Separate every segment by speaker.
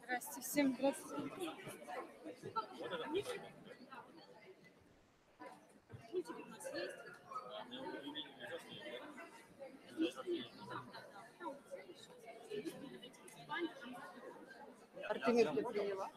Speaker 1: Здрасте, всем здравствуйте. Артемий приняла.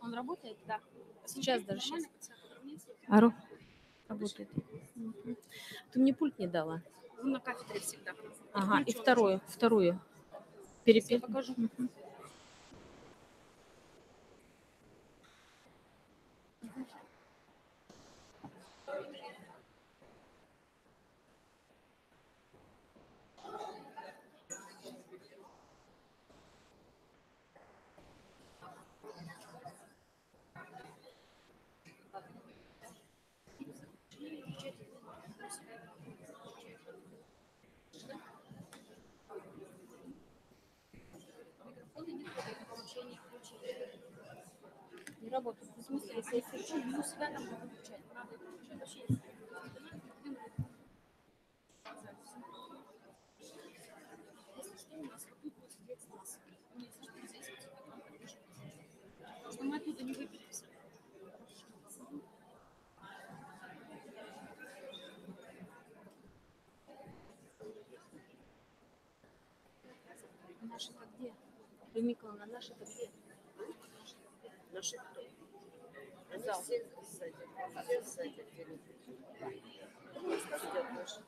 Speaker 1: Он работает? Да. Сейчас даже сейчас. Ару? Работает. Ты мне пульт не дала.
Speaker 2: На кафедре всегда.
Speaker 1: Ага, и вторую. Перепись.
Speaker 2: Покажу.
Speaker 1: Не работает. В смысле, если я сержу, ему себя там выключать. Надо выключать вообще. Если что, у нас тут будет сидеть с нас. Если что, здесь вот там подпишем. Потому что мы оттуда не выберемся. Наши-то где? Николаевна, наши-то где?
Speaker 2: Наши кто?
Speaker 1: Зал.
Speaker 2: Все сзади. Все сзади. Сидят наши.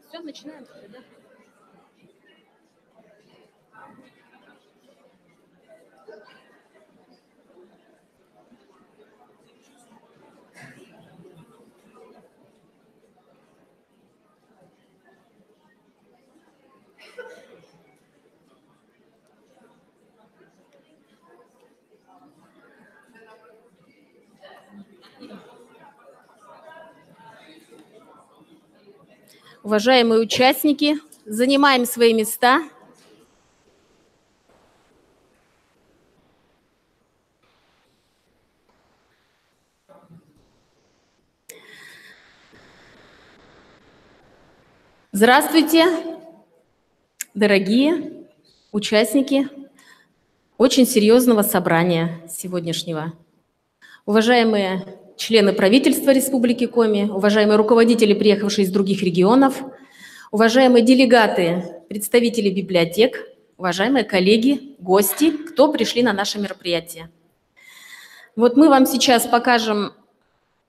Speaker 1: Все, начинаем, да? Уважаемые участники, занимаем свои места. Здравствуйте, дорогие участники очень серьезного собрания сегодняшнего. Уважаемые члены правительства Республики Коми, уважаемые руководители, приехавшие из других регионов, уважаемые делегаты, представители библиотек, уважаемые коллеги, гости, кто пришли на наше мероприятие. Вот мы вам сейчас покажем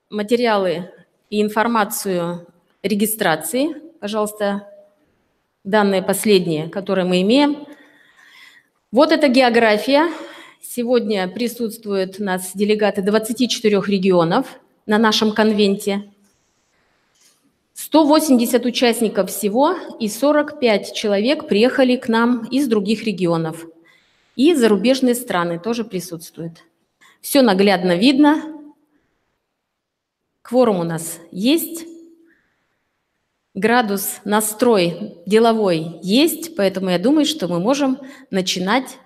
Speaker 1: материалы и информацию регистрации. Пожалуйста, данные последние, которые мы имеем. Вот эта география. Сегодня присутствуют у нас делегаты 24 регионов на нашем конвенте. 180 участников всего и 45 человек приехали к нам из других регионов. И зарубежные страны тоже присутствуют. Все наглядно видно. Кворум у нас есть. Градус, настрой деловой есть, поэтому я думаю, что мы можем начинать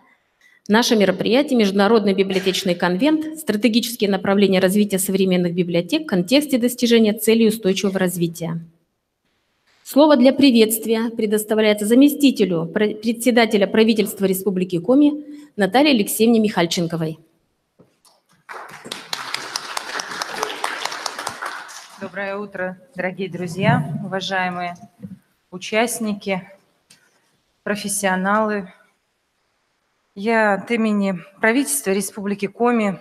Speaker 1: Наше мероприятие «Международный библиотечный конвент. Стратегические направления развития современных библиотек в контексте достижения целей устойчивого развития». Слово для приветствия предоставляется заместителю председателя правительства Республики Коми Наталье Алексеевне Михальченковой.
Speaker 3: Доброе утро, дорогие друзья, уважаемые участники, профессионалы. Я от имени правительства Республики Коми,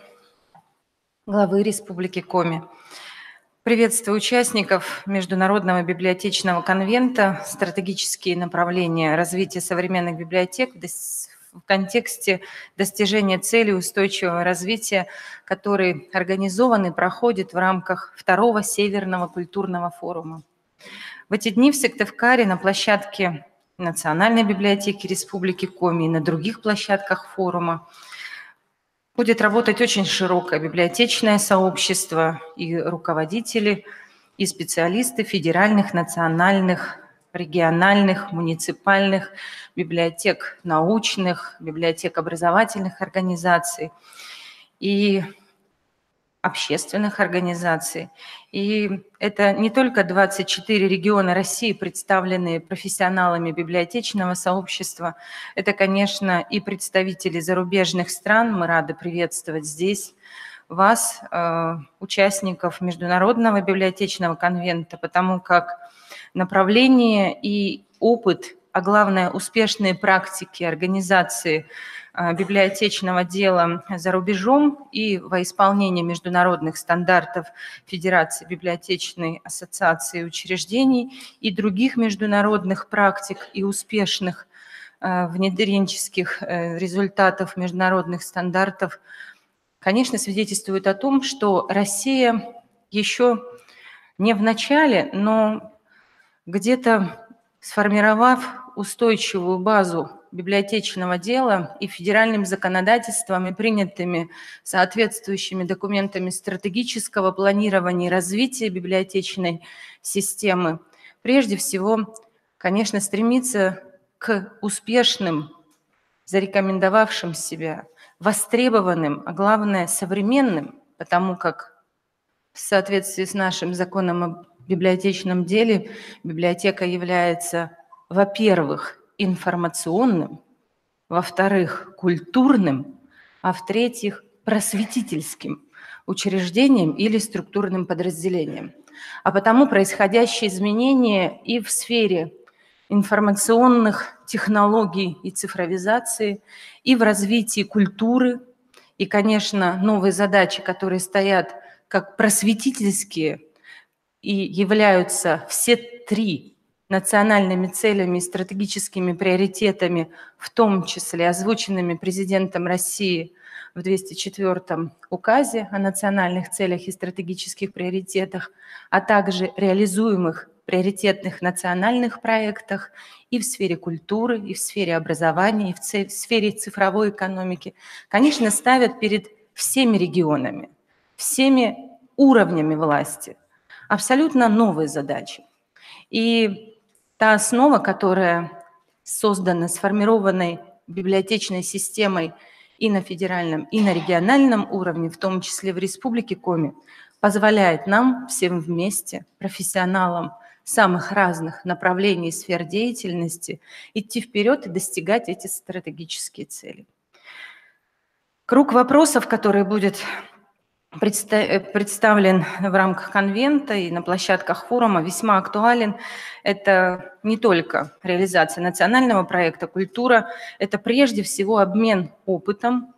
Speaker 3: главы Республики Коми, приветствую участников Международного библиотечного конвента «Стратегические направления развития современных библиотек в контексте достижения целей устойчивого развития», который организован и проходит в рамках второго Северного культурного форума. В эти дни в Сыктывкаре на площадке Национальной библиотеки Республики Коми и на других площадках форума будет работать очень широкое библиотечное сообщество и руководители, и специалисты федеральных, национальных, региональных, муниципальных библиотек, научных, библиотек образовательных организаций и общественных организаций. И это не только 24 региона России, представленные профессионалами библиотечного сообщества, это, конечно, и представители зарубежных стран. Мы рады приветствовать здесь вас, участников Международного библиотечного конвента, потому как направление и опыт, а главное, успешные практики организации библиотечного дела за рубежом и во исполнении международных стандартов Федерации библиотечной ассоциации и учреждений и других международных практик и успешных внедренческих результатов международных стандартов, конечно, свидетельствует о том, что Россия еще не в начале, но где-то сформировав устойчивую базу библиотечного дела и федеральным законодательством, и принятыми соответствующими документами стратегического планирования и развития библиотечной системы, прежде всего, конечно, стремится к успешным, зарекомендовавшим себя, востребованным, а главное, современным, потому как в соответствии с нашим законом о библиотечном деле библиотека является, во-первых, информационным, во-вторых, культурным, а в-третьих, просветительским учреждением или структурным подразделением. А потому происходящие изменения и в сфере информационных технологий и цифровизации, и в развитии культуры, и, конечно, новые задачи, которые стоят как просветительские и являются все три национальными целями и стратегическими приоритетами, в том числе озвученными президентом России в 204-м указе о национальных целях и стратегических приоритетах, а также реализуемых приоритетных национальных проектах и в сфере культуры, и в сфере образования, и в сфере цифровой экономики, конечно, ставят перед всеми регионами, всеми уровнями власти абсолютно новые задачи. И та основа, которая создана, сформированной библиотечной системой и на федеральном, и на региональном уровне, в том числе в Республике Коми, позволяет нам всем вместе, профессионалам самых разных направлений и сфер деятельности, идти вперед и достигать эти стратегические цели. Круг вопросов, который будет представлен в рамках конвента и на площадках форума, весьма актуален. Это не только реализация национального проекта «Культура», это прежде всего обмен опытом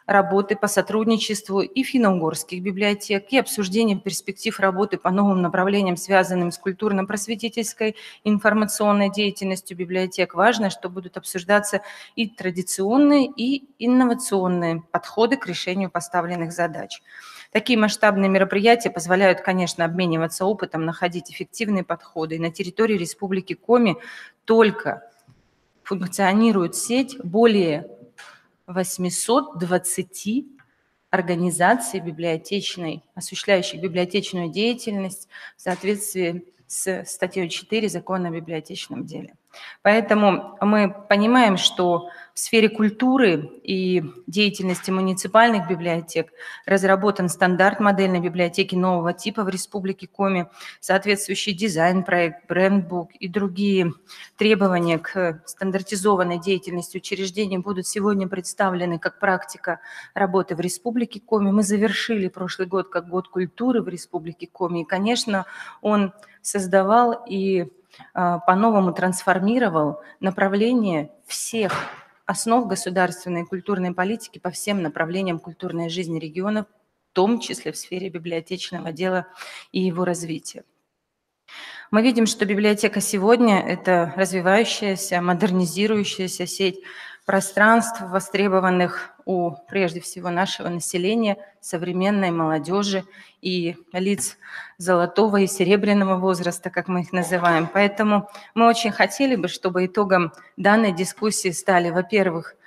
Speaker 3: работы по сотрудничеству и финно-угорских библиотек, и обсуждение перспектив работы по новым направлениям, связанным с культурно-просветительской информационной деятельностью библиотек. Важно, что будут обсуждаться и традиционные, и инновационные подходы к решению поставленных задач. Такие масштабные мероприятия позволяют, конечно, обмениваться опытом, находить эффективные подходы. И на территории Республики Коми только функционирует сеть более 820 организаций библиотечной, осуществляющих библиотечную деятельность в соответствии с статьей 4 Закона о библиотечном деле. Поэтому мы понимаем, что В сфере культуры и деятельности муниципальных библиотек разработан стандарт модельной библиотеки нового типа в Республике Коми, соответствующий дизайн-проект, брендбук и другие требования к стандартизованной деятельности учреждений будут сегодня представлены как практика работы в Республике Коми. Мы завершили прошлый год как год культуры в Республике Коми, и, конечно, он создавал и по-новому трансформировал направление всех основ государственной и культурной политики по всем направлениям культурной жизни регионов, в том числе в сфере библиотечного дела и его развития. Мы видим, что библиотека сегодня – это развивающаяся, модернизирующаяся сеть пространств, востребованных у, прежде всего, нашего населения, современной молодежи и лиц золотого и серебряного возраста, как мы их называем. Поэтому мы очень хотели бы, чтобы итогом данной дискуссии стали, во-первых,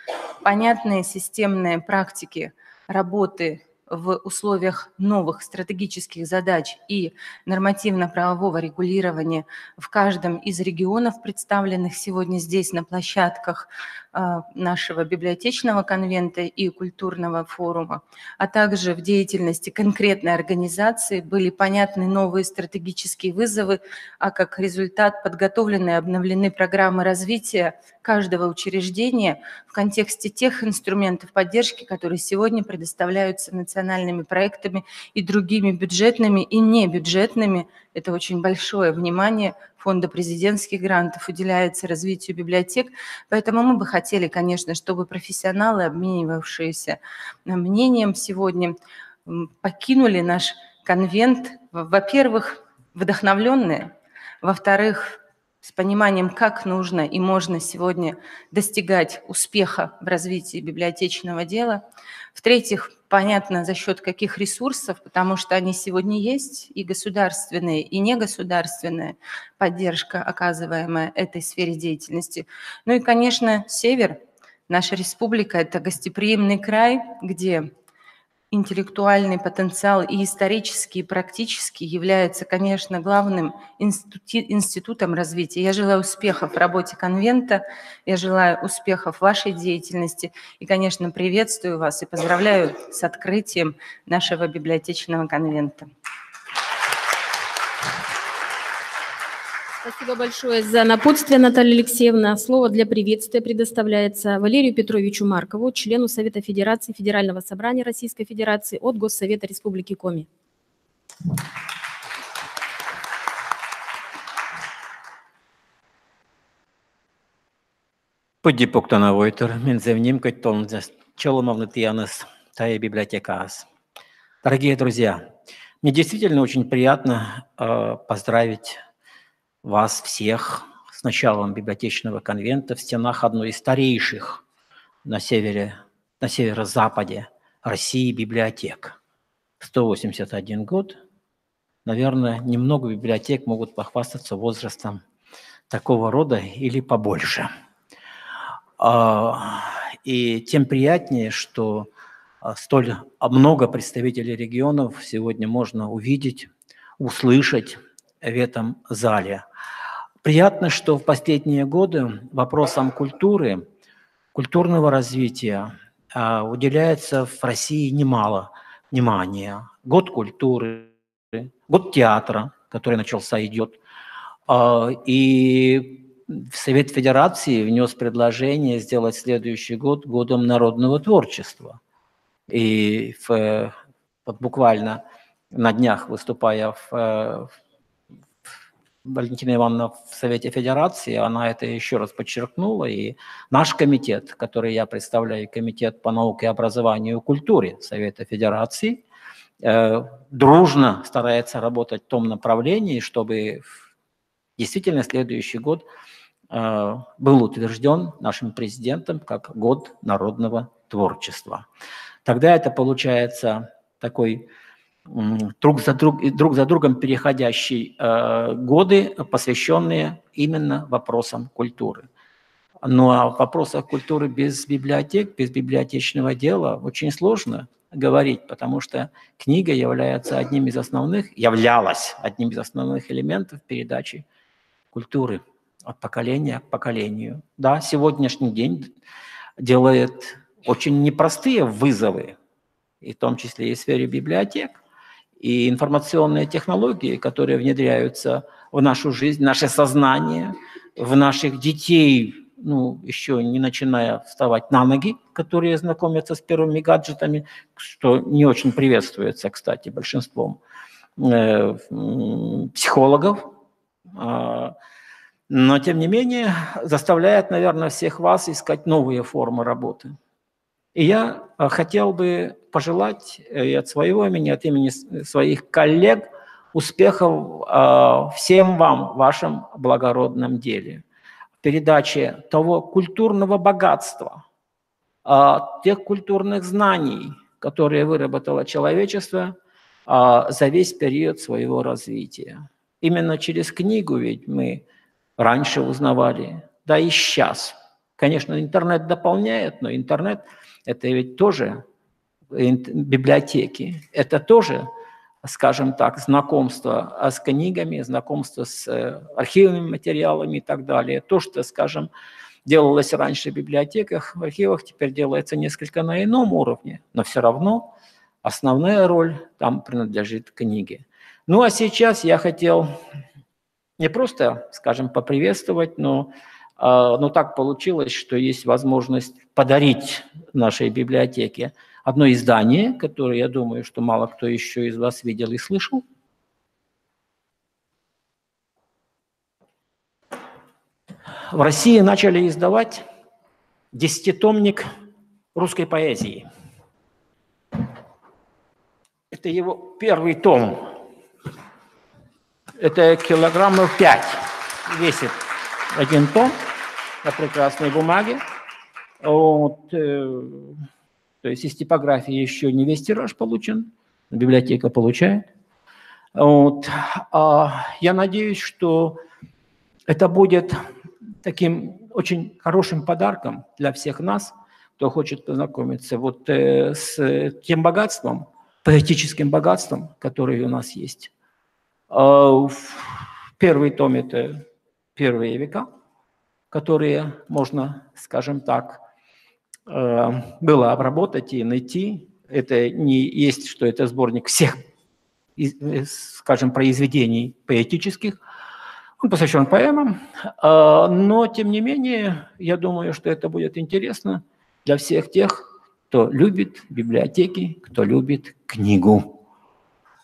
Speaker 3: понятные системные практики работы в условиях новых стратегических задач и нормативно-правового регулирования в каждом из регионов, представленных сегодня здесь на площадках нашего библиотечного конвента и культурного форума, а также в деятельности конкретной организации были понятны новые стратегические вызовы, а как результат подготовлены и обновлены программы развития каждого учреждения в контексте тех инструментов поддержки, которые сегодня предоставляются национальными проектами и другими бюджетными и небюджетными. Это очень большое внимание Фонда президентских грантов уделяется развитию библиотек. Поэтому мы бы хотели, конечно, чтобы профессионалы, обменивавшиеся мнением сегодня, покинули наш конвент, во-первых, вдохновленные, во-вторых, с пониманием, как нужно и можно сегодня достигать успеха в развитии библиотечного дела. В-третьих, понятно, за счет каких ресурсов, потому что они сегодня есть, и государственная, и негосударственная поддержка, оказываемая этой сфере деятельности. Ну и, конечно, север, наша республика – это гостеприимный край, где интеллектуальный потенциал и исторический, и практически является, конечно, главным институтом развития. Я желаю успехов в работе конвента, я желаю успехов в вашей деятельности и, конечно, приветствую вас и поздравляю с открытием нашего библиотечного конвента.
Speaker 1: Спасибо большое за напутствие, Наталья Алексеевна. Слово для приветствия предоставляется Валерию Петровичу Маркову, члену Совета Федерации Федерального собрания Российской Федерации от Госсовета Республики Коми.
Speaker 4: Поддипуктана Войтер, Мензевним Кайтонзес, Челомовнатианес, Тая Библиотекас. Дорогие друзья, мне действительно очень приятно поздравить вас всех с началом библиотечного конвента в стенах одной из старейших на северо-западе России библиотек. 181 год. Наверное, немного библиотек могут похвастаться возрастом такого рода или побольше. И тем приятнее, что столь много представителей регионов сегодня можно увидеть, услышать в этом зале. Приятно, что в последние годы вопросам культуры, культурного развития уделяется в России немало внимания. Год культуры, год театра, который начался, идет. И Совет Федерации внес предложение сделать следующий год годом народного творчества. И вот буквально на днях, выступая Валентина Ивановна в Совете Федерации, она это еще раз подчеркнула, и наш комитет, который я представляю, Комитет по науке, образованию и культуре Совета Федерации, дружно старается работать в том направлении, чтобы действительно следующий год был утвержден нашим президентом как год народного творчества. Тогда это получается такой друг за другом переходящие годы, посвященные именно вопросам культуры. Ну а в вопросах культуры без библиотек, без библиотечного дела очень сложно говорить, потому что книга являлась одним из основных элементов передачи культуры от поколения к поколению. Да, сегодняшний день делает очень непростые вызовы, и в том числе и в сфере библиотек, и информационные технологии, которые внедряются в нашу жизнь, в наше сознание, в наших детей, ну, еще не начиная вставать на ноги, которые знакомятся с первыми гаджетами, что не очень приветствуется, кстати, большинством психологов, но, тем не менее, заставляет, наверное, всех вас искать новые формы работы. И я хотел бы пожелать и от своего имени, от имени своих коллег успехов всем вам в вашем благородном деле. В передаче того культурного богатства, тех культурных знаний, которые выработало человечество за весь период своего развития. Именно через книгу ведь мы раньше узнавали, да и сейчас. Конечно, интернет дополняет, но интернет – это ведь тоже библиотеки, это тоже, скажем так, знакомство с книгами, знакомство с архивными материалами и так далее. То, что, скажем, делалось раньше в библиотеках, в архивах, теперь делается несколько на ином уровне, но все равно основная роль там принадлежит книге. Ну а сейчас я хотел не просто, скажем, поприветствовать, но так получилось, что есть возможность подарить нашей библиотеке одно издание, которое, я думаю, что мало кто еще из вас видел и слышал. В России начали издавать 10-томник русской поэзии. Это его первый том. Это килограммов 5 весит один том на прекрасной бумаге. Вот, то есть из типографии еще не весь тираж получен, библиотека получает. Вот. Я надеюсь, что это будет таким очень хорошим подарком для всех нас, кто хочет познакомиться вот с тем богатством, поэтическим богатством, которое у нас есть. Первый том – это первые века, которые можно, скажем так, было обработать и найти. Это не есть, что это сборник всех, скажем, произведений поэтических. Он посвящен поэмам, но, тем не менее, я думаю, что это будет интересно для всех тех, кто любит библиотеки, кто любит книгу.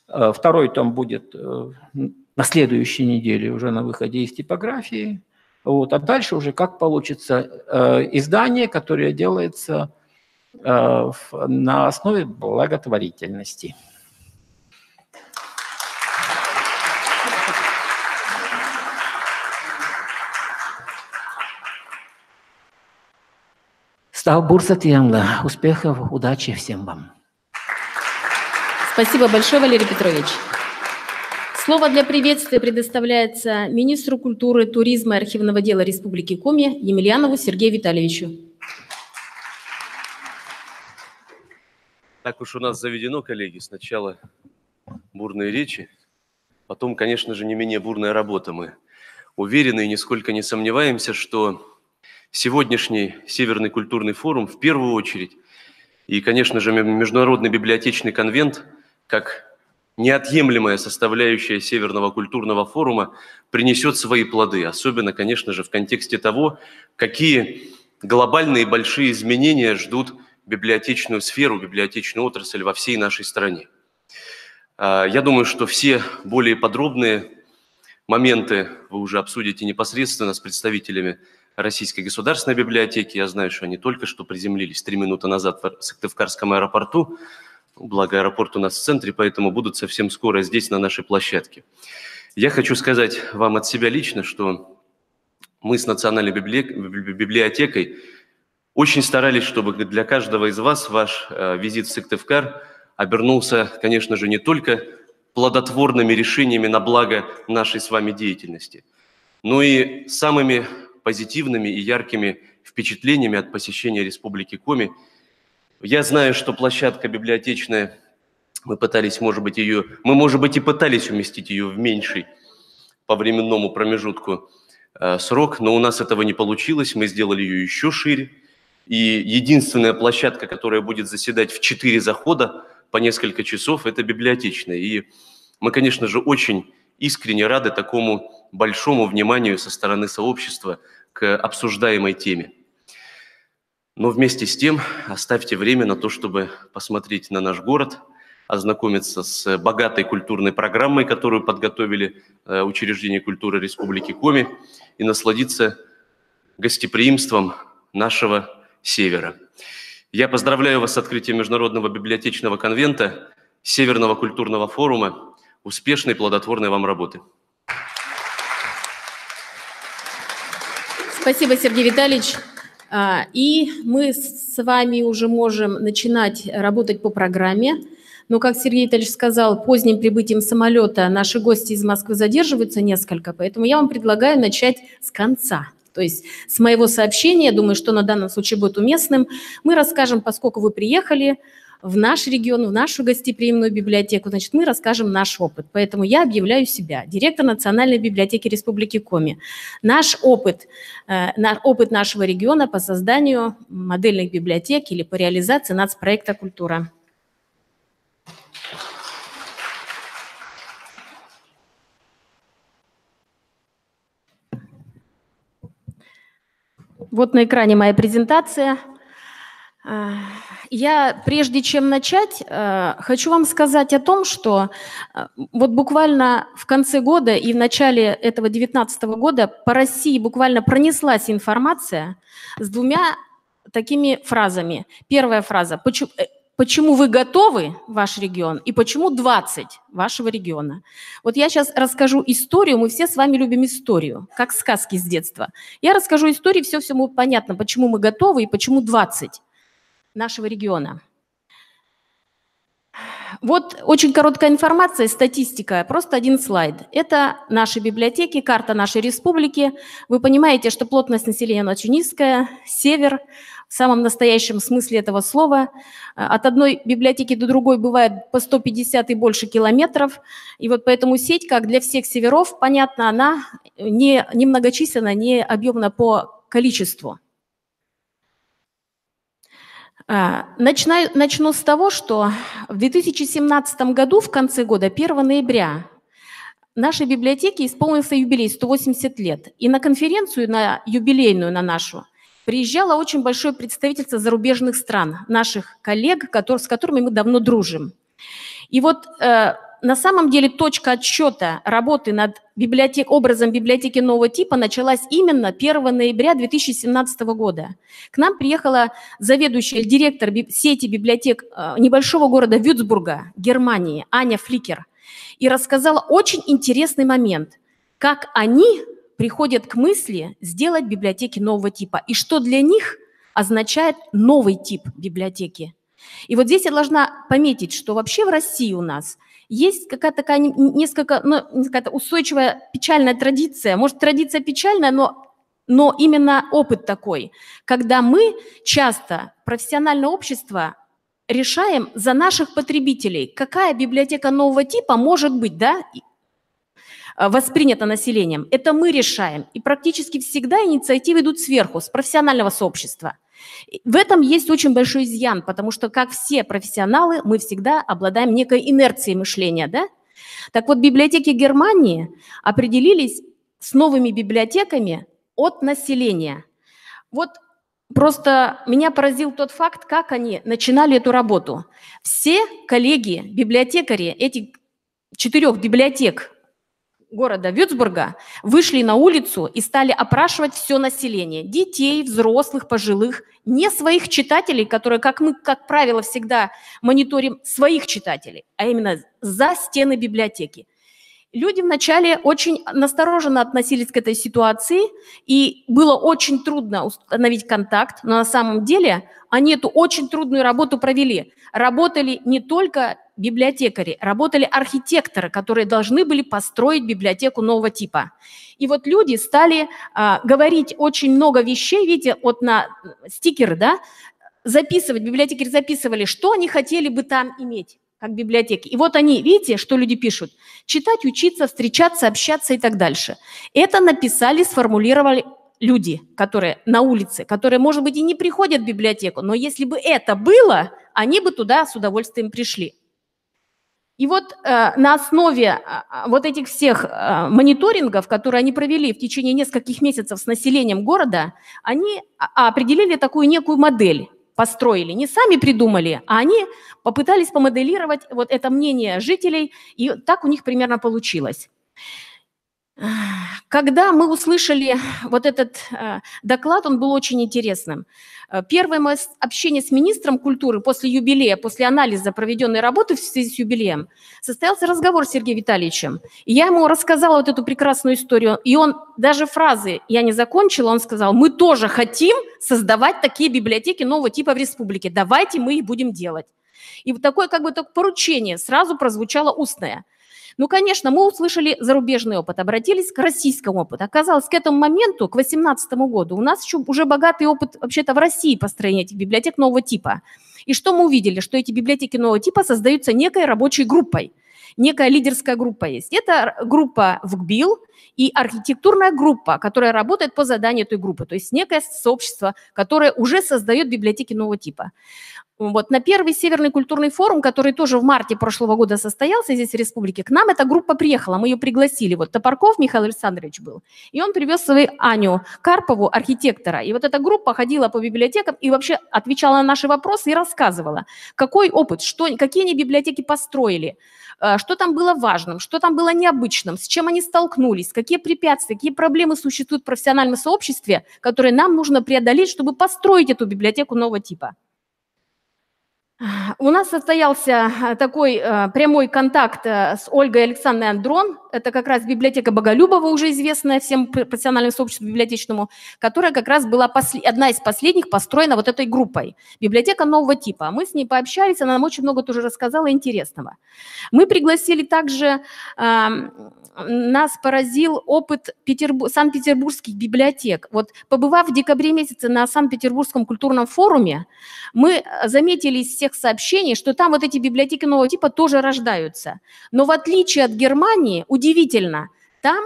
Speaker 4: Второй том будет на следующей неделе уже на выходе из типографии. Вот. А дальше уже как получится издание, которое делается на основе благотворительности. Став Бурсатьянла. Успехов, удачи всем вам.
Speaker 1: Спасибо большое, Валерий Петрович. Слово для приветствия предоставляется министру культуры, туризма и архивного дела Республики Коми Емельянову Сергею Витальевичу.
Speaker 5: Так уж у нас заведено, коллеги, сначала бурные речи, потом, конечно же, не менее бурная работа. Мы уверены и нисколько не сомневаемся, что сегодняшний Северный культурный форум в первую очередь и, конечно же, Международный библиотечный конвент, как неотъемлемая составляющая Северного культурного форума, принесет свои плоды, особенно, конечно же, в контексте того, какие глобальные большие изменения ждут библиотечную сферу, библиотечную отрасль во всей нашей стране. Я думаю, что все более подробные моменты вы уже обсудите непосредственно с представителями Российской государственной библиотеки. Я знаю, что они только что приземлились 3 минуты назад в Сыктывкарском аэропорту. Благо, аэропорт у нас в центре, поэтому будут совсем скоро здесь, на нашей площадке. Я хочу сказать вам от себя лично, что мы с Национальной библиотекой очень старались, чтобы для каждого из вас ваш визит в Сыктывкар обернулся, конечно же, не только плодотворными решениями на благо нашей с вами деятельности, но и самыми позитивными и яркими впечатлениями от посещения Республики Коми. Я знаю, что площадка библиотечная, мы пытались, может быть, и пытались уместить ее в меньший по временному промежутку срок, но у нас этого не получилось, мы сделали ее еще шире. И единственная площадка, которая будет заседать в 4 захода по несколько часов, это библиотечная. И мы, конечно же, очень искренне рады такому большому вниманию со стороны сообщества к обсуждаемой теме. Но вместе с тем оставьте время на то, чтобы посмотреть на наш город, ознакомиться с богатой культурной программой, которую подготовили учреждения культуры Республики Коми, и насладиться гостеприимством нашего Севера. Я поздравляю вас с открытием Международного библиотечного конвента, Северного культурного форума. Успешной, плодотворной вам работы.
Speaker 1: Спасибо, Сергей Витальевич. И мы с вами уже можем начинать работать по программе. Но, как Сергей Витальевич сказал, поздним прибытием самолета наши гости из Москвы задерживаются несколько, поэтому я вам предлагаю начать с конца. То есть с моего сообщения, я думаю, что на данном случае будет уместным, мы расскажем, поскольку вы приехали в наш регион, в нашу гостеприимную библиотеку, значит, мы расскажем наш опыт. Поэтому я объявляю себя, директор Национальной библиотеки Республики Коми. Наш опыт нашего региона по созданию модельных библиотек или по реализации нацпроекта «Культура». Вот на экране моя презентация. Я, прежде чем начать, хочу вам сказать о том, что вот буквально в конце года и в начале этого 2019 года по России буквально пронеслась информация с двумя такими фразами. Первая фраза: почему вы готовы, ваш регион, и почему 20 вашего региона. Вот я сейчас расскажу историю, мы все с вами любим историю, как сказки с детства. Я расскажу историю, все будет понятно, почему мы готовы и почему 20 нашего региона. Вот очень короткая информация, статистика, просто один слайд. Это наши библиотеки, карта нашей республики. Вы понимаете, что плотность населения очень низкая, север, в самом настоящем смысле этого слова. От одной библиотеки до другой бывает по 150 и больше километров. И вот поэтому сеть, как для всех северов, понятно, она не многочисленна, не объемна по количеству. Начну с того, что в 2017 году, в конце года, 1 ноября, нашей библиотеке исполнился юбилей 180 лет. И на конференцию, на юбилейную, на нашу, приезжало очень большое представительство зарубежных стран, наших коллег, с которыми мы давно дружим. И вот на самом деле точка отсчета работы над образом библиотеки нового типа началась именно 1 ноября 2017 года. К нам приехала заведующая, директор сети библиотек небольшого города Вюрцбурга, Германии, Аня Фликер, и рассказала очень интересный момент, как они приходят к мысли сделать библиотеки нового типа и что для них означает новый тип библиотеки. И вот здесь я должна пометить, что вообще в России у нас есть какая-то такая какая-то устойчивая печальная традиция. Может, традиция печальная, но именно опыт такой, когда мы часто, профессиональное общество, решаем за наших потребителей, какая библиотека нового типа может быть, да, воспринята населением. Это мы решаем. И практически всегда инициативы идут сверху, с профессионального сообщества. В этом есть очень большой изъян, потому что, как все профессионалы, мы всегда обладаем некой инерцией мышления, да? Так вот, библиотеки Германии определились с новыми библиотеками от населения. Вот просто меня поразил тот факт, как они начинали эту работу. Все коллеги, библиотекари этих 4 библиотек города Вюрцбурга вышли на улицу и стали опрашивать все население. Детей, взрослых, пожилых, не своих читателей, которые, как мы, как правило, всегда мониторим своих читателей, а именно за стены библиотеки. Люди вначале очень настороженно относились к этой ситуации, и было очень трудно установить контакт, но на самом деле они эту очень трудную работу провели. Работали не только библиотекари, работали архитекторы, которые должны были построить библиотеку нового типа. И вот люди стали говорить очень много вещей, видите, вот на стикеры, да, записывать, библиотекари записывали, что они хотели бы там иметь, как библиотеки. И вот они, видите, что люди пишут? Читать, учиться, встречаться, общаться и так дальше. Это написали, сформулировали люди, которые на улице, которые, может быть, и не приходят в библиотеку, но если бы это было, они бы туда с удовольствием пришли. И вот на основе вот этих всех мониторингов, которые они провели в течение нескольких месяцев с населением города, они определили такую некую модель, построили. Не сами придумали, а они попытались помоделировать вот это мнение жителей, и так у них примерно получилось. Когда мы услышали вот этот доклад, он был очень интересным. Первое мое общение с министром культуры после юбилея, после анализа проведенной работы в связи с юбилеем, состоялся разговор с Сергеем Витальевичем. И я ему рассказала вот эту прекрасную историю, и он даже фразы я не закончила, он сказал: мы тоже хотим создавать такие библиотеки нового типа в республике, давайте мы их будем делать. И вот такое как бы поручение сразу прозвучало устное. Ну, конечно, мы услышали зарубежный опыт, обратились к российскому опыту. Оказалось, к этому моменту, к 2018 году, у нас еще уже богатый опыт вообще-то в России построения этих библиотек нового типа. И что мы увидели? Что эти библиотеки нового типа создаются некой рабочей группой. Некая лидерская группа есть. Это группа ВКБИЛ и архитектурная группа, которая работает по заданию этой группы. То есть некое сообщество, которое уже создает библиотеки нового типа. Вот на первый Северный культурный форум, который тоже в марте прошлого года состоялся здесь в республике, к нам эта группа приехала, мы ее пригласили. Вот Топорков Михаил Александрович был, и он привез свою Аню Карпову, архитектора. И вот эта группа ходила по библиотекам и вообще отвечала на наши вопросы и рассказывала, какой опыт, какие они библиотеки построили, что там было важным, что там было необычным, с чем они столкнулись, какие препятствия, какие проблемы существуют в профессиональном сообществе, которые нам нужно преодолеть, чтобы построить эту библиотеку нового типа. У нас состоялся такой прямой контакт с Ольгой Александровной Андрон. Это как раз библиотека Боголюбова, уже известная всем профессиональному сообществу библиотечному, которая как раз была одна из последних построена вот этой группой. Библиотека нового типа. Мы с ней пообщались, она нам очень много тоже рассказала интересного. Мы пригласили также, нас поразил опыт санкт-петербургских библиотек. Вот побывав в декабре месяце на Санкт-Петербургском культурном форуме, мы заметили из всех сообщений, что там вот эти библиотеки нового типа тоже рождаются. Но в отличие от Германии, удивительно, там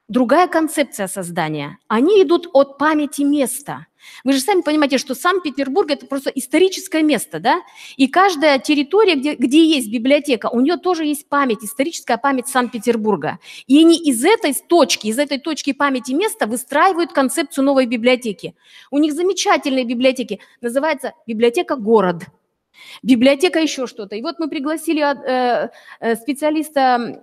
Speaker 1: другая концепция создания. Они идут от памяти места. Вы же сами понимаете, что Санкт-Петербург – это просто историческое место, да? И каждая территория, где есть библиотека, у нее тоже есть память, историческая память Санкт-Петербурга. И они из этой точки памяти места выстраивают концепцию новой библиотеки. У них замечательные библиотеки, называется библиотека-город. Библиотека еще что-то. И вот мы пригласили специалиста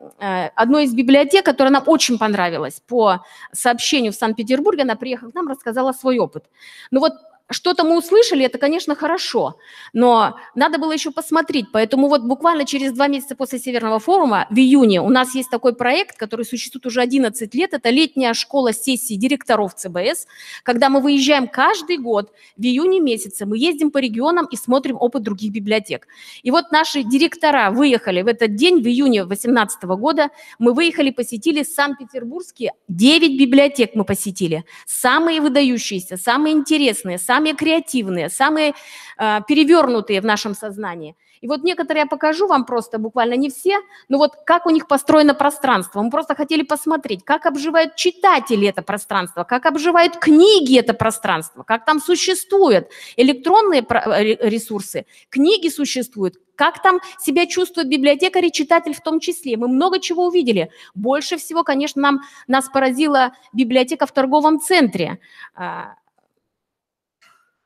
Speaker 1: одной из библиотек, которая нам очень понравилась. По сообщению в Санкт-Петербурге она приехала к нам, рассказала свой опыт. Ну вот что-то мы услышали, это, конечно, хорошо, но надо было еще посмотреть. Поэтому вот буквально через 2 месяца после Северного форума, в июне, у нас есть такой проект, который существует уже 11 лет. Это летняя школа сессий директоров ЦБС, когда мы выезжаем каждый год в июне месяце, мы ездим по регионам и смотрим опыт других библиотек. И вот наши директора выехали в этот день, в июне 2018 года, мы выехали, посетили Санкт-Петербургские 9 библиотек мы посетили. Самые выдающиеся, самые интересные, самые креативные, самые перевернутые в нашем сознании. И вот некоторые я покажу вам просто, буквально не все, но вот как у них построено пространство. Мы просто хотели посмотреть, как обживают читатели это пространство, как обживают книги это пространство, как там существуют электронные ресурсы, книги существуют, как там себя чувствует библиотекарь и читатель в том числе. Мы много чего увидели. Больше всего, конечно, нас поразила библиотека в торговом центре.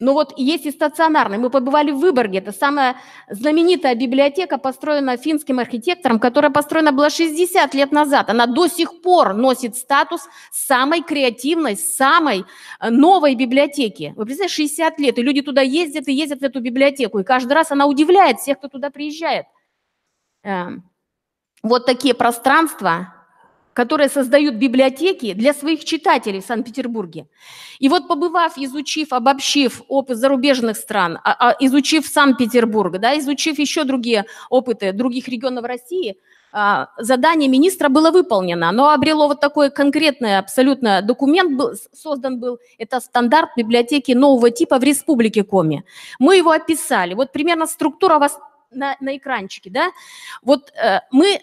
Speaker 1: Но вот есть и стационарные. Мы побывали в Выборге. Это самая знаменитая библиотека, построена финским архитектором, которая построена была 60 лет назад. Она до сих пор носит статус самой креативной, самой новой библиотеки. Вы представляете, 60 лет, и люди туда ездят и ездят в эту библиотеку. И каждый раз она удивляет всех, кто туда приезжает. Вот такие пространства, которые создают библиотеки для своих читателей в Санкт-Петербурге. И вот побывав, изучив, обобщив опыт зарубежных стран, изучив Санкт-Петербург, да, изучив еще другие опыты других регионов России, задание министра было выполнено. Оно обрело вот такой конкретный абсолютно документ, создан был, это стандарт библиотеки нового типа в Республике Коми. Мы его описали. Вот примерно структура у вас на экранчике, да. Вот мы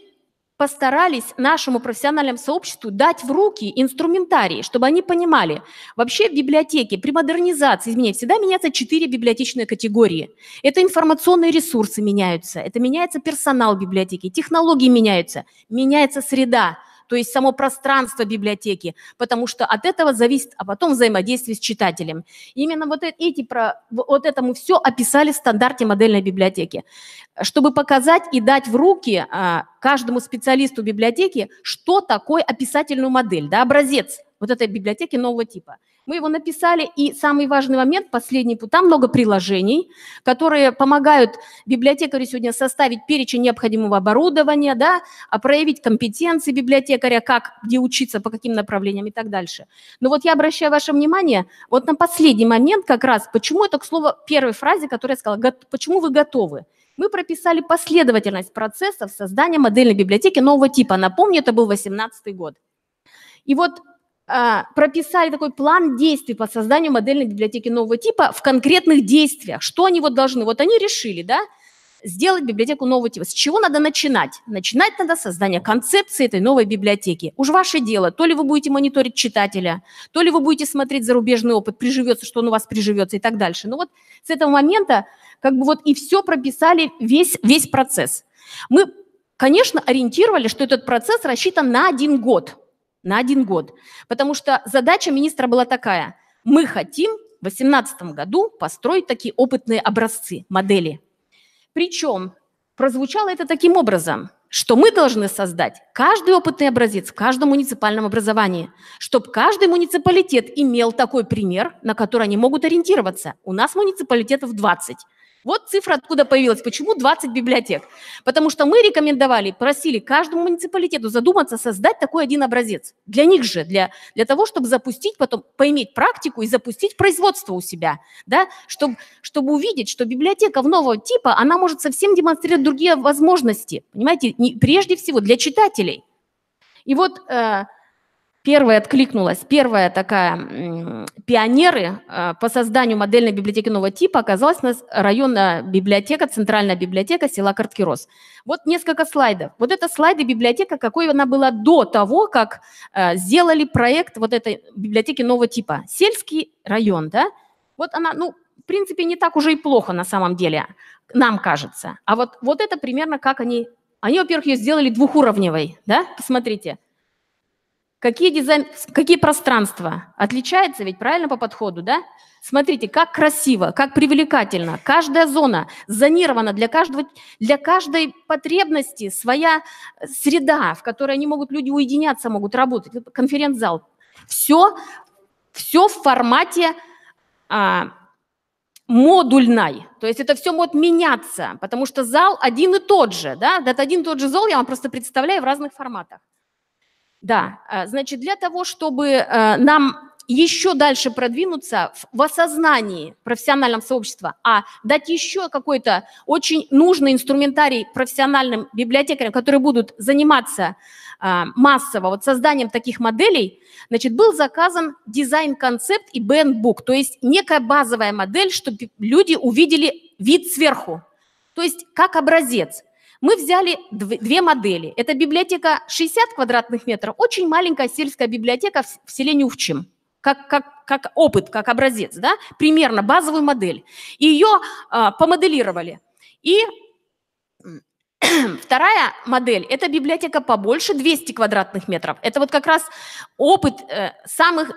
Speaker 1: постарались нашему профессиональному сообществу дать в руки инструментарий, чтобы они понимали, вообще в библиотеке при модернизации всегда меняются 4 библиотечные категории. Это информационные ресурсы меняются, это меняется персонал библиотеки, технологии меняется среда, то есть само пространство библиотеки, потому что от этого зависит, а потом взаимодействие с читателем. Именно вот это мы все описали в стандарте модельной библиотеки, чтобы показать и дать в руки каждому специалисту библиотеки, что такое описательную модель, да, образец вот этой библиотеки нового типа. Мы его написали, и самый важный момент, последний, там много приложений, которые помогают библиотекарю сегодня составить перечень необходимого оборудования, да, проявить компетенции библиотекаря, где учиться, по каким направлениям и так дальше. Но вот я обращаю ваше внимание вот на последний момент как раз, почему это, к слову, первой фразе, которую я сказала, почему вы готовы. Мы прописали последовательность процессов создания модельной библиотеки нового типа. Напомню, это был 2018 год. И вот прописали такой план действий по созданию модельной библиотеки нового типа в конкретных действиях. Что они вот должны? Вот они решили, да, сделать библиотеку нового типа. С чего надо начинать? Начинать надо с создания концепции этой новой библиотеки. Уж ваше дело, то ли вы будете мониторить читателя, то ли вы будете смотреть зарубежный опыт, приживется, что он у вас приживется и так дальше. Ну вот с этого момента вот и все прописали, весь процесс. Мы, конечно, ориентировали, что этот процесс рассчитан на 1 год. На 1 год. Потому что задача министра была такая. Мы хотим в 2018 году построить такие опытные образцы, модели. Причем прозвучало это таким образом, что мы должны создать каждый опытный образец в каждом муниципальном образовании, чтобы каждый муниципалитет имел такой пример, на который они могут ориентироваться. У нас муниципалитетов 20. Вот цифра откуда появилась. Почему 20 библиотек? Потому что мы рекомендовали, просили каждому муниципалитету задуматься, создать такой один образец. Для них же, для того, чтобы запустить, потом поиметь практику и запустить производство у себя. Да? Чтобы увидеть, что библиотека нового типа, она может совсем демонстрировать другие возможности. Понимаете, прежде всего для читателей. И вот первая такая, пионеры по созданию модельной библиотеки нового типа оказалась у нас районная библиотека, центральная библиотека села Карткирос. Вот несколько слайдов. Вот это слайды библиотека, какой она была до того, как сделали проект вот этой библиотеки нового типа. Сельский район, да? Вот она, в принципе, не так уже и плохо на самом деле, нам кажется. А вот это примерно как они, во-первых, ее сделали двухуровневой, да? Посмотрите. Какие пространства? Отличается ведь, правильно, по подходу, да? Смотрите, как красиво, как привлекательно. Каждая зона зонирована для каждой потребности своя среда, в которой люди уединяться могут, работать. Конференц-зал. Все в формате модульной. То есть это все может меняться, потому что зал один и тот же, да? Это один и тот же зал, я вам просто представляю в разных форматах. Да, значит, для того, чтобы нам еще дальше продвинуться в осознании профессионального сообщества, дать еще какой-то очень нужный инструментарий профессиональным библиотекарям, которые будут заниматься массово созданием таких моделей, значит, был заказан дизайн-концепт и бэндбук, то есть некая базовая модель, чтобы люди увидели вид сверху, то есть как образец. Мы взяли 2 модели. Это библиотека 60 квадратных метров, очень маленькая сельская библиотека в селе Нюхчим, как опыт, как образец, да? Примерно базовую модель. И ее помоделировали. И вторая модель – это библиотека побольше, 200 квадратных метров. Это вот как раз опыт самых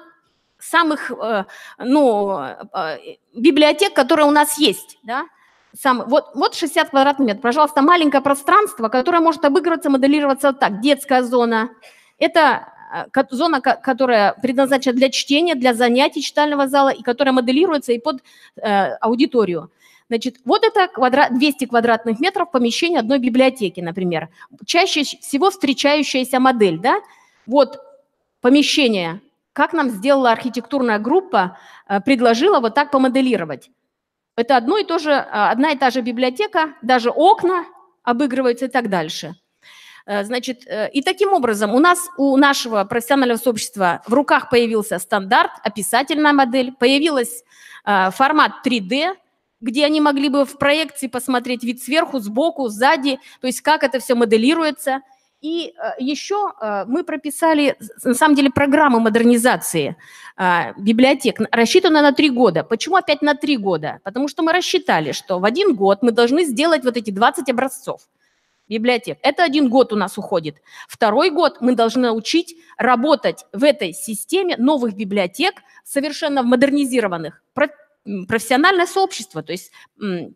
Speaker 1: библиотек, которые у нас есть, да? Вот 60 квадратных метров, пожалуйста, маленькое пространство, которое может обыгрываться, моделироваться вот так. Детская зона – это зона, которая предназначена для чтения, для занятий читального зала, и которая моделируется и под аудиторию. Значит, вот это 200 квадратных метров помещения одной библиотеки, например. Чаще всего встречающаяся модель, да? Вот помещение, как нам сделала архитектурная группа, предложила вот так помоделировать. Это одна и та же библиотека, даже окна обыгрываются и так дальше. Значит, и таким образом у нашего профессионального сообщества в руках появился стандарт, описательная модель, появился формат 3D, где они могли бы в проекции посмотреть вид сверху, сбоку, сзади, то есть как это все моделируется. И еще мы прописали, на самом деле, программу модернизации библиотек, рассчитанную на 3 года. Почему опять на 3 года? Потому что мы рассчитали, что в 1 год мы должны сделать вот эти 20 образцов библиотек. Это 1 год у нас уходит. 2-й год мы должны научить работать в этой системе новых библиотек, совершенно модернизированных, профессиональное сообщество, то есть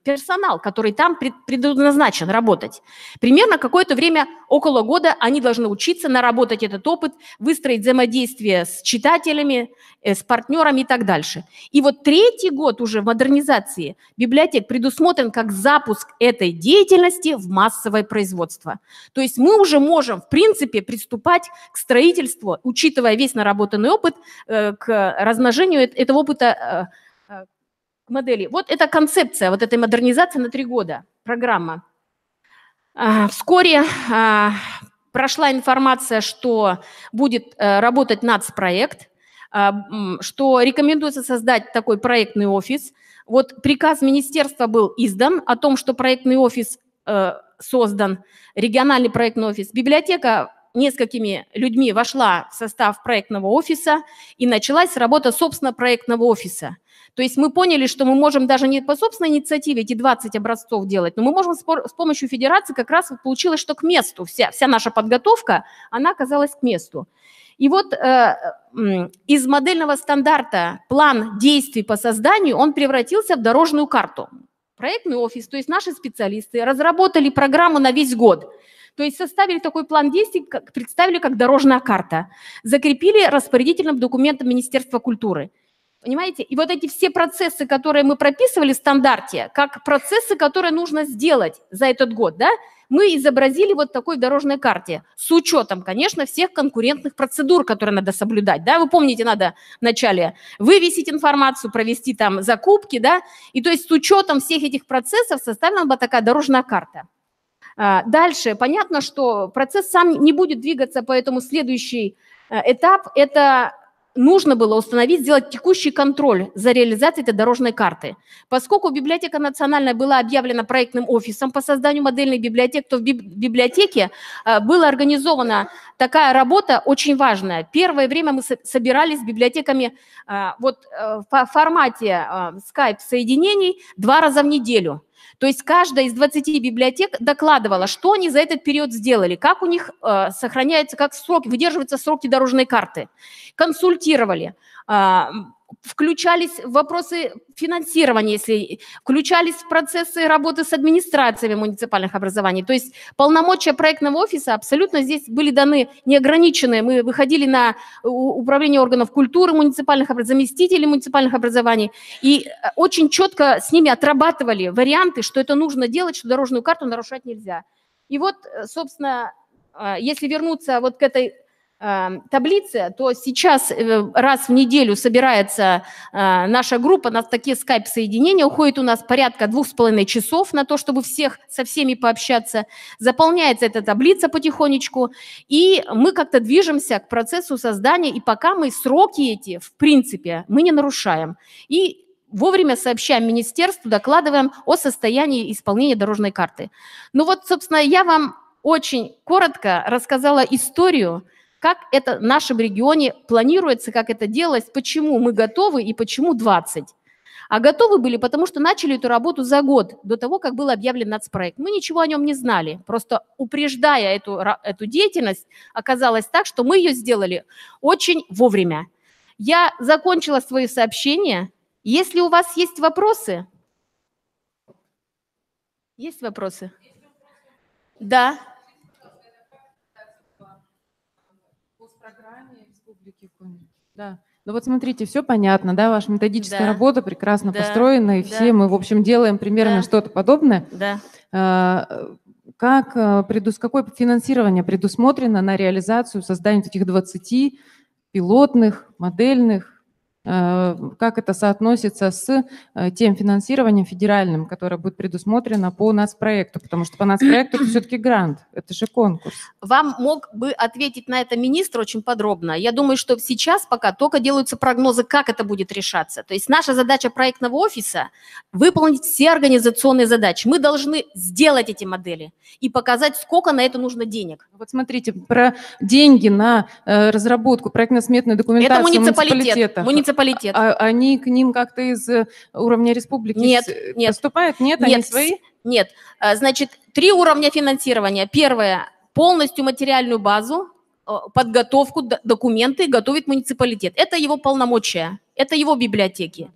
Speaker 1: персонал, который там предназначен работать. Примерно какое-то время, около года, они должны учиться наработать этот опыт, выстроить взаимодействие с читателями, с партнерами и так дальше. И вот 3-й год уже модернизации библиотек предусмотрен как запуск этой деятельности в массовое производство. То есть мы уже можем, в принципе, приступать к строительству, учитывая весь наработанный опыт, к размножению этого опыта модели. Вот эта концепция, вот этой модернизации на 3 года, программа. Вскоре прошла информация, что будет работать нацпроект, что рекомендуется создать такой проектный офис. Вот приказ министерства был издан о том, что проектный офис создан, региональный проектный офис. Библиотека несколькими людьми вошла в состав проектного офиса, и началась работа, собственно, проектного офиса. То есть мы поняли, что мы можем даже не по собственной инициативе эти 20 образцов делать, но мы можем с помощью федерации, как раз получилось, что к месту, вся наша подготовка, она оказалась к месту. И вот из модельного стандарта план действий по созданию, он превратился в дорожную карту. Проектный офис, то есть наши специалисты, разработали программу на весь год. То есть составили такой план действий, представили как дорожная карта, закрепили распорядительным документом Министерства культуры. Понимаете? И вот эти все процессы, которые мы прописывали в стандарте, как процессы, которые нужно сделать за этот год, да, мы изобразили вот такой дорожной карте с учетом, конечно, всех конкурентных процедур, которые надо соблюдать. Да? Вы помните, надо вначале вывесить информацию, провести там закупки, да, и то есть с учетом всех этих процессов составлена была такая дорожная карта. Дальше, понятно, что процесс сам не будет двигаться, поэтому следующий этап – это нужно было установить, сделать текущий контроль за реализацией этой дорожной карты. Поскольку библиотека национальная была объявлена проектным офисом по созданию модельных библиотек, то в библиотеке была организована такая работа очень важная. Первое время мы собирались с библиотеками вот в формате скайп-соединений 2 раза в неделю. То есть каждая из 20 библиотек докладывала, что они за этот период сделали, как у них сохраняются, как сроки, выдерживаются сроки дорожной карты. Консультировали, включались в вопросы финансирования, если включались в процессы работы с администрациями муниципальных образований. То есть полномочия проектного офиса абсолютно здесь были даны неограниченные. Мы выходили на управление органов культуры муниципальных заместителей муниципальных образований и очень четко с ними отрабатывали варианты, что это нужно делать, что дорожную карту нарушать нельзя. И вот, собственно, если вернуться вот к этой таблицы, то сейчас раз в неделю собирается наша группа, на такие скайп-соединения, уходит у нас порядка 2,5 часов на то, чтобы со всеми пообщаться, заполняется эта таблица потихонечку, и мы как-то движемся к процессу создания, и пока мы сроки эти, в принципе, мы не нарушаем. И вовремя сообщаем министерству, докладываем о состоянии исполнения дорожной карты. Ну вот, собственно, я вам очень коротко рассказала историю, как это в нашем регионе планируется, как это делалось, почему мы готовы и почему 20. А готовы были, потому что начали эту работу за год до того, как был объявлен нацпроект. Мы ничего о нем не знали, просто упреждая эту деятельность, оказалось так, что мы ее сделали очень вовремя. Я закончила свое сообщение. Если у вас есть вопросы? Есть вопросы? Да.
Speaker 6: Да. Ну вот смотрите, все понятно, да, ваша методическая
Speaker 1: Да.
Speaker 6: работа прекрасно
Speaker 1: Да.
Speaker 6: построена, и
Speaker 1: Да.
Speaker 6: все мы, в общем, делаем примерно
Speaker 1: Да.
Speaker 6: что-то подобное.
Speaker 1: Да.
Speaker 6: Какое финансирование предусмотрено на реализацию создания этих 20 пилотных, модельных как это соотносится с тем финансированием федеральным, которое будет предусмотрено по нацпроекту, потому что по нацпроекту это все-таки грант, это же конкурс.
Speaker 1: Вам мог бы ответить на это министр очень подробно. Я думаю, что сейчас пока только делаются прогнозы, как это будет решаться. То есть наша задача проектного офиса – выполнить все организационные задачи. Мы должны сделать эти модели и показать, сколько на это нужно денег.
Speaker 6: Вот смотрите, про деньги на разработку проектно-сметной документации
Speaker 1: Это муниципалитет.
Speaker 6: муниципалитетов.
Speaker 1: Муниципалитет.
Speaker 6: Они к ним как-то из уровня республики
Speaker 1: Нет, нет.
Speaker 6: поступают? Нет,
Speaker 1: Нет,
Speaker 6: они свои?
Speaker 1: Нет. Значит, 3 уровня финансирования. Первое – полностью материальную базу, подготовку, документы готовит муниципалитет. Это его полномочия, это его библиотеки.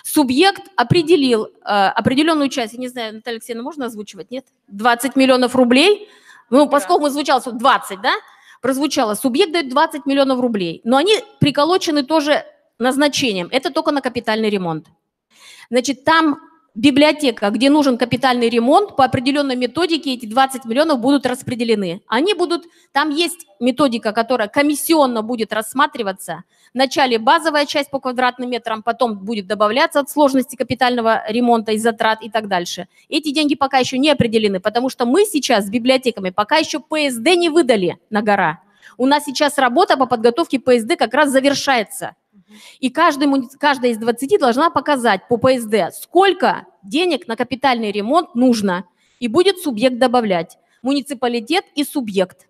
Speaker 1: Субъект определил определенную часть, я не знаю, Наталья Алексеевна, можно озвучивать, нет? 20 миллионов рублей, ну, поскольку звучало 20, да, прозвучало, субъект дает 20 миллионов рублей, но они приколочены тоже назначением, это только на капитальный ремонт. Значит, там библиотека, где нужен капитальный ремонт, по определенной методике эти 20 миллионов будут распределены. Они будут, там есть методика, которая комиссионно будет рассматриваться. Вначале базовая часть по квадратным метрам, потом будет добавляться от сложности капитального ремонта и затрат и так дальше. Эти деньги пока еще не определены, потому что мы сейчас с библиотеками пока еще ПСД не выдали на гора. У нас сейчас работа по подготовке ПСД как раз завершается. И каждая из 20 должна показать по ПСД, сколько денег на капитальный ремонт нужно. И будет субъект добавлять. Муниципалитет и субъект.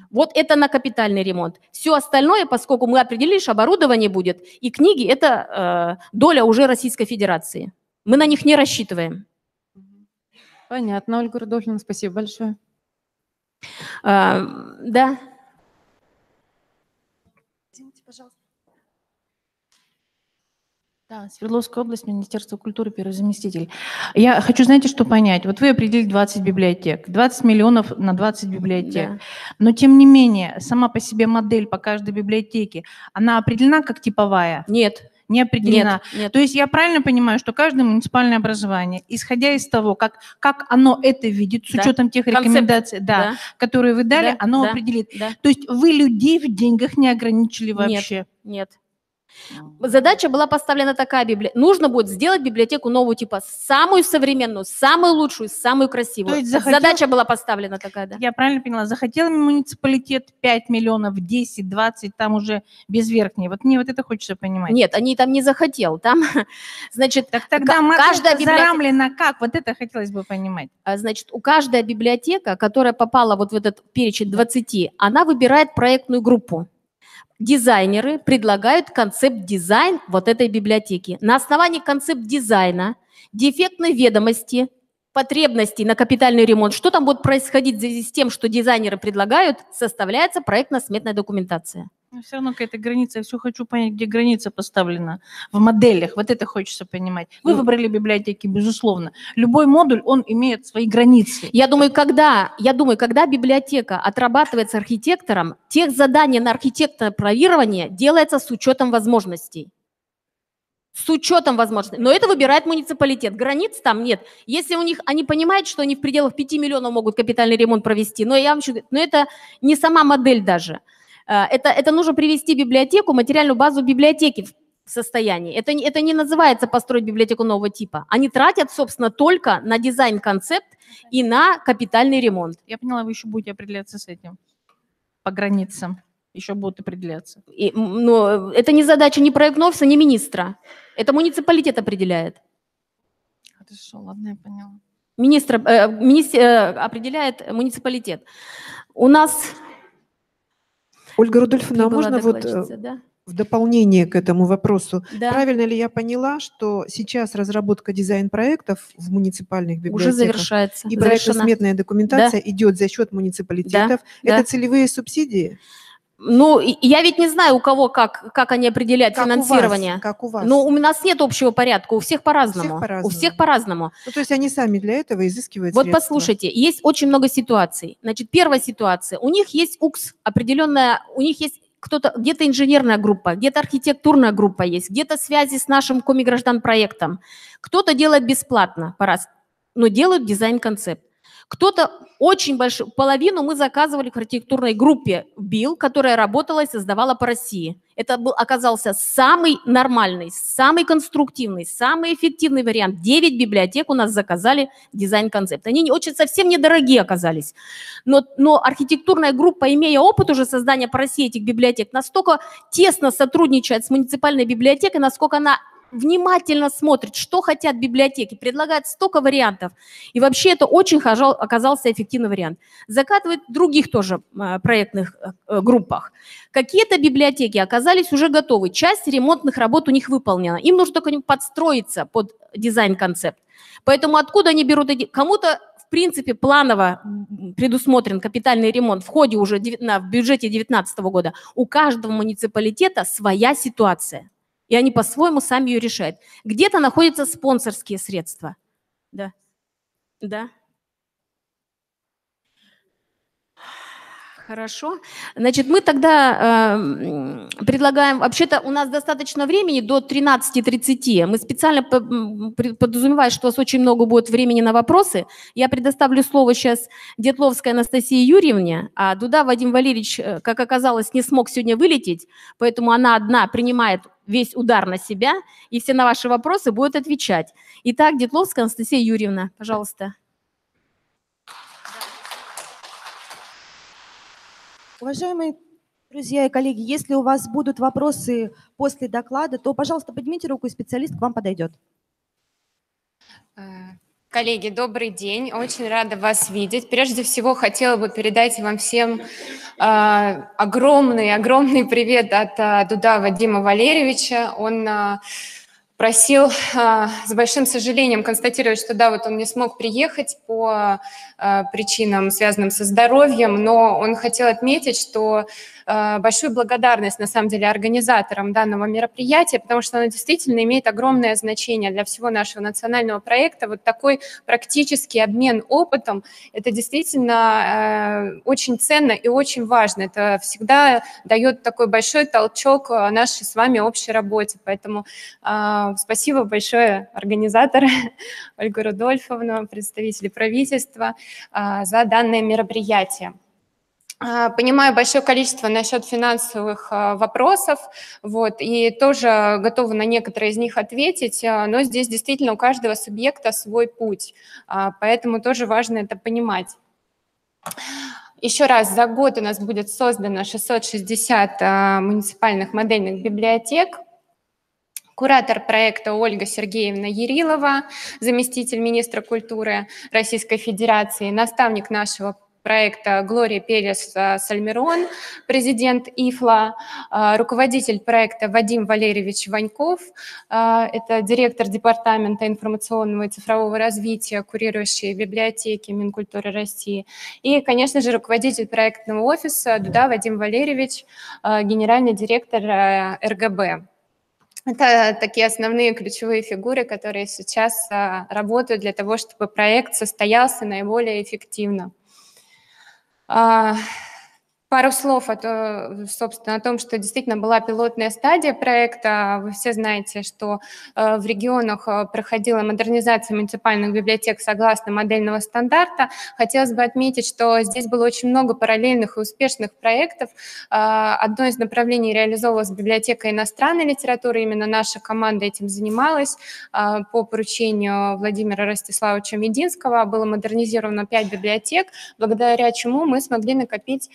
Speaker 1: Вот это на капитальный ремонт. Все остальное, поскольку мы определили, что оборудование будет, и книги – это доля уже Российской Федерации. Мы на них не рассчитываем.
Speaker 6: Понятно, Ольга Рудольфовна, спасибо большое.
Speaker 1: Да.
Speaker 2: Извините, пожалуйста.
Speaker 7: Да, Свердловская область, Министерство культуры, первый заместитель. Я хочу, знаете, что понять. Вот вы определили 20 библиотек, 20 миллионов на 20 библиотек.
Speaker 1: Да.
Speaker 7: Но, тем не менее, сама по себе модель по каждой библиотеке, она определена как типовая?
Speaker 1: Нет.
Speaker 7: Не определена.
Speaker 1: Нет.
Speaker 7: То есть я правильно понимаю, что каждое муниципальное образование, исходя из того, как оно это видит, с
Speaker 1: Да.
Speaker 7: учетом тех
Speaker 1: Концепт.
Speaker 7: рекомендаций,
Speaker 1: Да.
Speaker 7: которые вы дали,
Speaker 1: Да,
Speaker 7: оно
Speaker 1: да,
Speaker 7: определит.
Speaker 1: да.
Speaker 7: То есть вы людей в деньгах не ограничили вообще?
Speaker 1: Нет. Задача была поставлена такая, нужно будет сделать библиотеку нового типа, самую современную, самую лучшую, самую красивую.
Speaker 7: То есть
Speaker 1: Задача была поставлена такая, да.
Speaker 7: Я правильно поняла, захотел муниципалитет 5 миллионов, 10, 20, там уже без верхней. Вот мне вот это хочется понимать.
Speaker 1: Нет, они там не захотел, там, значит,
Speaker 7: Так тогда
Speaker 1: каждая
Speaker 7: модель зарамлена как? Вот это хотелось бы понимать.
Speaker 1: Значит, у каждой библиотека, которая попала вот в этот перечень 20, она выбирает проектную группу. Дизайнеры предлагают концепт-дизайн вот этой библиотеки. На основании концепт-дизайна, дефектной ведомости, потребностей на капитальный ремонт, что там будет происходить в связи с тем, что дизайнеры предлагают, составляется проектно-сметная документация.
Speaker 7: Но все равно какая-то граница. Я все хочу понять, где граница поставлена в моделях. Вот это хочется понимать. Вы выбрали библиотеки, безусловно. Любой модуль, он имеет свои границы.
Speaker 1: Я думаю, когда библиотека отрабатывается архитектором, тех заданий на архитектор-проектирование делается с учетом возможностей. С учетом возможностей. Но это выбирает муниципалитет. Границ там нет. Если у них, они понимают, что они в пределах 5 миллионов могут капитальный ремонт провести, но это не сама модель даже. Это нужно привести библиотеку, материальную базу библиотеки в состоянии. Это не называется построить библиотеку нового типа. Они тратят, собственно, только на дизайн-концепт и на капитальный ремонт.
Speaker 7: Я поняла, вы еще будете определяться с этим. По границам еще будут определяться.
Speaker 1: Но это не задача ни проектного офиса, ни министра. Это муниципалитет определяет.
Speaker 7: Хорошо, ладно, я поняла.
Speaker 1: Министр определяет муниципалитет. У нас...
Speaker 8: Ольга Рудольфовна, а можно вот
Speaker 1: да?
Speaker 8: в дополнение к этому вопросу,
Speaker 1: Да.
Speaker 8: правильно ли я поняла, что сейчас разработка дизайн-проектов в муниципальных библиотеках
Speaker 1: Уже завершается.
Speaker 8: и проектно-сметная документация идет за счет муниципалитетов?
Speaker 1: Да.
Speaker 8: Это целевые субсидии?
Speaker 1: Ну, я ведь не знаю, у кого как они определяют
Speaker 8: Как
Speaker 1: финансирование.
Speaker 8: Как у вас?
Speaker 1: Но у нас нет общего порядка, у всех по-разному.
Speaker 8: по-разному.
Speaker 1: У всех по-разному.
Speaker 8: Ну, то есть они сами для этого изыскивают
Speaker 1: Вот
Speaker 8: средства.
Speaker 1: послушайте, есть очень много ситуаций. Значит, первая ситуация. У них есть УКС определенная, у них есть кто-то, где-то инженерная группа, где-то архитектурная группа есть, где-то связи с нашим комиграждан-проектом. Кто-то делает бесплатно, но делают дизайн-концепт. Кто-то очень большую, половину мы заказывали в архитектурной группе БИЛ, которая работала и создавала по России. Это оказался самый нормальный, самый конструктивный, самый эффективный вариант. 9 библиотек у нас заказали дизайн-концепт. Они очень совсем недорогие оказались. Но архитектурная группа, имея опыт уже создания по России этих библиотек, настолько тесно сотрудничает с муниципальной библиотекой, насколько она внимательно смотрит, что хотят библиотеки, предлагает столько вариантов. И вообще это очень оказался эффективный вариант. Закатывает в других тоже проектных группах. Какие-то библиотеки оказались уже готовы, часть ремонтных работ у них выполнена. Им нужно только подстроиться под дизайн-концепт. Поэтому откуда они берут эти... Кому-то, в принципе, планово предусмотрен капитальный ремонт в ходе уже в бюджете 2019 года. У каждого муниципалитета своя ситуация. И они по-своему сами ее решают. Где-то находятся спонсорские средства. Да. Да. Хорошо. Значит, мы тогда предлагаем... Вообще-то у нас достаточно времени до 13:30. Мы специально подразумеваем, что у вас очень много будет времени на вопросы. Я предоставлю слово сейчас Детловской Анастасии Юрьевне, а Дуда Вадим Валерьевич, как оказалось, не смог сегодня вылететь, поэтому она одна принимает весь удар на себя, и все на ваши вопросы будет отвечать. Итак, Детловская Анастасия Юрьевна, пожалуйста.
Speaker 9: Уважаемые друзья и коллеги, если у вас будут вопросы после доклада, то, пожалуйста, поднимите руку, и специалист к вам подойдет.
Speaker 10: Коллеги, добрый день. Очень рада вас видеть. Прежде всего, хотела бы передать вам всем огромный привет от Дуда Вадима Валерьевича. Он просил с большим сожалением констатировать, что да, вот он не смог приехать по причинам, связанным со здоровьем, но он хотел отметить, что большую благодарность, на самом деле, организаторам данного мероприятия, потому что оно действительно имеет огромное значение для всего нашего национального проекта. Вот такой практический обмен опытом, это действительно очень ценно и очень важно. Это всегда дает такой большой толчок нашей с вами общей работе. Поэтому спасибо большое организатору Ольгу Рудольфовну, представители правительства, за данное мероприятие. Понимаю большое количество насчет финансовых вопросов, вот, и тоже готова на некоторые из них ответить, но здесь действительно у каждого субъекта свой путь, поэтому тоже важно это понимать. Еще раз, за год у нас будет создано 660 муниципальных модельных библиотек. Куратор проекта Ольга Сергеевна Ярилова, заместитель министра культуры Российской Федерации, наставник нашего проекта Глория Перес Сальмирон, президент ИФЛА, руководитель проекта Вадим Валерьевич Ваньков, это директор департамента информационного и цифрового развития, курирующий библиотеки Минкультуры России, и, конечно же, руководитель проектного офиса Дуда Вадим Валерьевич, генеральный директор РГБ. Это такие основные ключевые фигуры, которые сейчас работают для того, чтобы проект состоялся наиболее эффективно. Пару слов, собственно, о том, что действительно была пилотная стадия проекта. Вы все знаете, что в регионах проходила модернизация муниципальных библиотек согласно модельного стандарта. Хотелось бы отметить, что здесь было очень много параллельных и успешных проектов. Одно из направлений реализовывалось библиотека иностранной литературы. Именно наша команда этим занималась. По поручению Владимира Ростиславовича Мединского было модернизировано 5 библиотек, благодаря чему мы смогли накопить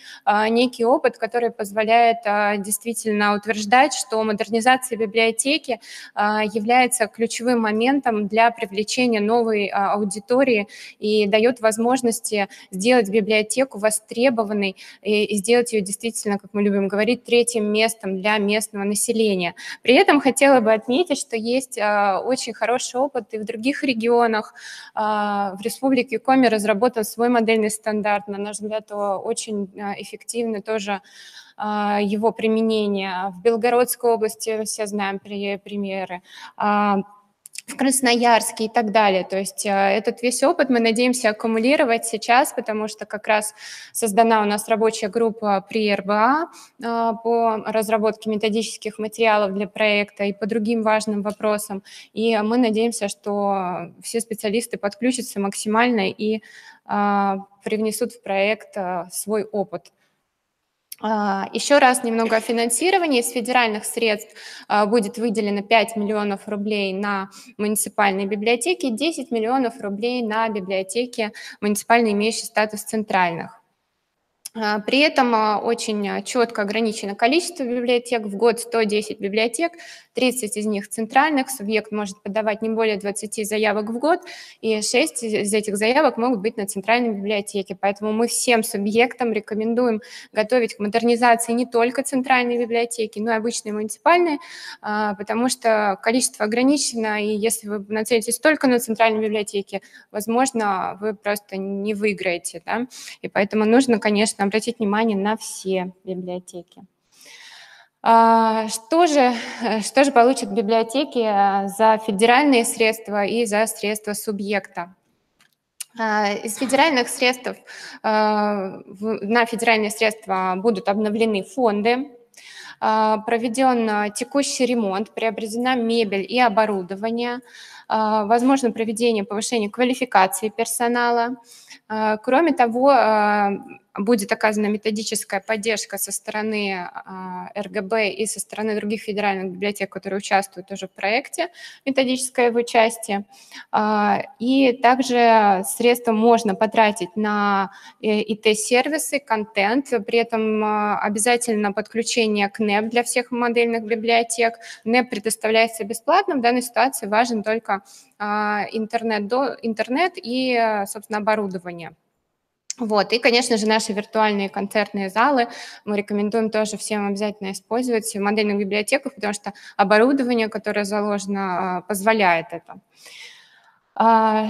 Speaker 10: некий опыт, который позволяет действительно утверждать, что модернизация библиотеки является ключевым моментом для привлечения новой аудитории и дает возможности сделать библиотеку востребованной и сделать ее действительно, как мы любим говорить, третьим местом для местного населения. При этом хотела бы отметить, что есть очень хороший опыт и в других регионах. В Республике Коми разработан свой модельный стандарт, на наш взгляд, очень эффективный тоже его применение. В Белгородской области все знаем примеры, в Красноярске и так далее. То есть этот весь опыт мы надеемся аккумулировать сейчас, потому что как раз создана у нас рабочая группа при РБА по разработке методических материалов для проекта и по другим важным вопросам. И мы надеемся, что все специалисты подключатся максимально и привнесут в проект свой опыт. Еще раз немного о финансировании. Из федеральных средств будет выделено 5 миллионов рублей на муниципальные библиотеки, 10 миллионов рублей на библиотеки муниципальные, имеющие статус центральных. При этом очень четко ограничено количество библиотек. В год 110 библиотек, 30 из них центральных. Субъект может подавать не более 20 заявок в год, и 6 из этих заявок могут быть на центральной библиотеке. Поэтому мы всем субъектам рекомендуем готовить к модернизации не только центральные библиотеки, но и обычные муниципальные, потому что количество ограничено, и если вы нацелитесь только на центральной библиотеке, возможно, вы просто не выиграете. Да? И поэтому нужно, конечно, обратить внимание на все библиотеки. Что же получат библиотеки за федеральные средства и за средства субъекта? Из федеральных средств на федеральные средства будут обновлены фонды, проведен текущий ремонт, приобретена мебель и оборудование, возможно проведение повышения квалификации персонала. Кроме того, будет оказана методическая поддержка со стороны РГБ и со стороны других федеральных библиотек, которые участвуют тоже в проекте, методическое его участие. И также средства можно потратить на ИТ-сервисы, контент, при этом обязательно подключение к НЭП для всех модельных библиотек. НЭП предоставляется бесплатно, в данной ситуации важен только интернет и, собственно, оборудование. Вот. И, конечно же, наши виртуальные концертные залы мы рекомендуем тоже всем обязательно использовать в модельных библиотеках, потому что оборудование, которое заложено, позволяет это.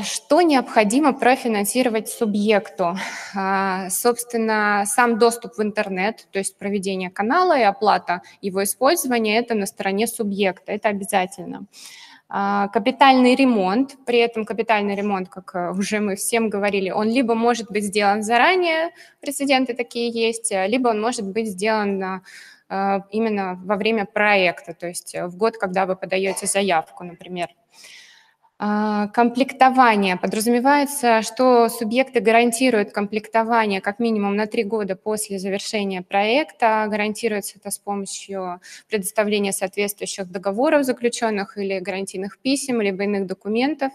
Speaker 10: Что необходимо профинансировать субъекту? Собственно, сам доступ в интернет, то есть проведение канала и оплата его использования, это на стороне субъекта, это обязательно. Капитальный ремонт, при этом капитальный ремонт, как уже мы всем говорили, он либо может быть сделан заранее, прецеденты такие есть, либо он может быть сделан именно во время проекта, то есть в год, когда вы подаете заявку, например. Комплектование. Подразумевается, что субъекты гарантируют комплектование как минимум на 3 года после завершения проекта. Гарантируется это с помощью предоставления соответствующих договоров заключенных или гарантийных писем, либо иных документов.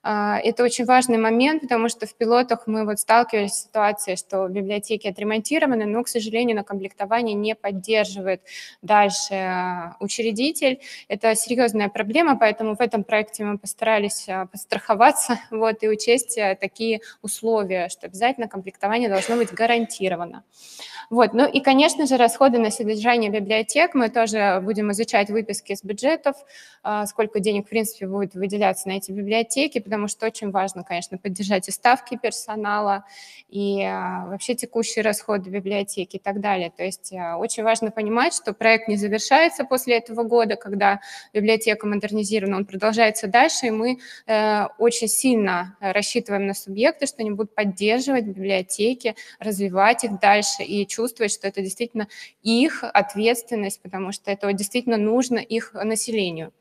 Speaker 10: Это очень важный момент, потому что в пилотах мы вот сталкивались с ситуацией, что библиотеки отремонтированы, но, к сожалению, на комплектование не поддерживает дальше учредитель. Это серьезная проблема, поэтому в этом проекте мы постарались подстраховаться вот, и учесть такие условия, что обязательно комплектование должно быть гарантировано. Вот. Ну и, конечно же, расходы на содержание библиотек. Мы тоже будем изучать выписки из бюджетов, сколько денег, в принципе, будет выделяться на эти библиотеки, потому что очень важно, конечно, поддержать и ставки персонала, и вообще текущие расходы библиотеки и так далее. То есть очень важно понимать, что проект не завершается после этого года, когда библиотека модернизирована, он продолжается дальше, и мы очень сильно рассчитываем на субъекты, что они будут поддерживать библиотеки, развивать их дальше и чувствовать, что это действительно их ответственность, потому что это действительно нужно их населению.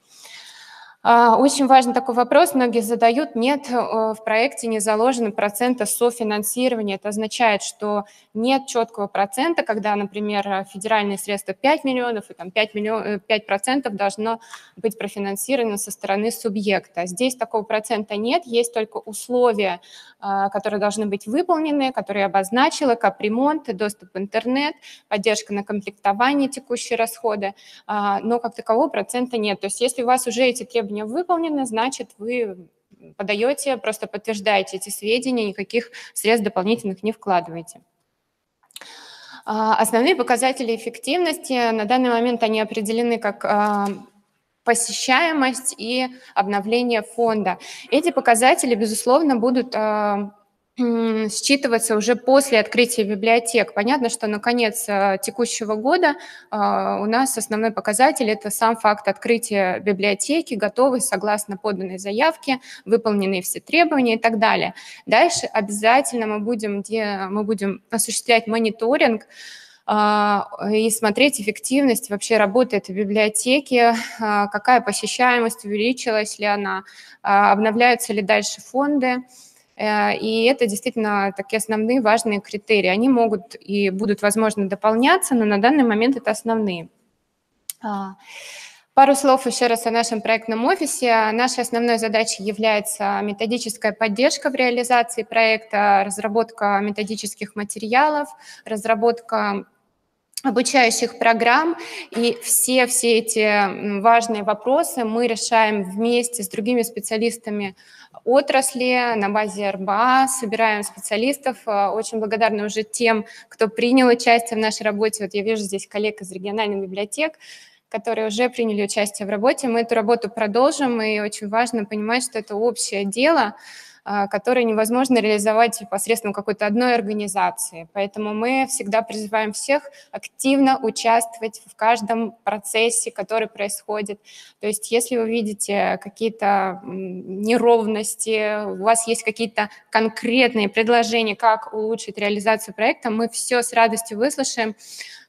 Speaker 10: Очень важный такой вопрос, многие задают. Нет, в проекте не заложено процента софинансирования. Это означает, что нет четкого процента, когда, например, федеральные средства 5 миллионов, и там 5% должно быть профинансировано со стороны субъекта. Здесь такого процента нет, есть только условия, которые должны быть выполнены, которые я обозначила: капремонт, доступ в интернет, поддержка на комплектование, текущие расходы, но как такового процента нет. То есть если у вас уже эти требования выполнены, значит, вы подаете, просто подтверждаете эти сведения, никаких средств дополнительных не вкладываете. Основные показатели эффективности, на данный момент они определены как посещаемость и обновление фонда. Эти показатели, безусловно, будут считываться уже после открытия библиотек. Понятно, что на конец текущего года у нас основной показатель – это сам факт открытия библиотеки, готовой согласно поданной заявке, выполнены все требования и так далее. Дальше обязательно мы будем осуществлять мониторинг и смотреть эффективность вообще работы этой библиотеки, какая посещаемость, увеличилась ли она, обновляются ли дальше фонды. И это действительно такие основные важные критерии. Они могут и будут, возможно, дополняться, но на данный момент это основные. Пару слов еще раз о нашем проектном офисе. Нашей основной задачей является методическая поддержка в реализации проекта, разработка методических материалов, разработка обучающих программ, и все эти важные вопросы мы решаем вместе с другими специалистами отрасли на базе РБА, собираем специалистов. Очень благодарна уже тем, кто принял участие в нашей работе. Вот я вижу здесь коллег из региональных библиотек, которые уже приняли участие в работе. Мы эту работу продолжим, и очень важно понимать, что это общее дело, которое невозможно реализовать посредством какой-то одной организации. Поэтому мы всегда призываем всех активно участвовать в каждом процессе, который происходит. То есть если вы видите какие-то неровности, у вас есть какие-то конкретные предложения, как улучшить реализацию проекта, мы все с радостью выслушаем,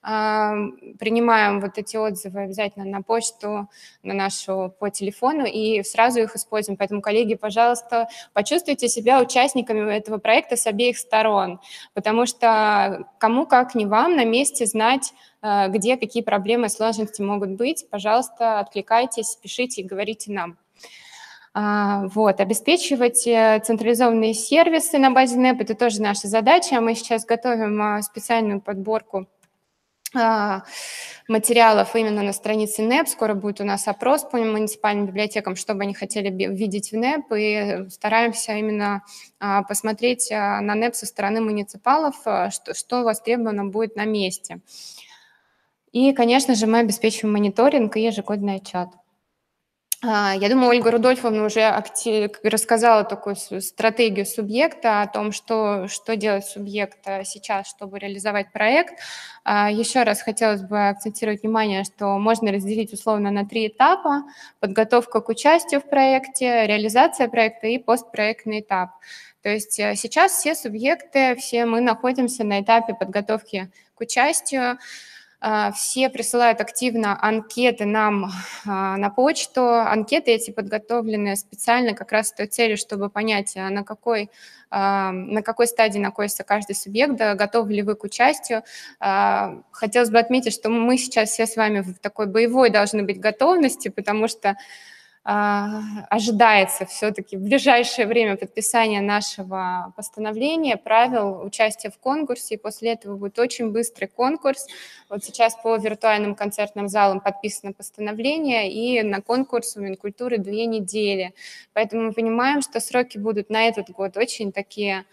Speaker 10: принимаем вот эти отзывы обязательно на почту, на нашу по телефону и сразу их используем. Поэтому, коллеги, пожалуйста, почувствуйте себя участниками этого проекта с обеих сторон, потому что кому как не вам на месте знать, где какие проблемы и сложности могут быть. Пожалуйста, откликайтесь, пишите и говорите нам. Вот, обеспечивать централизованные сервисы на базе НЭП – это тоже наша задача. Мы сейчас готовим специальную подборку материалов именно на странице НЭП. Скоро будет у нас опрос по муниципальным библиотекам, что бы они хотели видеть в НЭП, и стараемся именно посмотреть на НЭП со стороны муниципалов, что востребовано будет на месте. И, конечно же, мы обеспечиваем мониторинг и ежегодный отчет. Я думаю, Ольга Рудольфовна уже рассказала такую стратегию субъекта о том, что делает субъект сейчас, чтобы реализовать проект. Еще раз хотелось бы акцентировать внимание, что можно разделить условно на 3 этапа: подготовка к участию в проекте, реализация проекта и постпроектный этап. То есть сейчас все субъекты, все мы находимся на этапе подготовки к участию. Все присылают активно анкеты нам на почту. Анкеты эти подготовлены специально как раз с той целью, чтобы понять, на какой стадии находится каждый субъект, да, готовы ли вы к участию. Хотелось бы отметить, что мы сейчас все с вами в такой боевой должны быть готовности, потому что ожидается все-таки в ближайшее время подписание нашего постановления, правил участия в конкурсе, и после этого будет очень быстрый конкурс. Вот сейчас по виртуальным концертным залам подписано постановление, и на конкурс у Минкультуры 2 недели. Поэтому мы понимаем, что сроки будут на этот год очень такие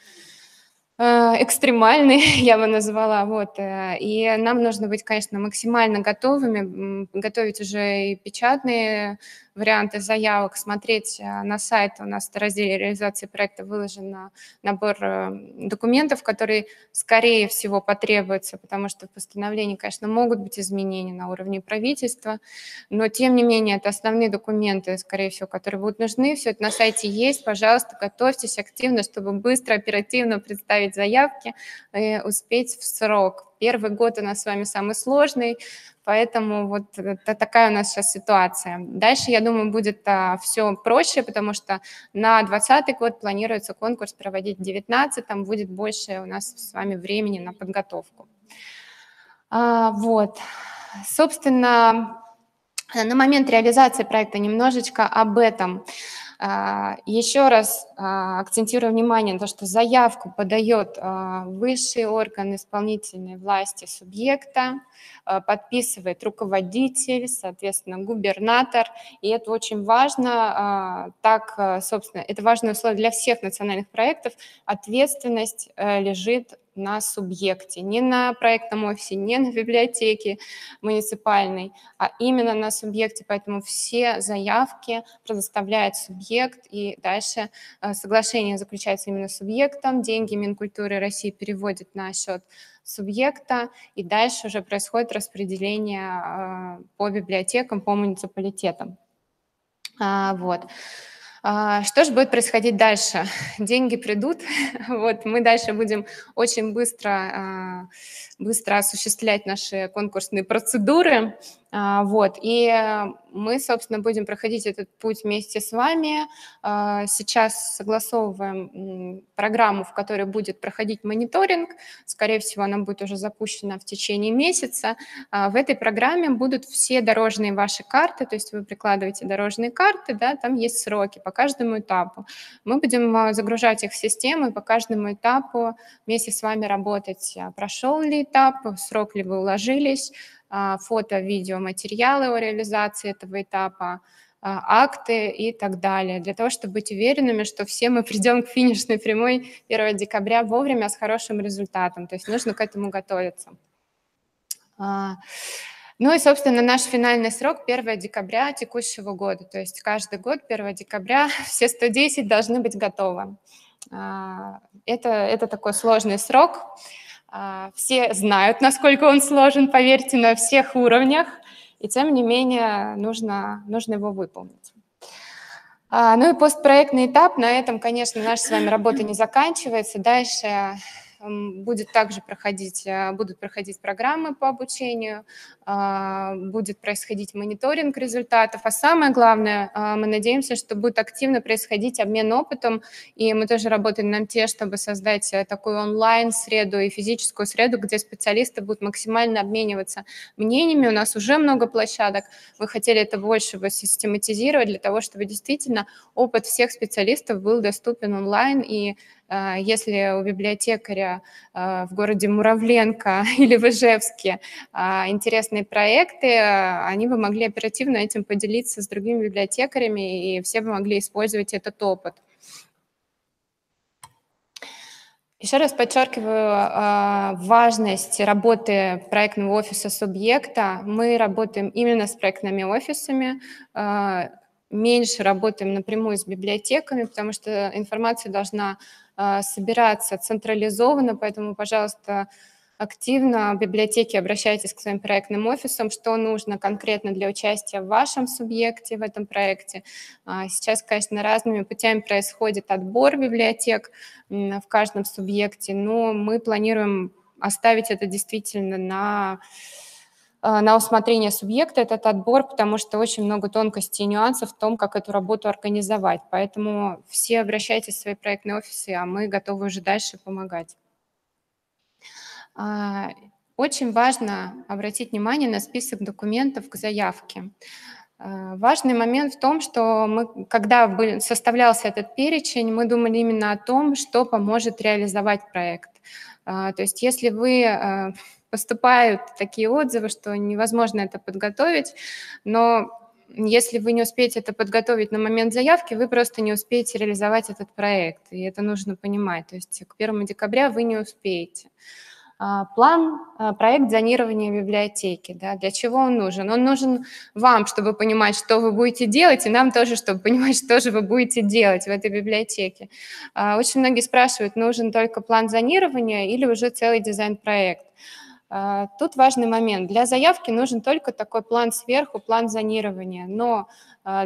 Speaker 10: экстремальные, я бы назвала, вот, и нам нужно быть, конечно, максимально готовыми, готовить уже и печатные варианты заявок, смотреть на сайт, у нас в разделе реализации проекта выложен набор документов, которые, скорее всего, потребуются, потому что в постановлении, конечно, могут быть изменения на уровне правительства, но, тем не менее, это основные документы, скорее всего, которые будут нужны, все это на сайте есть, пожалуйста, готовьтесь активно, чтобы быстро, оперативно представить заявки и успеть в срок. Первый год у нас с вами самый сложный, поэтому вот это такая у нас сейчас ситуация. Дальше, я думаю, будет все проще, потому что на 2020 год планируется конкурс проводить в 2019, там будет больше у нас с вами времени на подготовку. Вот, собственно, на момент реализации проекта немножечко об этом. Еще раз акцентирую внимание на то, что заявку подает высший орган исполнительной власти субъекта, подписывает руководитель, соответственно, губернатор, и это очень важно. Так, собственно, это важное условие для всех национальных проектов. Ответственность лежит на субъекте, не на проектном офисе, не на библиотеке муниципальной, а именно на субъекте. Поэтому все заявки предоставляет субъект, и дальше соглашение заключается именно с субъектом, деньги Минкультуры России переводят на счет субъекта, и дальше уже происходит распределение по библиотекам, по муниципалитетам. Вот. Что же будет происходить дальше? Деньги придут, вот, мы дальше будем очень быстро осуществлять наши конкурсные процедуры, Вот, и мы, собственно, будем проходить этот путь вместе с вами. Сейчас согласовываем программу, в которой будет проходить мониторинг. Скорее всего, она будет уже запущена в течение месяца. В этой программе будут все дорожные ваши карты, то есть вы прикладываете дорожные карты, да, там есть сроки по каждому этапу. Мы будем загружать их в систему и по каждому этапу вместе с вами работать. Прошел ли этап, в срок ли вы уложились, фото, видео, материалы о реализации этого этапа, акты и так далее, для того, чтобы быть уверенными, что все мы придем к финишной прямой 1 декабря вовремя с хорошим результатом. То есть нужно к этому готовиться. Ну и, собственно, наш финальный срок 1 декабря текущего года. То есть каждый год 1 декабря все 110 должны быть готовы. Это такой сложный срок. Все знают, насколько он сложен, поверьте, на всех уровнях, и тем не менее нужно его выполнить. Ну и постпроектный этап, на этом, конечно, наша с вами работа не заканчивается. Дальше будут проходить программы по обучению, будет происходить мониторинг результатов, а самое главное, мы надеемся, что будет активно происходить обмен опытом, и мы тоже работаем над тем, чтобы создать такую онлайн-среду и физическую среду, где специалисты будут максимально обмениваться мнениями. У нас уже много площадок, мы хотели это больше систематизировать для того, чтобы действительно опыт всех специалистов был доступен онлайн, и если у библиотекаря в городе Муравленко или в Ижевске интересные проекты, они бы могли оперативно этим поделиться с другими библиотекарями, и все бы могли использовать этот опыт. Еще раз подчеркиваю важность работы проектного офиса субъекта. Мы работаем именно с проектными офисами, меньше работаем напрямую с библиотеками, потому что информация должна собираться централизованно, поэтому, пожалуйста, активно в библиотеке обращайтесь к своим проектным офисам, что нужно конкретно для участия в вашем субъекте в этом проекте. Сейчас, конечно, разными путями происходит отбор библиотек в каждом субъекте, но мы планируем оставить это действительно на усмотрение субъекта, этот отбор, потому что очень много тонкостей и нюансов в том, как эту работу организовать. Поэтому все обращайтесь в свои проектные офисы, а мы готовы уже дальше помогать. Очень важно обратить внимание на список документов к заявке. Важный момент в том, что когда составлялся этот перечень, мы думали именно о том, что поможет реализовать проект. То есть если поступают такие отзывы, что невозможно это подготовить, но если вы не успеете это подготовить на момент заявки, вы просто не успеете реализовать этот проект, и это нужно понимать. То есть к 1 декабря вы не успеете. Проект зонирования библиотеки. Да, для чего он нужен? Он нужен вам, чтобы понимать, что вы будете делать, и нам тоже, чтобы понимать, что же вы будете делать в этой библиотеке. Очень многие спрашивают, нужен только план зонирования или уже целый дизайн-проект. Тут важный момент. Для заявки нужен только такой план сверху, план зонирования. Но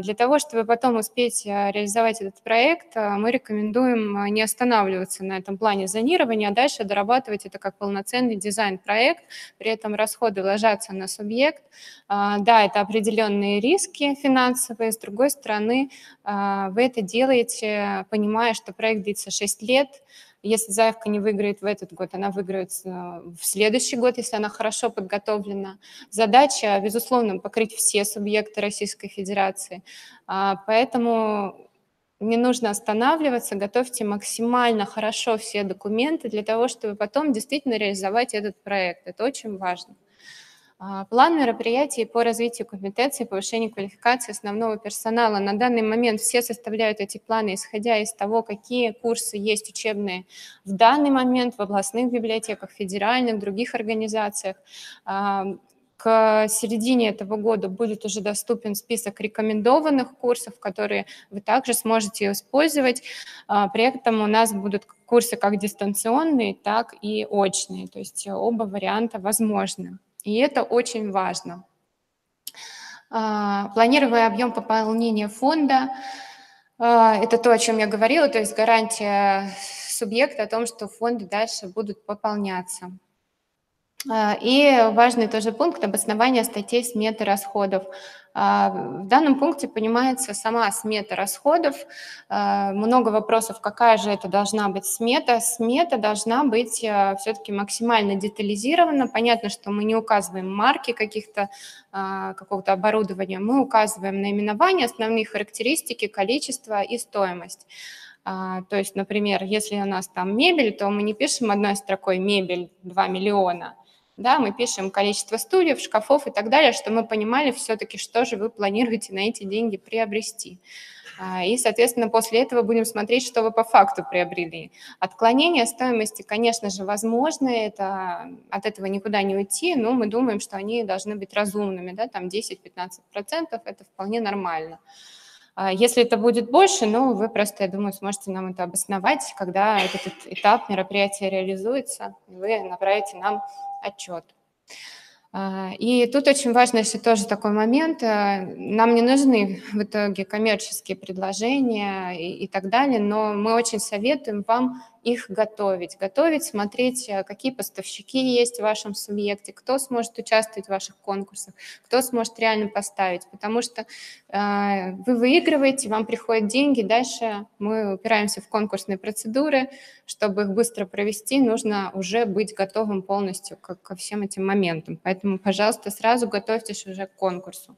Speaker 10: для того, чтобы потом успеть реализовать этот проект, мы рекомендуем не останавливаться на этом плане зонирования, а дальше дорабатывать это как полноценный дизайн-проект. При этом расходы ложатся на субъект. Да, это определенные риски финансовые. С другой стороны, вы это делаете, понимая, что проект длится 6 лет. Если заявка не выиграет в этот год, она выиграет в следующий год, если она хорошо подготовлена. Задача, безусловно, покрыть все субъекты Российской Федерации. Поэтому не нужно останавливаться, готовьте максимально хорошо все документы для того, чтобы потом действительно реализовать этот проект. Это очень важно. План мероприятий по развитию компетенций и повышению квалификации основного персонала. На данный момент все составляют эти планы, исходя из того, какие курсы есть учебные в данный момент в областных библиотеках, федеральных, других организациях. К середине этого года будет уже доступен список рекомендованных курсов, которые вы также сможете использовать. При этом у нас будут курсы как дистанционные, так и очные, то есть оба варианта возможны. И это очень важно. Планируемый объем пополнения фонда – это то, о чем я говорила, то есть гарантия субъекта о том, что фонды дальше будут пополняться. И важный тоже пункт – обоснование статей сметы расходов. В данном пункте понимается сама смета расходов. Много вопросов, какая же это должна быть смета. Смета должна быть все-таки максимально детализирована. Понятно, что мы не указываем марки какого-то оборудования, мы указываем наименование, основные характеристики, количество и стоимость. То есть, например, если у нас там мебель, то мы не пишем одной строкой «мебель 2 миллиона», да, мы пишем количество стульев, шкафов и так далее, чтобы мы понимали все-таки, что же вы планируете на эти деньги приобрести. И, соответственно, после этого будем смотреть, что вы по факту приобрели. Отклонение стоимости, конечно же, возможно, от этого никуда не уйти, но мы думаем, что они должны быть разумными, да, там 10-15%, это вполне нормально. Если это будет больше, вы просто, я думаю, сможете нам это обосновать, когда этот этап мероприятия реализуется, и вы направите нам отчет. И тут очень важно еще тоже такой момент. Нам не нужны в итоге коммерческие предложения и так далее, но мы очень советуем вам их готовить, смотреть, какие поставщики есть в вашем субъекте, кто сможет участвовать в ваших конкурсах, кто сможет реально поставить, потому что вы выигрываете, вам приходят деньги, дальше мы упираемся в конкурсные процедуры, чтобы их быстро провести, нужно уже быть готовым полностью ко всем этим моментам, поэтому, пожалуйста, сразу готовьтесь уже к конкурсу.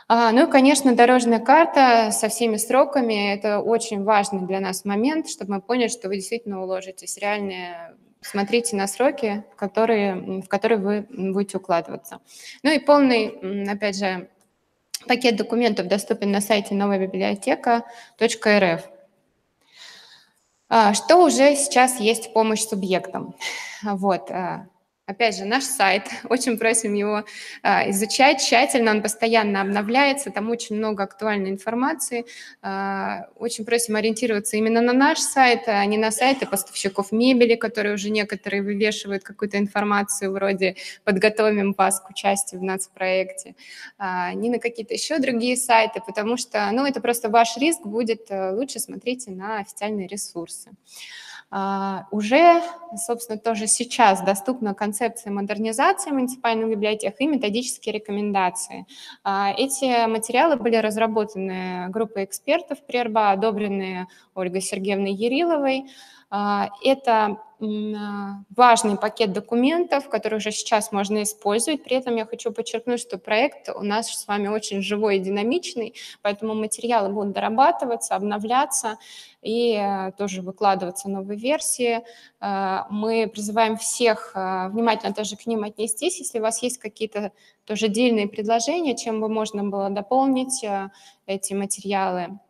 Speaker 10: Ну и, конечно, дорожная карта со всеми сроками – это очень важный для нас момент, чтобы мы поняли, что вы действительно уложитесь. Реально смотрите на сроки, в которые вы будете укладываться. Ну и полный, опять же, пакет документов доступен на сайте новабиблиотека.рф. Что уже сейчас есть в помощь субъектам? Опять же, наш сайт, очень просим его изучать тщательно, он постоянно обновляется, там очень много актуальной информации. Очень просим ориентироваться именно на наш сайт, а не на сайты поставщиков мебели, которые уже некоторые вывешивают какую-то информацию вроде «подготовим вас к участию в нацпроекте», не на какие-то еще другие сайты, потому что это просто ваш риск будет, лучше смотрите на официальные ресурсы. Уже, собственно, тоже сейчас доступна концепция модернизации муниципальных библиотек и методические рекомендации. Эти материалы были разработаны группой экспертов при РБА, одобрены Ольгой Сергеевной Яриловой. Это важный пакет документов, который уже сейчас можно использовать. При этом я хочу подчеркнуть, что проект у нас с вами очень живой и динамичный, поэтому материалы будут дорабатываться, обновляться и тоже выкладываться новые версии. Мы призываем всех внимательно тоже к ним отнестись. Если у вас есть какие-то тоже дельные предложения, чем бы можно было дополнить эти материалы,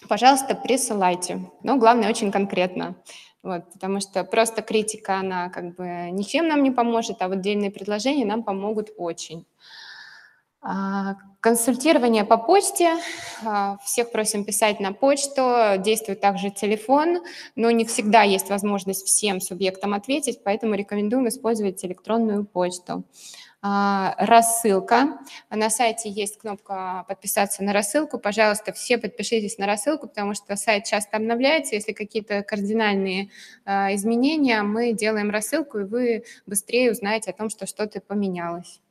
Speaker 10: пожалуйста, присылайте. Но главное, очень конкретно. Потому что просто критика, она ничем нам не поможет, а дельные предложения нам помогут очень. Консультирование по почте. Всех просим писать на почту. Действует также телефон, но не всегда есть возможность всем субъектам ответить, поэтому рекомендуем использовать электронную почту. Рассылка. На сайте есть кнопка «Подписаться на рассылку». Пожалуйста, все подпишитесь на рассылку, потому что сайт часто обновляется. Если какие-то кардинальные изменения, мы делаем рассылку, и вы быстрее узнаете о том, что что-то поменялось.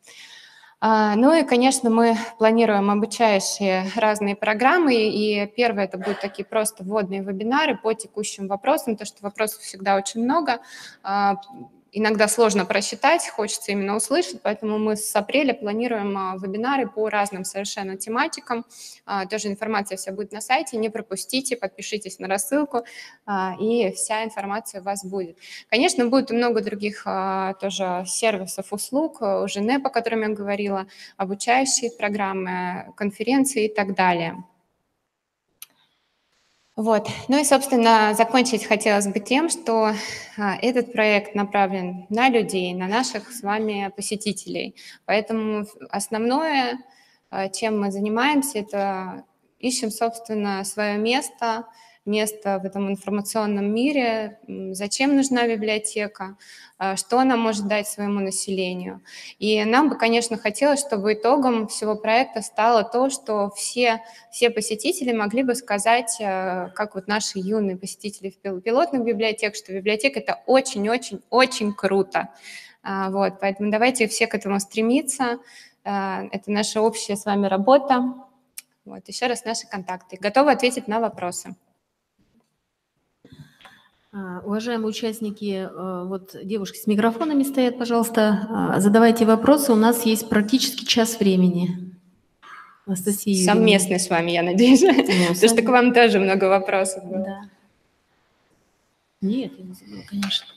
Speaker 10: Ну и, конечно, мы планируем обучающие разные программы, и первое – это будут такие просто вводные вебинары по текущим вопросам, потому что вопросов всегда очень много. Иногда сложно просчитать, хочется именно услышать, поэтому мы с апреля планируем вебинары по разным совершенно тематикам. Тоже информация вся будет на сайте, не пропустите, подпишитесь на рассылку, и вся информация у вас будет. Конечно, будет и много других тоже сервисов, услуг, уже НЭП, о котором я говорила, обучающие программы, конференции и так далее. Ну и, собственно, закончить хотелось бы тем, что этот проект направлен на людей, на наших с вами посетителей. Поэтому основное, чем мы занимаемся, это ищем, собственно, свое место в этом информационном мире, зачем нужна библиотека, что она может дать своему населению. И нам бы, конечно, хотелось, чтобы итогом всего проекта стало то, что все посетители могли бы сказать, как наши юные посетители пилотных библиотек, что библиотека – это очень-очень-очень круто. Вот, поэтому давайте все к этому стремиться. Это наша общая с вами работа. Вот, еще раз наши контакты. Готовы ответить на вопросы.
Speaker 1: Уважаемые участники, вот девушки с микрофонами стоят, пожалуйста, задавайте вопросы. У нас есть практически час времени. Анастасия Юрьевна.
Speaker 10: Совместный с вами, я надеюсь, потому что к вам тоже много вопросов было.
Speaker 1: Да. Нет, я не забыла, конечно.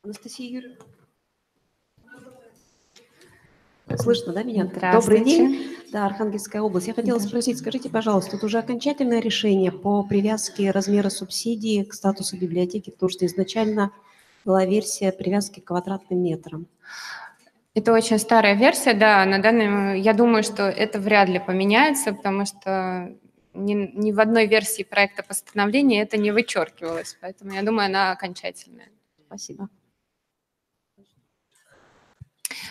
Speaker 2: Анастасия Юрьевна. Слышно, да, меня? Добрый
Speaker 10: Здравствуйте.
Speaker 2: день. Да, Архангельская область. Я хотела спросить, скажите, пожалуйста, тут уже окончательное решение по привязке размера субсидии к статусу библиотеки, потому что изначально была версия привязки к квадратным метрам.
Speaker 10: Это очень старая версия, да, на данный, я думаю, что это вряд ли поменяется, потому что ни в одной версии проекта постановления это не вычеркивалось, поэтому я думаю, она окончательная.
Speaker 2: Спасибо.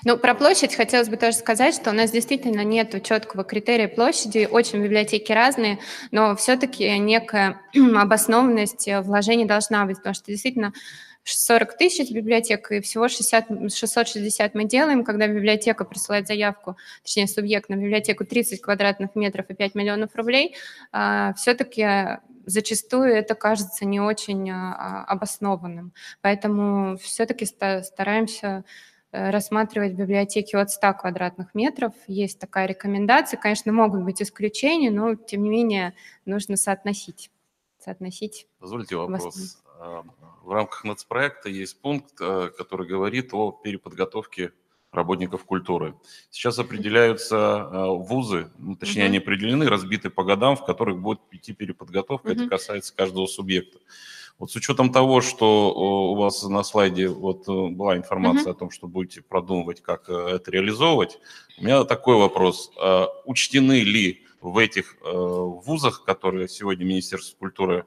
Speaker 10: Ну, про площадь хотелось бы тоже сказать, что у нас действительно нет четкого критерия площади, очень библиотеки разные, но все-таки некая обоснованность вложений должна быть, потому что действительно 40 тысяч библиотек и всего 660 мы делаем, когда библиотека присылает заявку, точнее субъект на библиотеку 30 квадратных метров и 5 миллионов рублей, все-таки зачастую это кажется не очень обоснованным. Поэтому все-таки стараемся рассматривать библиотеки от 100 квадратных метров. Есть такая рекомендация. Конечно, могут быть исключения, но, тем не менее, нужно соотносить.
Speaker 11: Позвольте вопрос. В рамках нацпроекта есть пункт, который говорит о переподготовке работников культуры. Сейчас определяются вузы, точнее, они определены, разбиты по годам, в которых будет идти переподготовка. Это касается каждого субъекта. Вот с учетом того, что у вас на слайде вот была информация о том, что будете продумывать, как это реализовывать, у меня такой вопрос. Учтены ли в этих вузах, которые сегодня Министерство культуры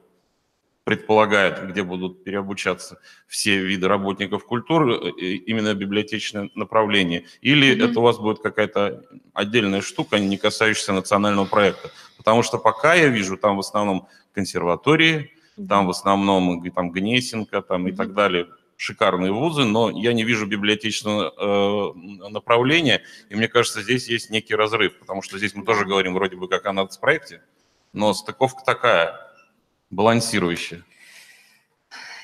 Speaker 11: предполагает, где будут переобучаться все виды работников культуры, именно библиотечное направление? Или это у вас будет какая-то отдельная штука, не касающаяся национального проекта? Потому что пока я вижу, там в основном консерватории, там в основном там Гнесинка там, и так далее, шикарные вузы, но я не вижу библиотечного направления, и мне кажется, здесь есть некий разрыв, потому что здесь мы тоже говорим вроде бы как о нацпроекте, но стыковка такая, балансирующая.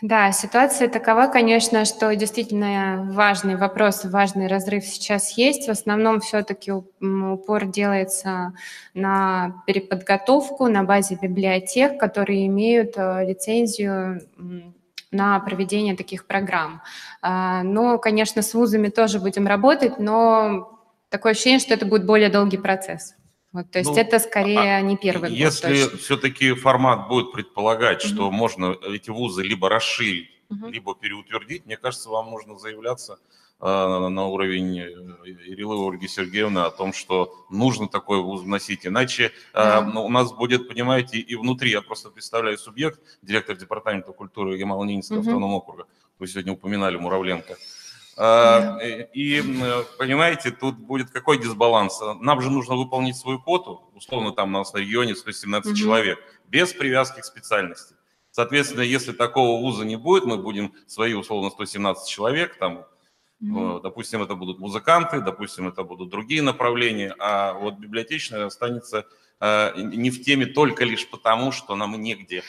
Speaker 10: Да, ситуация такова, конечно, что действительно важный вопрос, важный разрыв сейчас есть. В основном все-таки упор делается на переподготовку на базе библиотек, которые имеют лицензию на проведение таких программ. Но, конечно, с вузами тоже будем работать, но такое ощущение, что это будет более долгий процесс. Вот, то есть это скорее не первый год.
Speaker 11: Если все-таки формат будет предполагать, что можно эти вузы либо расширить, либо переутвердить, мне кажется, вам нужно заявляться на уровень Ирилы Ольги Сергеевны о том, что нужно такой вуз вносить. Иначе у нас будет, понимаете, и внутри, я просто представляю субъект, директор департамента культуры Ямало-Ненецкого автономного округа, вы сегодня упоминали Муравленко. И, понимаете, тут будет какой дисбаланс? Нам же нужно выполнить свою квоту, условно там у нас на регионе 117 человек, без привязки к специальности. Соответственно, если такого вуза не будет, мы будем свои условно 117 человек, там, допустим, это будут музыканты, допустим, это будут другие направления, а вот библиотечная останется не в теме только лишь потому, что нам негде.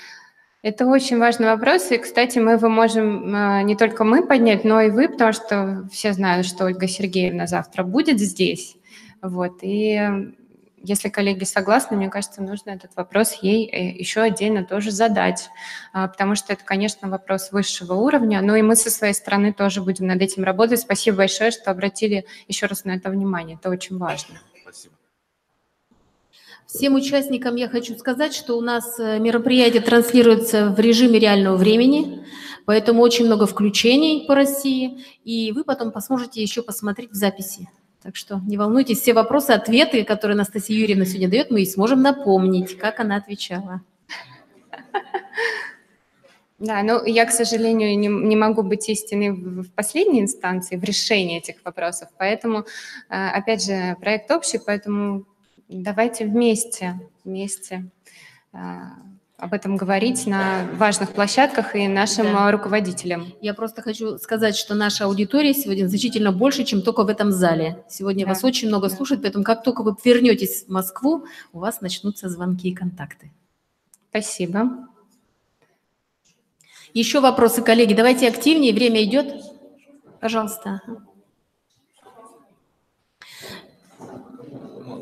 Speaker 10: Это очень важный вопрос, и, кстати, мы его можем не только мы поднять, но и вы, потому что все знают, что Ольга Сергеевна завтра будет здесь. Вот, и если коллеги согласны, мне кажется, нужно этот вопрос ей еще отдельно тоже задать, потому что это, конечно, вопрос высшего уровня, но и мы со своей стороны тоже будем над этим работать. Спасибо большое, что обратили еще раз на это внимание, это очень важно.
Speaker 11: Спасибо.
Speaker 1: Всем участникам я хочу сказать, что у нас мероприятие транслируется в режиме реального времени, поэтому очень много включений по России, и вы потом сможете еще посмотреть в записи. Так что не волнуйтесь, все вопросы, ответы, которые Анастасия Юрьевна сегодня дает, мы и сможем напомнить, как она отвечала.
Speaker 10: Да, ну я, к сожалению, не могу быть истиной в последней инстанции, в решении этих вопросов, поэтому, опять же, проект общий, поэтому давайте вместе об этом говорить на важных площадках и нашим руководителям.
Speaker 1: Я просто хочу сказать, что наша аудитория сегодня значительно больше, чем только в этом зале. Сегодня вас очень много слушают, поэтому как только вы вернетесь в Москву, у вас начнутся звонки и контакты.
Speaker 10: Спасибо.
Speaker 1: Еще вопросы, коллеги? Давайте активнее, время идет. Пожалуйста.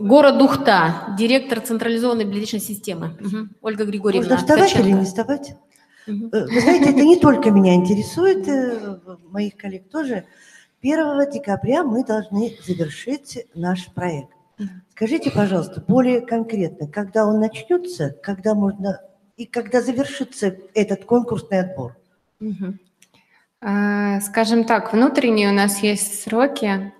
Speaker 1: Город Ухта, директор централизованной библиотечной системы. Ольга Григорьевна.
Speaker 12: Можно вставать или не вставать? Вы знаете, это не только меня интересует, моих коллег тоже. 1 декабря мы должны завершить наш проект. Скажите, пожалуйста, более конкретно, когда он начнется, когда можно и когда завершится этот конкурсный отбор?
Speaker 10: Скажем так, внутренние у нас есть сроки.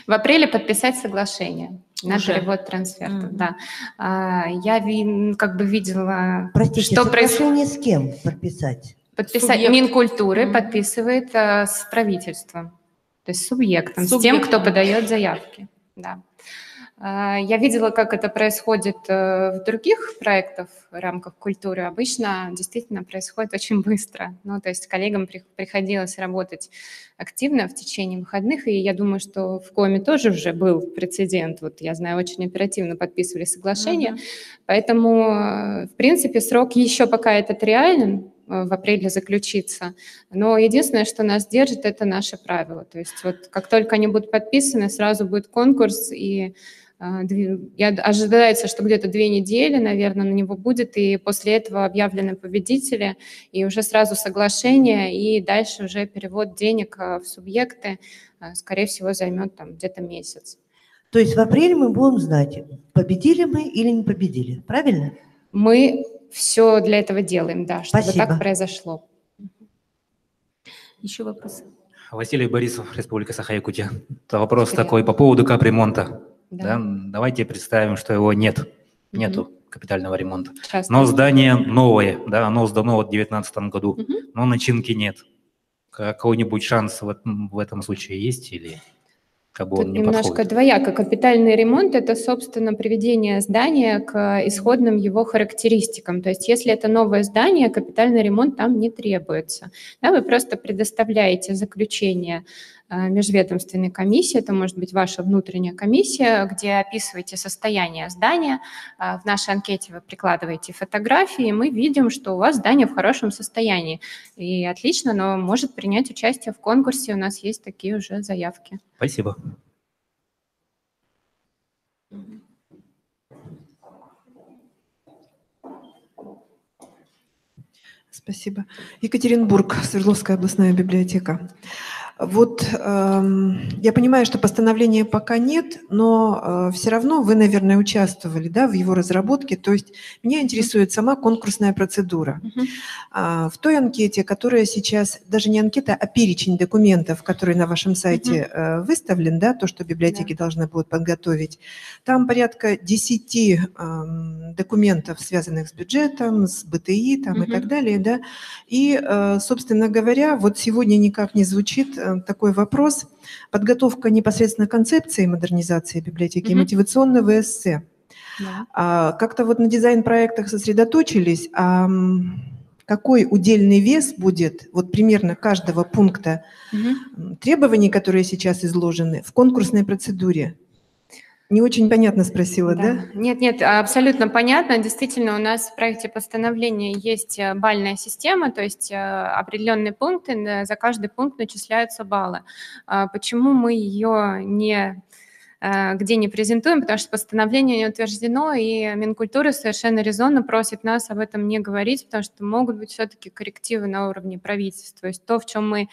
Speaker 10: В апреле подписать соглашение на перевод трансфертов. Да. Я видела,
Speaker 12: Простите,
Speaker 10: что
Speaker 12: соглашение с кем подписать?
Speaker 10: Подписать Минкультуры подписывает с правительством, то есть с субъектом, с тем, кто подает заявки. Да. Я видела, как это происходит в других проектах в рамках культуры. Обычно действительно происходит очень быстро. Ну, то есть коллегам приходилось работать активно в течение выходных, и я думаю, что в КОМе тоже уже был прецедент. Вот я знаю, очень оперативно подписывали соглашение, поэтому, в принципе, срок еще пока этот реален, в апреле заключиться. Но единственное, что нас держит, это наши правила. То есть вот как только они будут подписаны, сразу будет конкурс, и ожидается, что где-то 2 недели, наверное, на него будет, и после этого объявлены победители, и уже сразу соглашение, и дальше уже перевод денег в субъекты, скорее всего, займет там где-то месяц.
Speaker 12: То есть в апреле мы будем знать, победили мы или не победили, правильно?
Speaker 10: Мы все для этого делаем, да, чтобы так произошло.
Speaker 1: Еще вопросы?
Speaker 13: Василий Борисов, Республика Саха-Якутия. Вопрос такой по поводу капремонта. Да. Давайте представим, что его нет, нету капитального ремонта. Но здание новое, да, оно сдано в 2019 году, но начинки нет. Какой-нибудь шанс в этом случае есть или как бы он не
Speaker 10: немножко
Speaker 13: подходит?
Speaker 10: Двояко. Капитальный ремонт – это, собственно, приведение здания к исходным его характеристикам. То есть если это новое здание, капитальный ремонт там не требуется. Да, вы просто предоставляете заключение межведомственной комиссии, это может быть ваша внутренняя комиссия, где описываете состояние здания. В нашей анкете вы прикладываете фотографии, и мы видим, что у вас здание в хорошем состоянии. И отлично, но может принять участие в конкурсе. У нас есть такие уже заявки.
Speaker 13: Спасибо.
Speaker 8: Спасибо. Екатеринбург, Свердловская областная библиотека. Вот я понимаю, что постановления пока нет, но все равно вы, наверное, участвовали, да, в его разработке. То есть меня интересует сама конкурсная процедура. В той анкете, которая сейчас, даже не анкета, а перечень документов, который на вашем сайте выставлен, да, то, что библиотеки должны будут подготовить, там порядка 10 документов, связанных с бюджетом, с БТИ там, и так далее. Да. И, собственно говоря, вот сегодня никак не звучит такой вопрос. Подготовка непосредственно концепции модернизации библиотеки и мотивационного эссе. Как-то вот на дизайн-проектах сосредоточились, какой удельный вес будет вот примерно каждого пункта требований, которые сейчас изложены, в конкурсной процедуре? Не очень понятно спросила, да?
Speaker 10: Нет, абсолютно понятно. Действительно, у нас в проекте постановления есть балльная система, то есть определенные пункты, за каждый пункт начисляются баллы. Почему мы ее нигде не презентуем? Потому что постановление не утверждено, и Минкультура совершенно резонно просит нас об этом не говорить, потому что могут быть все-таки коррективы на уровне правительства. То есть то, в чем мы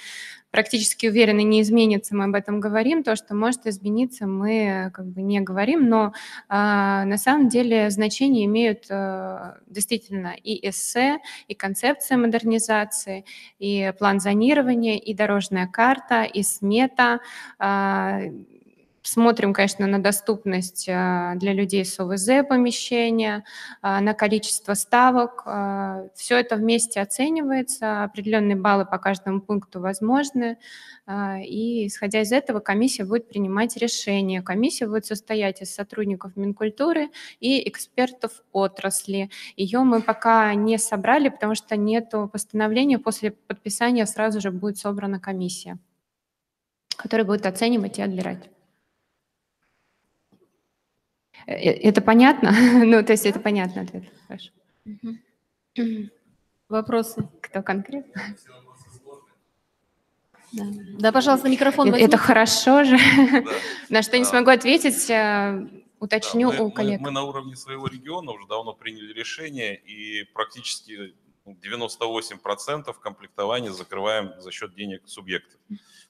Speaker 10: практически уверены, не изменится, мы об этом говорим. То, что может измениться, мы как бы не говорим. Но на самом деле значение имеют действительно и эссе, и концепция модернизации, и план зонирования, и дорожная карта, и смета. Смотрим, конечно, на доступность для людей с ОВЗ помещения, на количество ставок. Все это вместе оценивается, определенные баллы по каждому пункту возможны. И, исходя из этого, комиссия будет принимать решения. Комиссия будет состоять из сотрудников Минкультуры и экспертов отрасли. Ее мы пока не собрали, потому что нет постановления. После подписания сразу же будет собрана комиссия, которая будет оценивать и отбирать. Это понятно? Ну, то есть это понятно ответ. Хорошо.
Speaker 1: Вопросы?
Speaker 10: Кто конкретно?
Speaker 1: Да, да, пожалуйста, микрофон
Speaker 10: Это
Speaker 1: возьмите.
Speaker 10: хорошо же. На что не смогу ответить, уточню
Speaker 11: Да,
Speaker 10: у коллег.
Speaker 11: мы на уровне своего региона уже давно приняли решение, и практически 98% комплектования закрываем за счет денег субъектов.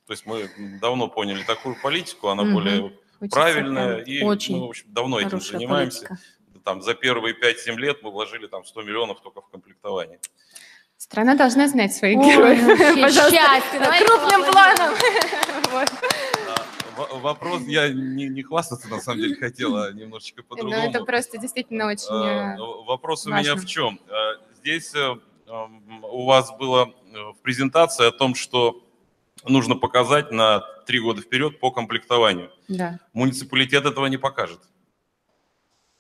Speaker 11: То есть мы давно поняли такую политику, она более правильная, и мы, в общем, давно этим занимаемся. Там, за первые 5-7 лет мы вложили там 100 миллионов только в комплектование.
Speaker 10: Страна должна знать своих героев. Пожалуйста, крупным планом.
Speaker 11: Вопрос, я не хвастаться на самом деле хотела, немножечко по-другому.
Speaker 10: Но это просто действительно очень
Speaker 11: Вопрос у меня в чем? Здесь у вас была презентация о том, что нужно показать на 3 года вперед по комплектованию.
Speaker 10: Да.
Speaker 11: Муниципалитет этого не покажет.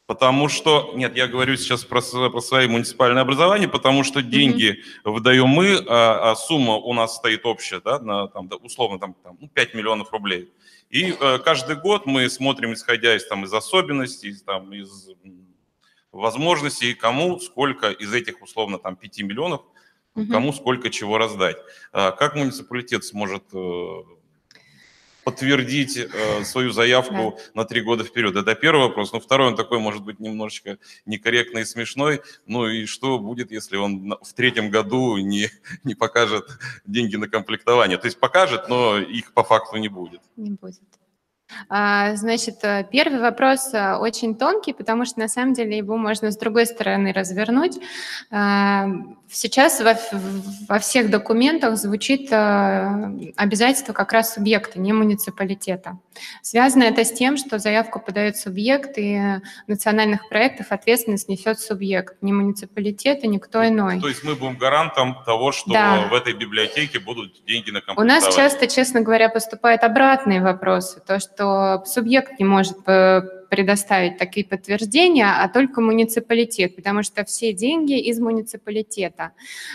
Speaker 11: Потому что, нет, я говорю сейчас про свое муниципальное образование, потому что деньги выдаем мы, а сумма у нас стоит общая, да, там, условно там, 5 миллионов рублей. И каждый год мы смотрим, исходя из особенностей, из возможностей, кому сколько из этих условно 5 миллионов, кому сколько чего раздать. Как муниципалитет сможет подтвердить свою заявку на 3 года вперед? Это первый вопрос. Но второй, он такой, может быть, немножечко некорректный и смешной. Ну и что будет, если он в 3-м году не покажет деньги на комплектование? То есть покажет, но их по факту не будет.
Speaker 10: Не будет. Значит, первый вопрос очень тонкий, потому что на самом деле его можно с другой стороны развернуть. Сейчас во всех документах звучит обязательство как раз субъекта, не муниципалитета. Связано это с тем, что заявку подает субъект, и национальных проектов ответственность несет субъект, не муниципалитет и никто иной.
Speaker 11: То есть мы будем гарантом того, что в этой библиотеке будут деньги на комплектование.
Speaker 10: У нас часто, честно говоря, поступают обратные вопросы, то, что субъект не может предоставить такие подтверждения, а только муниципалитет, потому что все деньги из муниципалитета.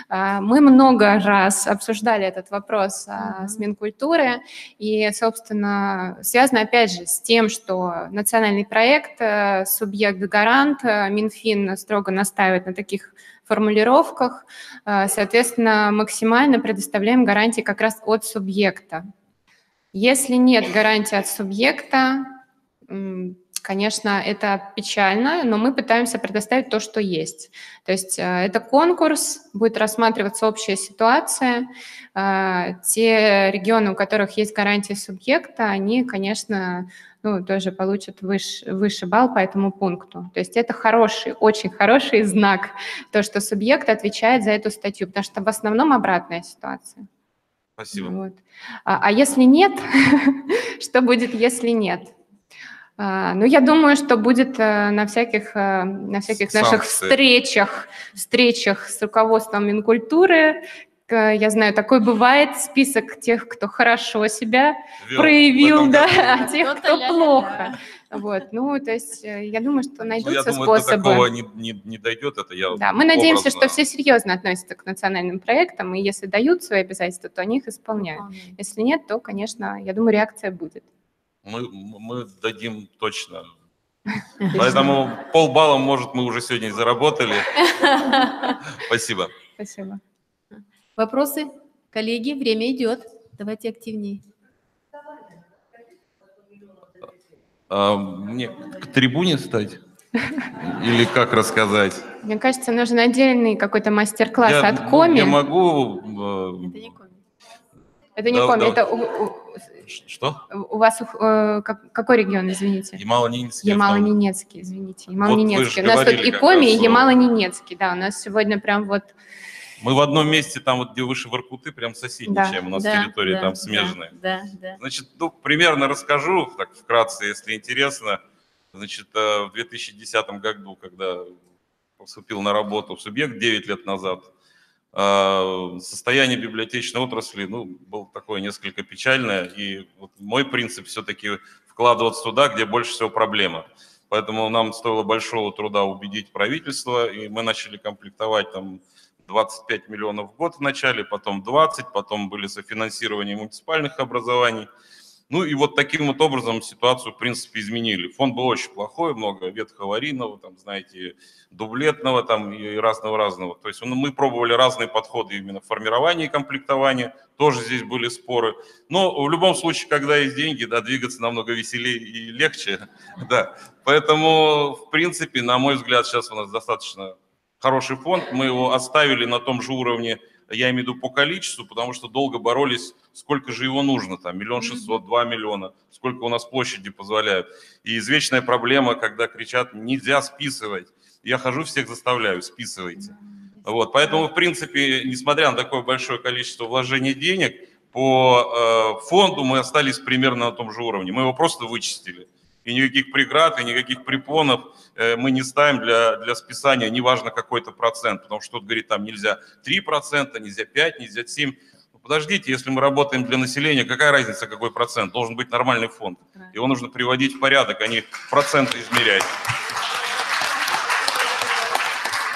Speaker 10: Мы много раз обсуждали этот вопрос с Минкультуры, и, собственно, связано, опять же, с тем, что национальный проект, субъект-гарант, Минфин строго настаивает на таких формулировках, соответственно, максимально предоставляем гарантии как раз от субъекта. Если нет гарантии от субъекта, конечно, это печально, но мы пытаемся предоставить то, что есть. То есть это конкурс, будет рассматриваться общая ситуация. Те регионы, у которых есть гарантия субъекта, они, конечно, тоже получат выше балл по этому пункту. То есть это хороший, очень хороший знак, то, что субъект отвечает за эту статью, потому что в основном обратная ситуация.
Speaker 11: Спасибо.
Speaker 10: Вот. А если нет, что будет, если нет? Я думаю, что будет на всяких наших встречах с руководством Минкультуры. Я знаю, такой бывает список тех, кто хорошо себя проявил, а тех, кто плохо. Вот, то есть я думаю, что найдутся способы.
Speaker 11: До такого не дойдет, это я.
Speaker 10: Да, мы надеемся, что все серьезно относятся к национальным проектам, и если дают свои обязательства, то они их исполняют. Если нет, то, конечно, я думаю, реакция будет.
Speaker 11: Мы дадим точно. Поэтому полбалла, может, мы уже сегодня и заработали. Спасибо.
Speaker 10: Спасибо.
Speaker 1: Вопросы? Коллеги, время идет. Давайте активнее.
Speaker 11: Мне к трибуне стать? Или как рассказать?
Speaker 10: Мне кажется, нужен отдельный какой-то мастер-класс от Коми.
Speaker 11: Я могу...
Speaker 10: Это не Коми, это...
Speaker 11: Что?
Speaker 10: У вас какой регион, извините?
Speaker 11: Ямало-Ненецкий.
Speaker 10: Ямало-Ненецкий, извините. Ямало-Ненецкий. У нас тут и Коми, и Ямало-Ненецкий. Да, у нас сегодня прям вот
Speaker 11: Мы в одном месте, там вот где выше Воркуты, прям соседничаем, у нас территория там смежная. Значит, ну, примерно расскажу, так вкратце, если интересно. Значит, в 2010 году, когда поступил на работу в субъект 9 лет назад, состояние библиотечной отрасли, ну, было такое несколько печальное, и вот мой принцип все-таки вкладываться туда, где больше всего проблема. Поэтому нам стоило большого труда убедить правительство, и мы начали комплектовать там 25 миллионов в год в начале, потом 20, потом были софинансирования муниципальных образований. Ну и вот таким вот образом ситуацию, в принципе, изменили. Фонд был очень плохой, много ветхоаварийного, там, знаете, дублетного там и разного-разного. То есть мы пробовали разные подходы именно в формировании и комплектовании, тоже здесь были споры. Но в любом случае, когда есть деньги, да, двигаться намного веселее и легче. Да. Поэтому, в принципе, на мой взгляд, сейчас у нас достаточно хороший фонд. Мы его оставили на том же уровне, я имею в виду по количеству, потому что долго боролись, сколько же его нужно, там, 1 600 000, 2 миллиона, сколько у нас площади позволяют. И извечная проблема, когда кричат, нельзя списывать. Я хожу, всех заставляю, списывайте. Вот, поэтому, в принципе, несмотря на такое большое количество вложений денег, по фонду мы остались примерно на том же уровне. Мы его просто вычистили. И никаких преград, и никаких препонов мы не ставим для списания, неважно какой-то процент, потому что кто-то говорит, там нельзя 3%, нельзя 5%, нельзя 7%. Ну, подождите, если мы работаем для населения, какая разница, какой процент? Должен быть нормальный фонд. Его нужно приводить в порядок, а не проценты измерять.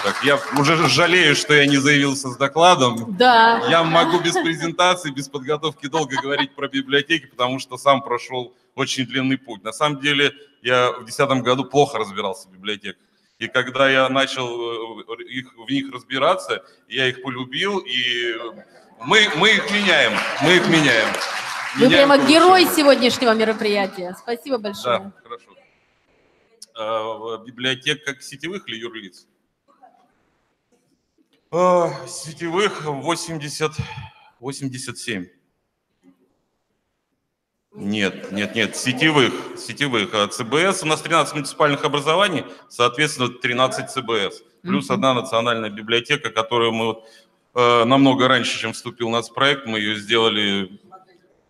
Speaker 11: Так, я уже жалею, что я не заявился с докладом.
Speaker 1: Да.
Speaker 11: Я могу без презентации, без подготовки долго говорить про библиотеки, потому что сам прошел очень длинный путь. На самом деле, я в 2010 году плохо разбирался в библиотеках. И когда я начал в них разбираться, я их полюбил, и мы их меняем. Мы их меняем.
Speaker 1: Вы прямо герой сегодняшнего мероприятия. Спасибо большое.
Speaker 11: Да, хорошо. Библиотек как сетевых или юрлиц? Сетевых 87. Нет, сетевых. ЦБС, у нас 13 муниципальных образований, соответственно, 13 ЦБС. Плюс одна национальная библиотека, которую мы намного раньше, чем вступил у нас в проект, мы ее сделали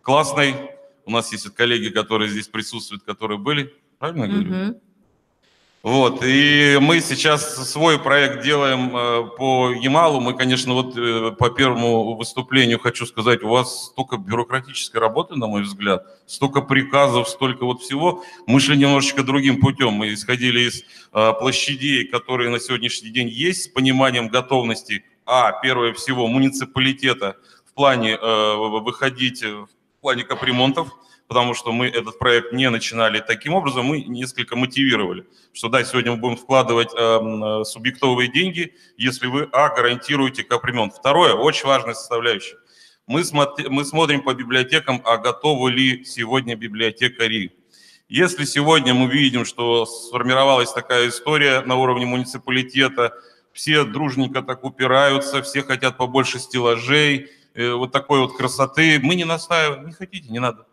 Speaker 11: классной. У нас есть коллеги, которые здесь присутствуют, которые были. Правильно я говорю? Вот, и мы сейчас свой проект делаем по Ямалу. Мы, конечно, вот по первому выступлению хочу сказать, у вас столько бюрократической работы, на мой взгляд, столько приказов, столько вот всего. Мы шли немножечко другим путем. Мы исходили из площадей, которые на сегодняшний день есть, с пониманием готовности, первое всего, муниципалитета в плане выходить в плане капремонтов, потому что мы этот проект не начинали таким образом, мы несколько мотивировали, что да, сегодня мы будем вкладывать субъектовые деньги, если вы, гарантируете капремонт. Второе, очень важная составляющая. Мы смотрим по библиотекам, готовы ли сегодня библиотекари. Если сегодня мы видим, что сформировалась такая история на уровне муниципалитета, все дружненько так упираются, все хотят побольше стеллажей, вот такой вот красоты, мы не настаиваем, не хотите, не надо.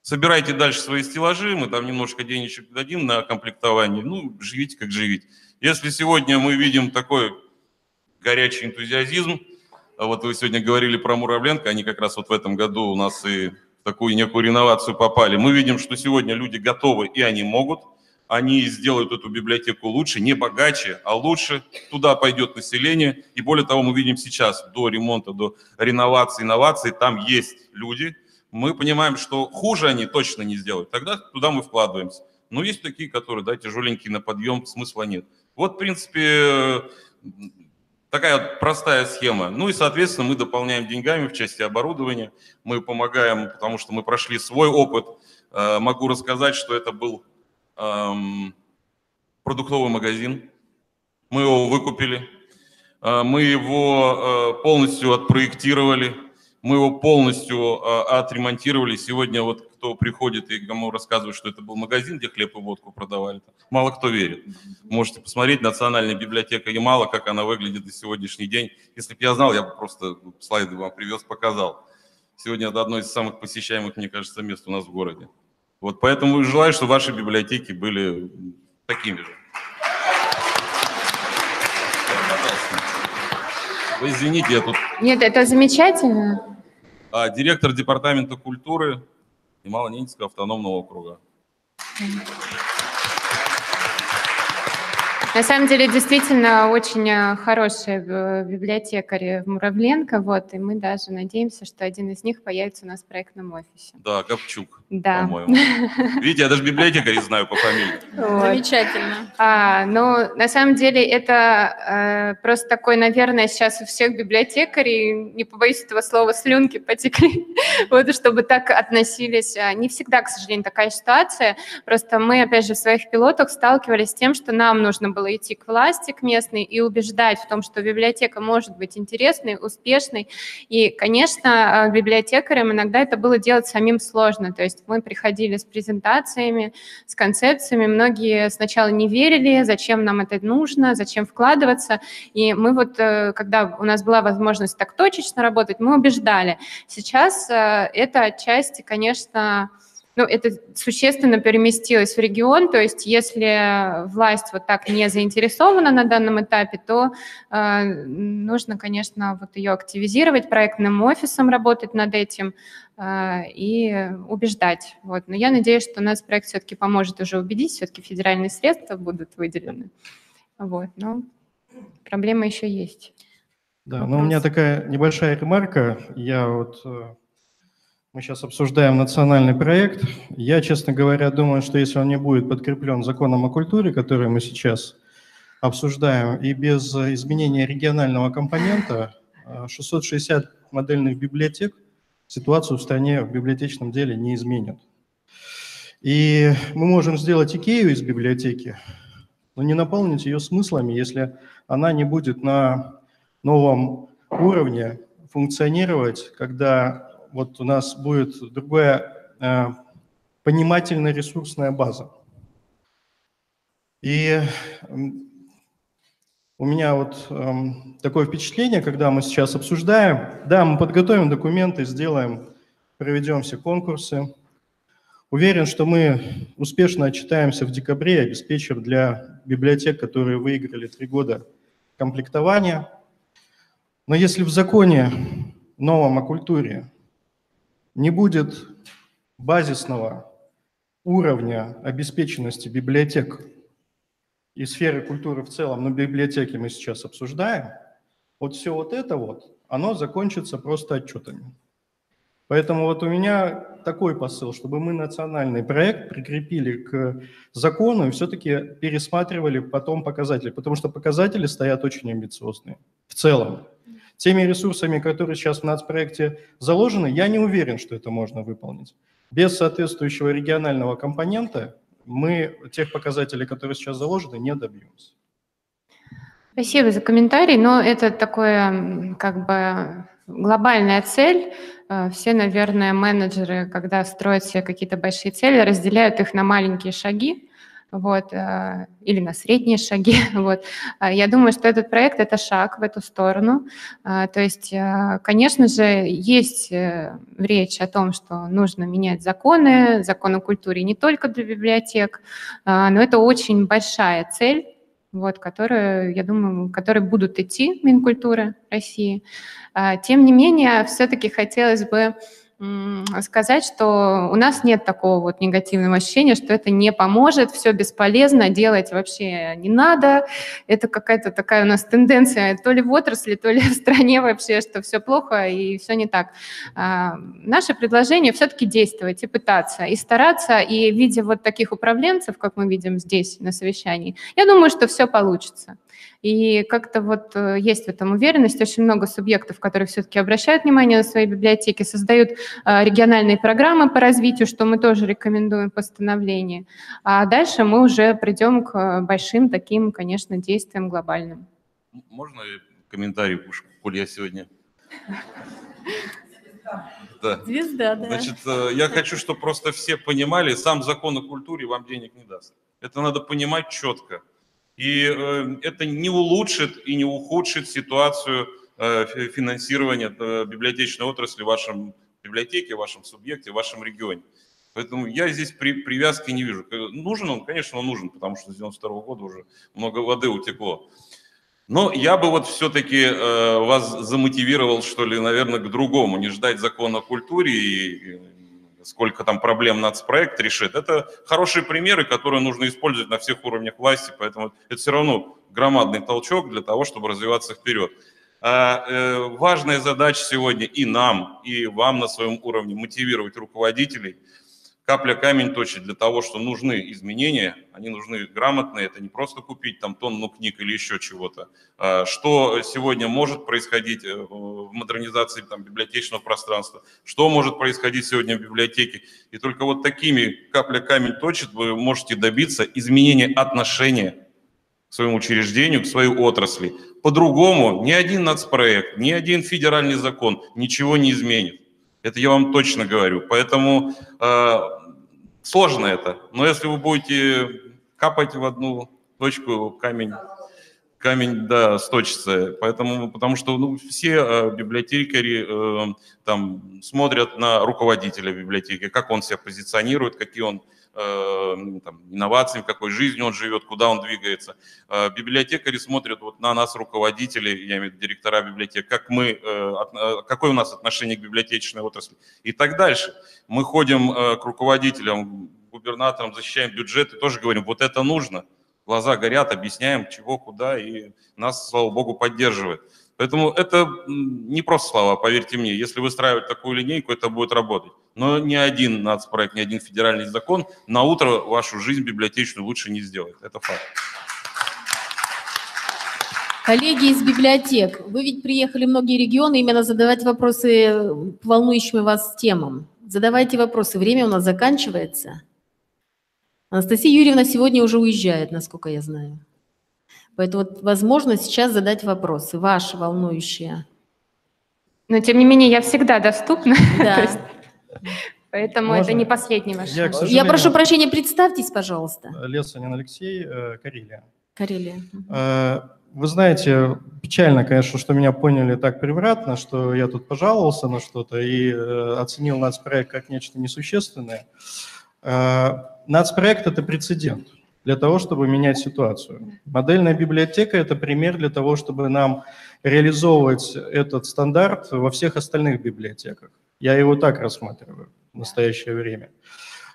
Speaker 11: Собирайте дальше свои стеллажи, мы там немножко денежек дадим на комплектование, ну, живите как живите. Если сегодня мы видим такой горячий энтузиазм, вот вы сегодня говорили про Муравленко, они как раз вот в этом году у нас и в такую некую реновацию попали. Мы видим, что сегодня люди готовы и они могут, они сделают эту библиотеку лучше, не богаче, а лучше, туда пойдет население. И более того, мы видим сейчас до ремонта, до реновации, инноваций, там есть люди. Мы понимаем, что хуже они точно не сделают, тогда туда мы вкладываемся. Но есть такие, которые, да, тяжеленькие на подъем, смысла нет. Вот, в принципе, такая вот простая схема. Ну и, соответственно, мы дополняем деньгами в части оборудования, мы помогаем, потому что мы прошли свой опыт. Могу рассказать, что это был продуктовый магазин, мы его выкупили, мы его полностью отпроектировали, мы его полностью отремонтировали. Сегодня вот кто приходит и кому рассказывает, что это был магазин, где хлеб и водку продавали, мало кто верит. Можете посмотреть, Национальная библиотека Ямала, как она выглядит на сегодняшний день. Если бы я знал, я бы просто слайды вам привез, показал. Сегодня это одно из самых посещаемых, мне кажется, мест у нас в городе. Вот поэтому желаю, чтобы ваши библиотеки были такими же. Вы извините, я тут...
Speaker 10: Нет, это замечательно.
Speaker 11: Директор департамента культуры Ямало-Ненецкого автономного округа.
Speaker 10: На самом деле, действительно, очень хороший библиотекарь Муравленко, вот, и мы даже надеемся, что один из них появится у нас в проектном офисе.
Speaker 11: Да, Ковчук,
Speaker 10: да.
Speaker 11: По-моему. Видите, я даже библиотекаря знаю по фамилии.
Speaker 10: Вот.
Speaker 1: Замечательно.
Speaker 10: Но на самом деле это просто такой, наверное, сейчас у всех библиотекарей, не побоюсь этого слова, слюнки потекли, вот, чтобы так относились. Не всегда, к сожалению, такая ситуация. Просто мы, опять же, в своих пилотах сталкивались с тем, что нам нужно было идти к власти, к местной, и убеждать в том, что библиотека может быть интересной, успешной. И, конечно, библиотекарям иногда это было делать самим сложно. То есть мы приходили с презентациями, с концепциями. Многие сначала не верили, зачем нам это нужно, зачем вкладываться. И мы вот, когда у нас была возможность так точечно работать, мы убеждали. Сейчас эта часть, конечно... это существенно переместилось в регион, то есть если власть вот так не заинтересована на данном этапе, то нужно, конечно, вот ее активизировать, проектным офисом работать над этим и убеждать. Вот. Но я надеюсь, что у нас проект все-таки поможет уже убедить, все-таки федеральные средства будут выделены. Вот. Но проблема еще есть.
Speaker 14: Да, но у меня такая небольшая ремарка. Мы сейчас обсуждаем национальный проект. Я, честно говоря, думаю, что если он не будет подкреплен законом о культуре, который мы сейчас обсуждаем, и без изменения регионального компонента, 660 модельных библиотек ситуацию в стране в библиотечном деле не изменят. И мы можем сделать Икею из библиотеки, но не наполнить ее смыслами, если она не будет на новом уровне функционировать, когда вот у нас будет другая понимательно-ресурсная база. И у меня вот такое впечатление, когда мы сейчас обсуждаем, да, мы подготовим документы, сделаем, проведем все конкурсы. Уверен, что мы успешно отчитаемся в декабре и обеспечим для библиотек, которые выиграли 3 года комплектования. Но если в законе новом о культуре не будет базисного уровня обеспеченности библиотек и сферы культуры в целом, но библиотеки мы сейчас обсуждаем, вот все вот это вот, оно закончится просто отчетами. Поэтому вот у меня такой посыл, чтобы мы национальный проект прикрепили к закону и все-таки пересматривали потом показатели, потому что показатели стоят очень амбициозные в целом. Теми ресурсами, которые сейчас в нацпроекте заложены, я не уверен, что это можно выполнить. Без соответствующего регионального компонента мы тех показателей, которые сейчас заложены, не добьемся.
Speaker 10: Спасибо за комментарий, но это такое как бы глобальная цель. Все, наверное, менеджеры, когда строят себе какие-то большие цели, разделяют их на маленькие шаги. Вот, или на средние шаги. Вот. Я думаю, что этот проект – это шаг в эту сторону. То есть, конечно же, есть речь о том, что нужно менять законы, закон о культуре не только для библиотек, но это очень большая цель, вот, которую, я думаю, которые будут идти Минкультуры России. Тем не менее, все-таки хотелось бы сказать, что у нас нет такого вот негативного ощущения, что это не поможет, все бесполезно, делать вообще не надо. Это какая-то такая у нас тенденция то ли в отрасли, то ли в стране вообще, что все плохо и все не так. Наше предложение все-таки действовать и пытаться, и стараться, и видя вот таких управленцев, как мы видим здесь на совещании, я думаю, что все получится. И как-то вот есть в этом уверенность. Очень много субъектов, которые все-таки обращают внимание на свои библиотеки, создают региональные программы по развитию, что мы тоже рекомендуем в постановлении. А дальше мы уже придем к большим таким, конечно, действиям глобальным.
Speaker 11: Можно комментарий, коль я сегодня... Да.
Speaker 1: Звезда, да.
Speaker 11: Значит, я хочу, чтобы просто все понимали, сам закон о культуре вам денег не даст. Это надо понимать четко. И это не улучшит и не ухудшит ситуацию финансирования библиотечной отрасли в вашем библиотеке, в вашем субъекте, в вашем регионе. Поэтому я здесь привязки не вижу. Нужен он? Конечно, он нужен, потому что с 1992 года уже много воды утекло. Но я бы вот все-таки вас замотивировал, что ли, наверное, к другому. Не ждать закона о культуре и сколько там проблем нацпроект решит. Это хорошие примеры, которые нужно использовать на всех уровнях власти, поэтому это все равно громадный толчок для того, чтобы развиваться вперед. Важная задача сегодня и нам, и вам на своем уровне мотивировать руководителей, капля камень точит для того, что нужны изменения, они нужны грамотные, это не просто купить там тонну книг или еще чего-то. Что сегодня может происходить в модернизации там, библиотечного пространства, что может происходить сегодня в библиотеке. И только вот такими капля камень точит вы можете добиться изменения отношения к своему учреждению, к своей отрасли. По-другому ни один нацпроект, ни один федеральный закон ничего не изменит. Это я вам точно говорю. Поэтому сложно это. Но если вы будете капать в одну точку, камень да, сточится. Поэтому, потому что все библиотекари там смотрят на руководителя библиотеки, как он себя позиционирует, какие он там, инновациями, какой жизнью он живет, куда он двигается. Библиотекари смотрят вот на нас, руководители, я имею в виду директора библиотек, как мы, какое у нас отношение к библиотечной отрасли и так дальше. Мы ходим к руководителям, губернаторам, защищаем бюджет и тоже говорим, вот это нужно. Глаза горят, объясняем, чего, куда, и нас, слава богу, поддерживает. Поэтому это не просто слова, поверьте мне. Если выстраивать такую линейку, это будет работать. Но ни один нацпроект, ни один федеральный закон на утро вашу жизнь библиотечную лучше не сделает. Это факт.
Speaker 1: Коллеги из библиотек, вы ведь приехали в многие регионы именно задавать вопросы волнующим вас темам. Задавайте вопросы, время у нас заканчивается. Анастасия Юрьевна сегодня уже уезжает, насколько я знаю. Поэтому вот возможно сейчас задать вопросы, ваши волнующие.
Speaker 10: Но тем не менее я всегда доступна.
Speaker 1: Да.
Speaker 10: Поэтому
Speaker 14: Можно?
Speaker 10: это не последний ваш
Speaker 14: Я, к
Speaker 10: вопрос.
Speaker 14: сожалению,
Speaker 1: Я прошу прощения, представьтесь, пожалуйста.
Speaker 14: Лесанин Алексей, Карелия.
Speaker 1: Карелия.
Speaker 14: Вы знаете, печально, конечно, что меня поняли так превратно, что я тут пожаловался на что-то и оценил нацпроект как нечто несущественное. Нацпроект – это прецедент для того, чтобы менять ситуацию. Модельная библиотека – это пример для того, чтобы нам реализовывать этот стандарт во всех остальных библиотеках. Я его так рассматриваю в настоящее время.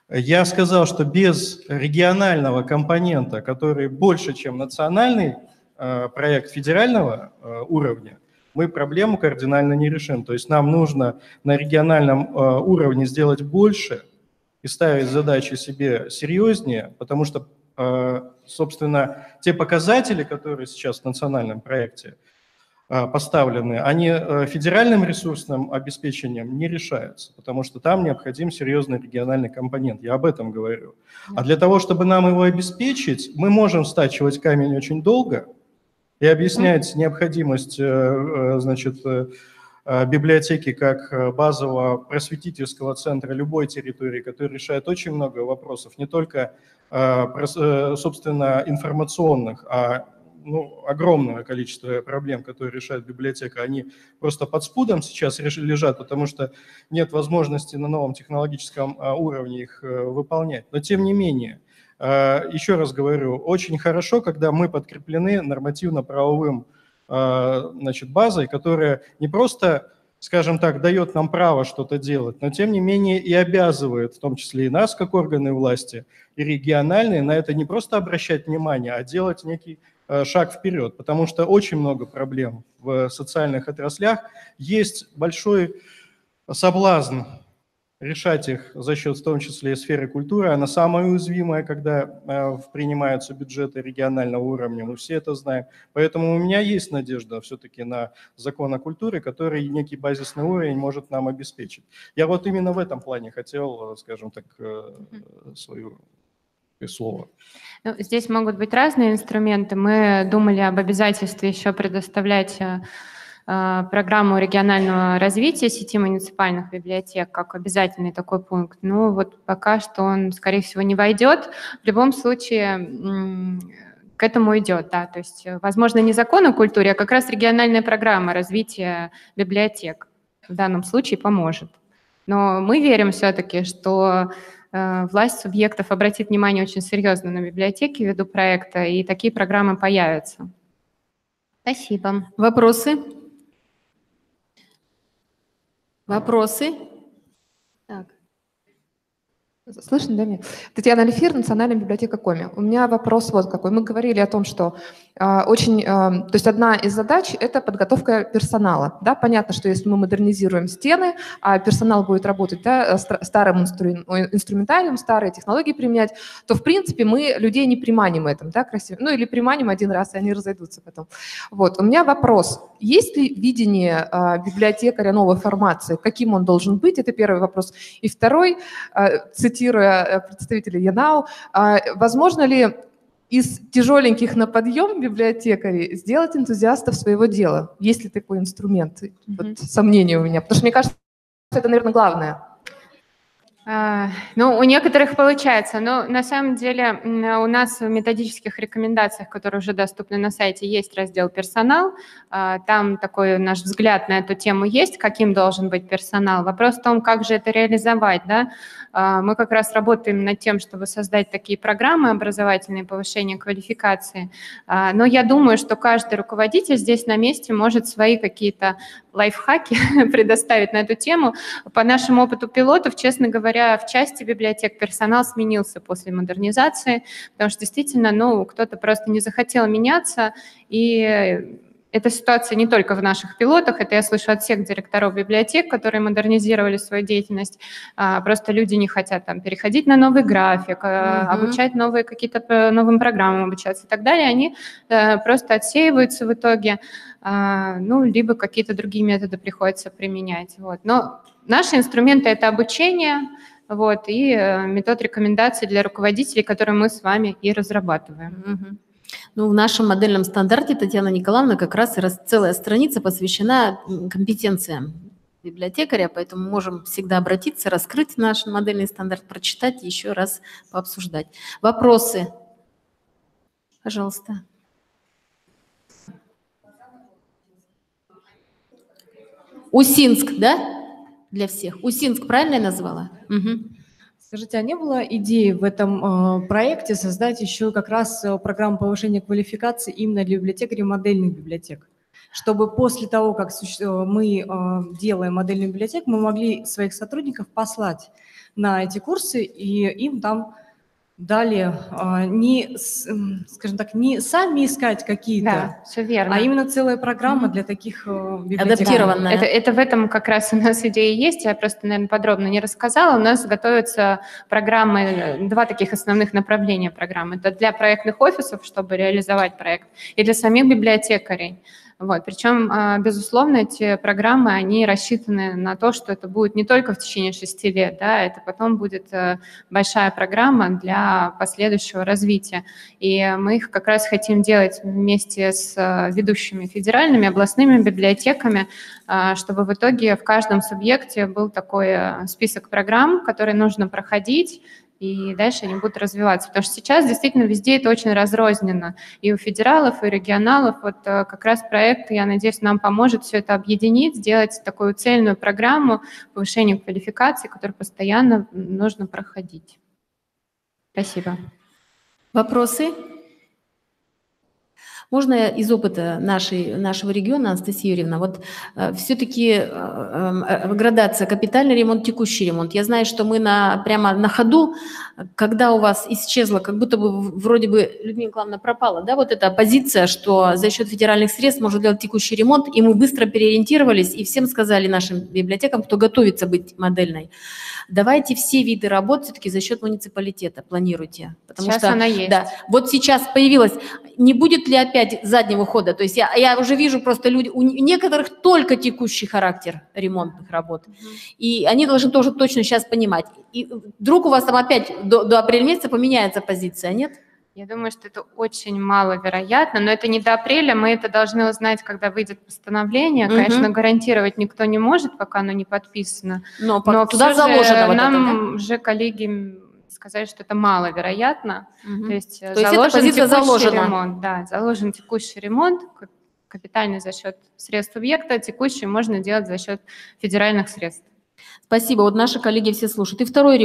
Speaker 14: Я сказал, что без регионального компонента, который больше, чем национальный проект федерального уровня, мы проблему кардинально не решим. То есть нам нужно на региональном уровне сделать больше и ставить задачи себе серьезнее, потому что, собственно, те показатели, которые сейчас в национальном проекте поставлены, они федеральным ресурсным обеспечением не решаются, потому что там необходим серьезный региональный компонент. Я об этом говорю. А для того, чтобы нам его обеспечить, мы можем стачивать камень очень долго и объяснять необходимость, значит, библиотеки как базового просветительского центра любой территории, который решает очень много вопросов, не только, собственно, информационных, а огромное количество проблем, которые решает библиотека, они просто под спудом сейчас лежат, потому что нет возможности на новом технологическом уровне их выполнять. Но тем не менее, еще раз говорю, очень хорошо, когда мы подкреплены нормативно-правовым, значит, базой, которая не просто, скажем так, дает нам право что-то делать, но тем не менее и обязывает, в том числе и нас, как органы власти, и региональные, на это не просто обращать внимание, а делать некий шаг вперед, потому что очень много проблем в социальных отраслях. Есть большой соблазн решать их за счет, в том числе, и сферы культуры. Она самая уязвимая, когда принимаются бюджеты регионального уровня, мы все это знаем. Поэтому у меня есть надежда все-таки на закон о культуре, который некий базисный уровень может нам обеспечить. Я вот именно в этом плане хотел, скажем так, свое слово.
Speaker 10: Ну, здесь могут быть разные инструменты. Мы думали об обязательстве еще предоставлять программу регионального развития сети муниципальных библиотек как обязательный такой пункт. Ну вот пока что он, скорее всего, не войдет. В любом случае к этому идет, да. То есть, возможно, не закон о культуре, а как раз региональная программа развития библиотек в данном случае поможет. Но мы верим все-таки, что власть субъектов обратит внимание очень серьезно на библиотеки ввиду проекта, и такие программы появятся.
Speaker 1: Спасибо. Вопросы? Вопросы? Так.
Speaker 15: Слышно, да, меня? Татьяна Алифир, Национальная библиотека Коми. У меня вопрос вот какой. Мы говорили о том, что то есть одна из задач – это подготовка персонала. Да? Понятно, что если мы модернизируем стены, а персонал будет работать, да, старым инструментарием, старые технологии применять, то, в принципе, мы людей не приманим этим, да, красиво. Ну, или приманим один раз, и они разойдутся потом. Вот. У меня вопрос. Есть ли видение библиотекаря новой формации? Каким он должен быть? Это первый вопрос. И второй, цитируя представителей ЯНАУ, возможно ли из тяжеленьких на подъем библиотекарей сделать энтузиастов своего дела? Есть ли такой инструмент? Вот сомнения у меня. Потому что мне кажется, это, наверное, главное.
Speaker 10: Ну, у некоторых получается, но на самом деле у нас в методических рекомендациях, которые уже доступны на сайте, есть раздел «Персонал». Там такой наш взгляд на эту тему есть, каким должен быть персонал. Вопрос в том, как же это реализовать, да? Мы как раз работаем над тем, чтобы создать такие программы образовательные, повышения квалификации. Но я думаю, что каждый руководитель здесь на месте может свои какие-то лайфхаки предоставить на эту тему. По нашему опыту пилотов, честно говоря, в части библиотек персонал сменился после модернизации, потому что действительно, ну, кто-то просто не захотел меняться, и эта ситуация не только в наших пилотах, это я слышу от всех директоров библиотек, которые модернизировали свою деятельность. Просто люди не хотят там переходить на новый график, обучать новые какие-то новым программам обучаться и так далее. Они просто отсеиваются в итоге, ну, либо какие-то другие методы приходится применять. Вот. Но наши инструменты – это обучение, вот, и метод рекомендаций для руководителей, которые мы с вами и разрабатываем.
Speaker 1: Ну, в нашем модельном стандарте, Татьяна Николаевна, как раз целая страница посвящена компетенциям библиотекаря, поэтому можем всегда обратиться, раскрыть наш модельный стандарт, прочитать и еще раз пообсуждать. Вопросы? Пожалуйста. Усинск, да? Для всех. Усинск, правильно я назвала? Угу.
Speaker 16: Скажите, а не было идеи в этом проекте создать еще как раз программу повышения квалификации именно для библиотекарей модельных библиотек? Чтобы после того, как мы делаем модельную библиотеку, мы могли своих сотрудников послать на эти курсы, и им там дали не, скажем так, не сами искать какие-то,
Speaker 10: да, все верно,
Speaker 16: а именно целая программа для таких библиотек.
Speaker 10: Адаптированная. Это в этом как раз у нас идея есть, я просто, наверное, подробно не рассказала. У нас готовятся программы, два таких основных направления программы. Это для проектных офисов, чтобы реализовать проект, и для самих библиотекарей. Вот. Причем, безусловно, эти программы, они рассчитаны на то, что это будет не только в течение 6 лет, да, это потом будет большая программа для последующего развития. И мы их как раз хотим делать вместе с ведущими федеральными, областными библиотеками, чтобы в итоге в каждом субъекте был такой список программ, которые нужно проходить, и дальше они будут развиваться. Потому что сейчас действительно везде это очень разрозненно. И у федералов, и у регионалов. Вот как раз проект, я надеюсь, нам поможет все это объединить, сделать такую цельную программу повышения квалификации, которую постоянно нужно проходить. Спасибо.
Speaker 1: Вопросы? Можно я из опыта нашего региона, Анастасия Юрьевна, вот все-таки градация капитальный ремонт, текущий ремонт. Я знаю, что мы прямо на ходу, когда у вас исчезла, как будто бы вроде бы, Людмила Николаевна, пропала, да, вот эта позиция, что за счет федеральных средств можно делать текущий ремонт, и мы быстро переориентировались и всем сказали нашим библиотекам, кто готовится быть модельной, давайте все виды работ все-таки за счет муниципалитета планируйте. Потому
Speaker 10: сейчас
Speaker 1: что
Speaker 10: она есть.
Speaker 1: Да, вот сейчас появилась, не будет ли опять заднего хода? То есть я уже вижу просто люди, у некоторых только текущий характер ремонтных работ. И они должны тоже точно сейчас понимать. И вдруг у вас там опять до апреля месяца поменяется позиция, нет?
Speaker 10: Я думаю, что это очень маловероятно, но это не до апреля, мы это должны узнать, когда выйдет постановление. Конечно, гарантировать никто не может, пока оно не подписано. Но
Speaker 1: туда заложено вот
Speaker 10: нам же коллеги сказали, что это маловероятно. То есть
Speaker 1: заложен текущий
Speaker 10: ремонт. Да, заложен текущий ремонт, капитальный за счет средств объекта, текущий можно делать за счет федеральных средств.
Speaker 1: Спасибо. Вот наши коллеги все слушают. И второй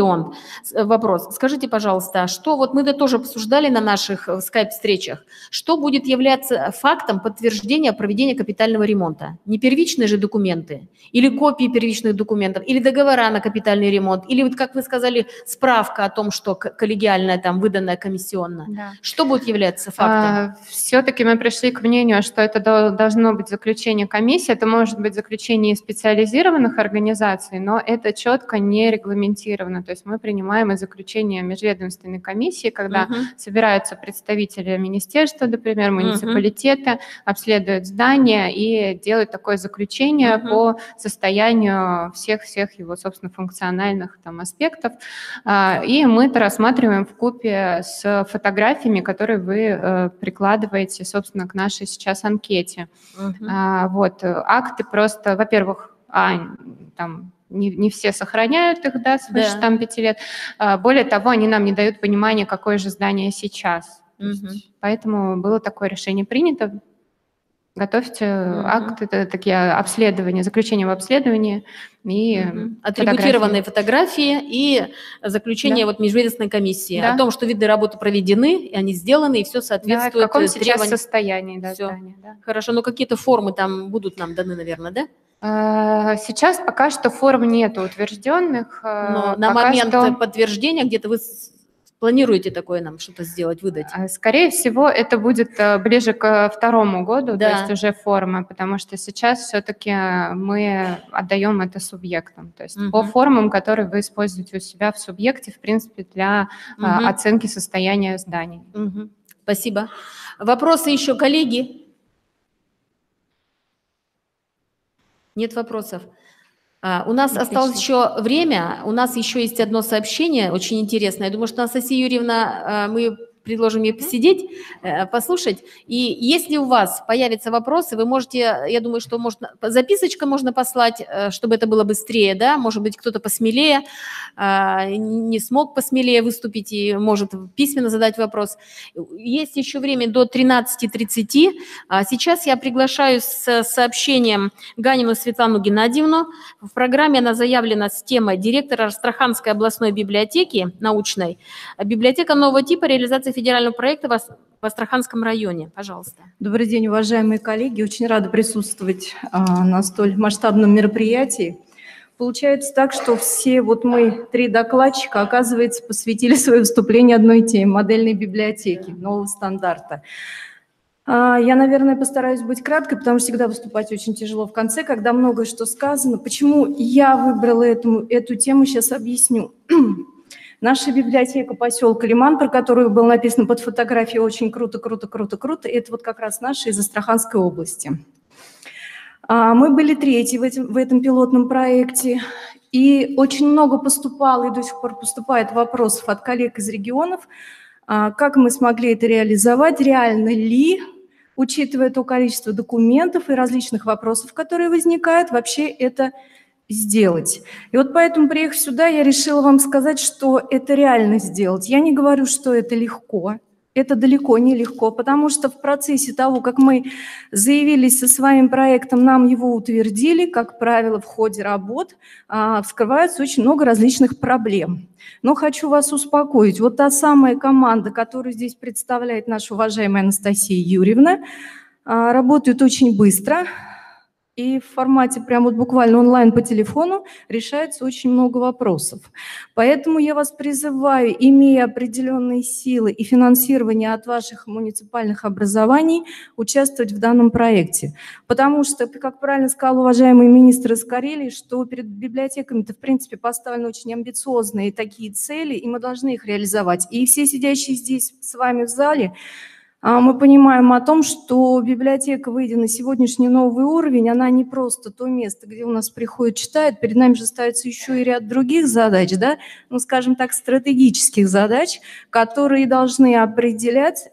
Speaker 1: вопрос. Скажите, пожалуйста, что вот мы это тоже обсуждали на наших скайп-встречах, что будет являться фактом подтверждения проведения капитального ремонта? Не первичные же документы, или копии первичных документов, или договора на капитальный ремонт, или вот, как вы сказали, справка о том, что коллегиальная, там, выданная комиссионно.
Speaker 10: Да.
Speaker 1: Что будет являться фактом?
Speaker 10: Все-таки мы пришли к мнению, что это должно быть заключение комиссии, это может быть заключение специализированных организаций, но это четко не регламентировано. То есть мы принимаем и заключение межведомственной комиссии, когда собираются представители министерства, например, муниципалитета, обследуют здание и делают такое заключение по состоянию всех его, собственно, функциональных там аспектов. И мы это рассматриваем вкупе с фотографиями, которые вы прикладываете, собственно, к нашей сейчас анкете. Вот. Акты просто, во-первых, там не все сохраняют их, да, свыше там 5 лет. Более того, они нам не дают понимания, какое же здание сейчас. Поэтому было такое решение принято. Готовьте акт, это такие обследования, заключение в обследовании и
Speaker 1: атрибутированные фотографии и заключение вот межведомственной комиссии о том, что виды работы проведены, они сделаны, и все соответствует
Speaker 10: в каком сейчас
Speaker 1: требованиям.
Speaker 10: состоянии здания. Да.
Speaker 1: Хорошо, но какие-то формы там будут нам даны, наверное, да?
Speaker 10: Сейчас пока что форм нет утвержденных.
Speaker 1: Но на момент подтверждения где-то вы планируете такое нам что-то сделать, выдать?
Speaker 10: Скорее всего, это будет ближе к 2-му году, то есть уже форма, потому что сейчас все-таки мы отдаем это субъектам. То есть по формам, которые вы используете у себя в субъекте, в принципе, для оценки состояния зданий.
Speaker 1: Спасибо. Вопросы еще, коллеги? Нет вопросов. У нас осталось еще время, у нас еще есть одно сообщение очень интересное. Я думаю, что Анастасия Юрьевна, мы предложим ей посидеть, послушать. И если у вас появятся вопросы, вы можете, я думаю, что записочка можно послать, чтобы это было быстрее, да, может быть, кто-то посмелее, не смог посмелее выступить и может письменно задать вопрос. Есть еще время до 13:30. Сейчас я приглашаю с сообщением Ганину Светлану Геннадьевну. В программе она заявлена с темой директора Астраханской областной библиотеки научной. Библиотека нового типа, реализация федерального проекта в Астраханском районе. Пожалуйста.
Speaker 16: Добрый день, уважаемые коллеги. Очень рада присутствовать на столь масштабном мероприятии. Получается так, что все мы 3 докладчика, оказывается, посвятили свое выступление одной теме – модельной библиотеки, нового стандарта. Я, наверное, постараюсь быть краткой, потому что всегда выступать очень тяжело в конце, когда многое что сказано. Почему я выбрала эту тему, сейчас объясню. Наша библиотека поселка Лиман, про которую было написано под фотографией очень круто, это вот как раз наша из Астраханской области. Мы были 3-й в этом пилотном проекте, и очень много поступало, и до сих пор поступает вопросов от коллег из регионов, как мы смогли это реализовать, реально ли, учитывая то количество документов и различных вопросов, которые возникают, вообще это сделать. И вот поэтому, приехав сюда, я решила вам сказать, что это реально сделать. Я не говорю, что это легко. Это далеко не легко, потому что в процессе того, как мы заявились со своим проектом, нам его утвердили, как правило, в ходе работ вскрывается очень много различных проблем. Но хочу вас успокоить. Вот та самая команда, которую здесь представляет наша уважаемая Анастасия Юрьевна, работает очень быстро. И в формате прям вот буквально онлайн по телефону решается очень много вопросов. Поэтому я вас призываю, имея определенные силы и финансирование от ваших муниципальных образований, участвовать в данном проекте. Потому что, как правильно сказал уважаемый министр из Карелии, что перед библиотеками-то, в принципе, поставлены очень амбициозные такие цели, и мы должны их реализовать. И все сидящие здесь с вами в зале, мы понимаем о том, что библиотека, выйдя на сегодняшний новый уровень, она не просто то место, где у нас приходят, читают, перед нами же ставится еще и ряд других задач, да, ну, скажем так, стратегических задач, которые должны определять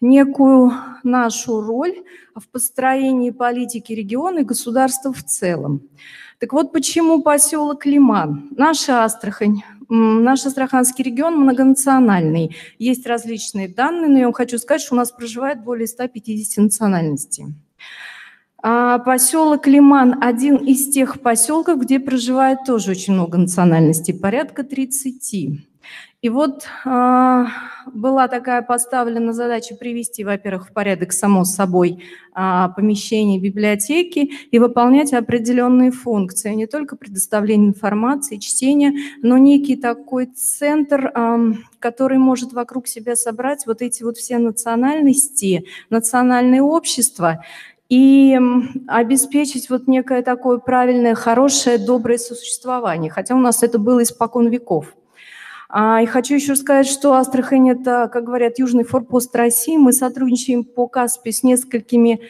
Speaker 16: некую нашу роль в построении политики региона и государства в целом. Так вот, почему поселок Лиман? Наша Астрахань, наш Астраханский регион многонациональный. Есть различные данные, но я вам хочу сказать, что у нас проживает более 150 национальностей.
Speaker 17: Поселок Лиман – один из тех поселков, где проживает тоже очень много национальностей, порядка 30. И вот была такая поставлена задача привести, во-первых, в порядок, само собой, помещение библиотеки и выполнять определенные функции, не только предоставление информации, чтения, но некий такой центр, который может вокруг себя собрать вот эти вот все национальности, национальные общества, и обеспечить вот некое такое правильное, хорошее, доброе сосуществование, хотя у нас это было испокон веков. И хочу еще сказать, что Астрахань – это, как говорят, южный форпост России. Мы сотрудничаем по Каспию с несколькими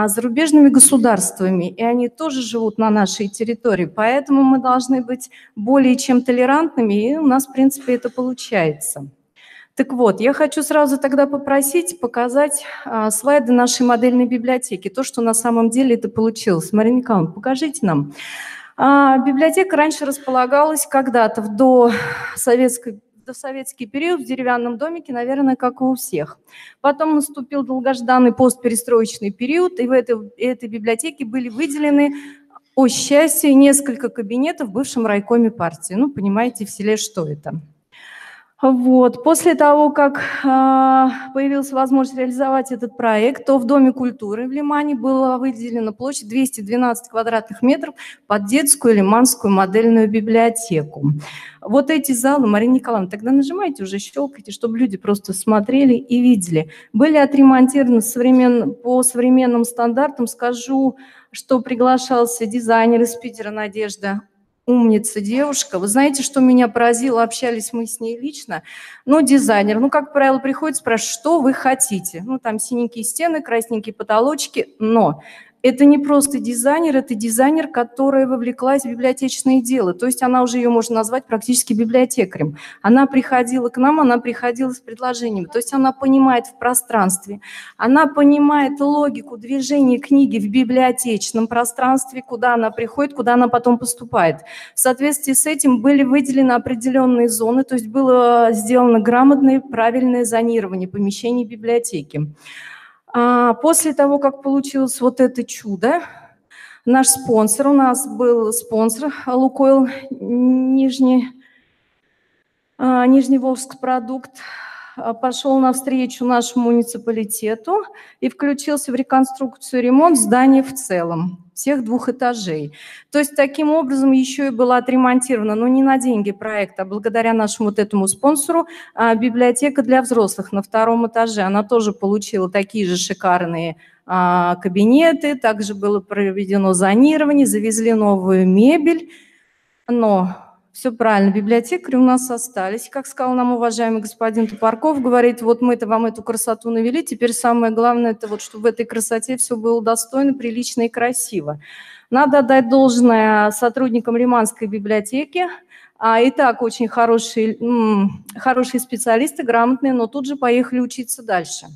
Speaker 17: зарубежными государствами, и они тоже живут на нашей территории, поэтому мы должны быть более чем толерантными, и у нас, в принципе, это получается. Так вот, я хочу сразу тогда попросить показать слайды нашей модельной библиотеки, то, что на самом деле это получилось. Марина Николаевна, покажите нам. Библиотека раньше располагалась когда-то в советский период в деревянном домике, наверное, как и у всех. Потом наступил долгожданный постперестроечный период, и в этой библиотеке были выделены, о счастье, несколько кабинетов в бывшем райкоме партии. Ну, понимаете, в селе что это. Вот. После того, как появилась возможность реализовать этот проект, то в Доме культуры в Лимане была выделена площадь 212 квадратных метров под детскую лиманскую модельную библиотеку. Вот эти залы, Марина Николаевна, тогда нажимайте уже, щелкайте, чтобы люди просто смотрели и видели. Были отремонтированы по современным стандартам. Скажу, что приглашался дизайнер из Питера Надежда. Умница девушка. Вы знаете, что меня поразило? Общались мы с ней лично. Ну, дизайнер, как правило, приходит, спрашивает, что вы хотите. Ну, там синенькие стены, красненькие потолочки, но это не просто дизайнер, это дизайнер, которая вовлеклась в библиотечное дело. То есть она уже ее можно назвать практически библиотекарем. Она приходила к нам, она приходила с предложениями. То есть она понимает в пространстве, она понимает логику движения книги в библиотечном пространстве, куда она приходит, куда она потом поступает. В соответствии с этим были выделены определенные зоны, то есть было сделано грамотное, правильное зонирование помещений библиотеки. После того, как получилось вот это чудо, наш спонсор, у нас был спонсор Лукойл Нижневолжск продукт, пошел навстречу нашему муниципалитету и включился в реконструкцию и ремонт здания в целом, всех 2 этажей. То есть таким образом еще и была отремонтирована, но не на деньги проекта, а благодаря нашему вот этому спонсору, библиотека для взрослых на 2 этаже. Она тоже получила такие же шикарные кабинеты, также было проведено зонирование, завезли новую мебель, но... Все правильно, библиотекари у нас остались. Как сказал нам уважаемый господин Топорков, говорит, вот мы-то вам эту красоту навели, теперь самое главное, это вот, чтобы в этой красоте все было достойно, прилично и красиво. Надо отдать должное сотрудникам Лиманской библиотеки. И так очень хорошие специалисты, грамотные, но тут же поехали учиться дальше.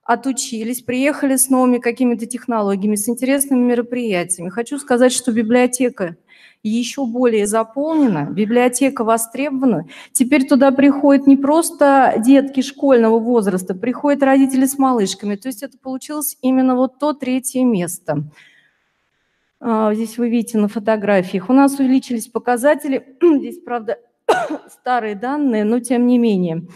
Speaker 17: Отучились, приехали с новыми какими-то технологиями, с интересными мероприятиями. Хочу сказать, что библиотека еще более заполнена, библиотека востребована. Теперь туда приходят не просто детки школьного возраста, приходят родители с малышками. То есть это получилось именно вот то 3-е место. Здесь вы видите на фотографиях. У нас увеличились показатели. Здесь, правда, старые данные, но тем не менее.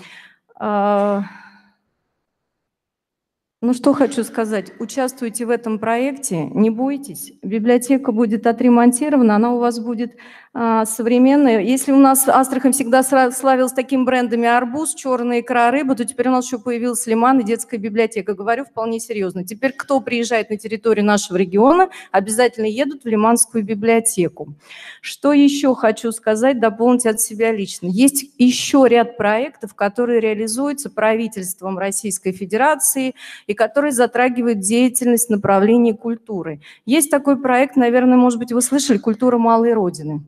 Speaker 17: Ну что хочу сказать, участвуйте в этом проекте, не бойтесь, библиотека будет отремонтирована, она у вас будет современная. Если у нас Астрахань всегда славилась такими брендами арбуз, черная икра, рыба, то теперь у нас еще появился Лиман и детская библиотека. Говорю вполне серьезно. Теперь кто приезжает на территорию нашего региона, обязательно едут в Лиманскую библиотеку. Что еще хочу сказать, дополнить от себя лично. Есть еще ряд проектов, которые реализуются правительством Российской Федерации и которые затрагивают деятельность направления культуры. Есть такой проект, наверное, может быть, вы слышали, «Культура малой Родины».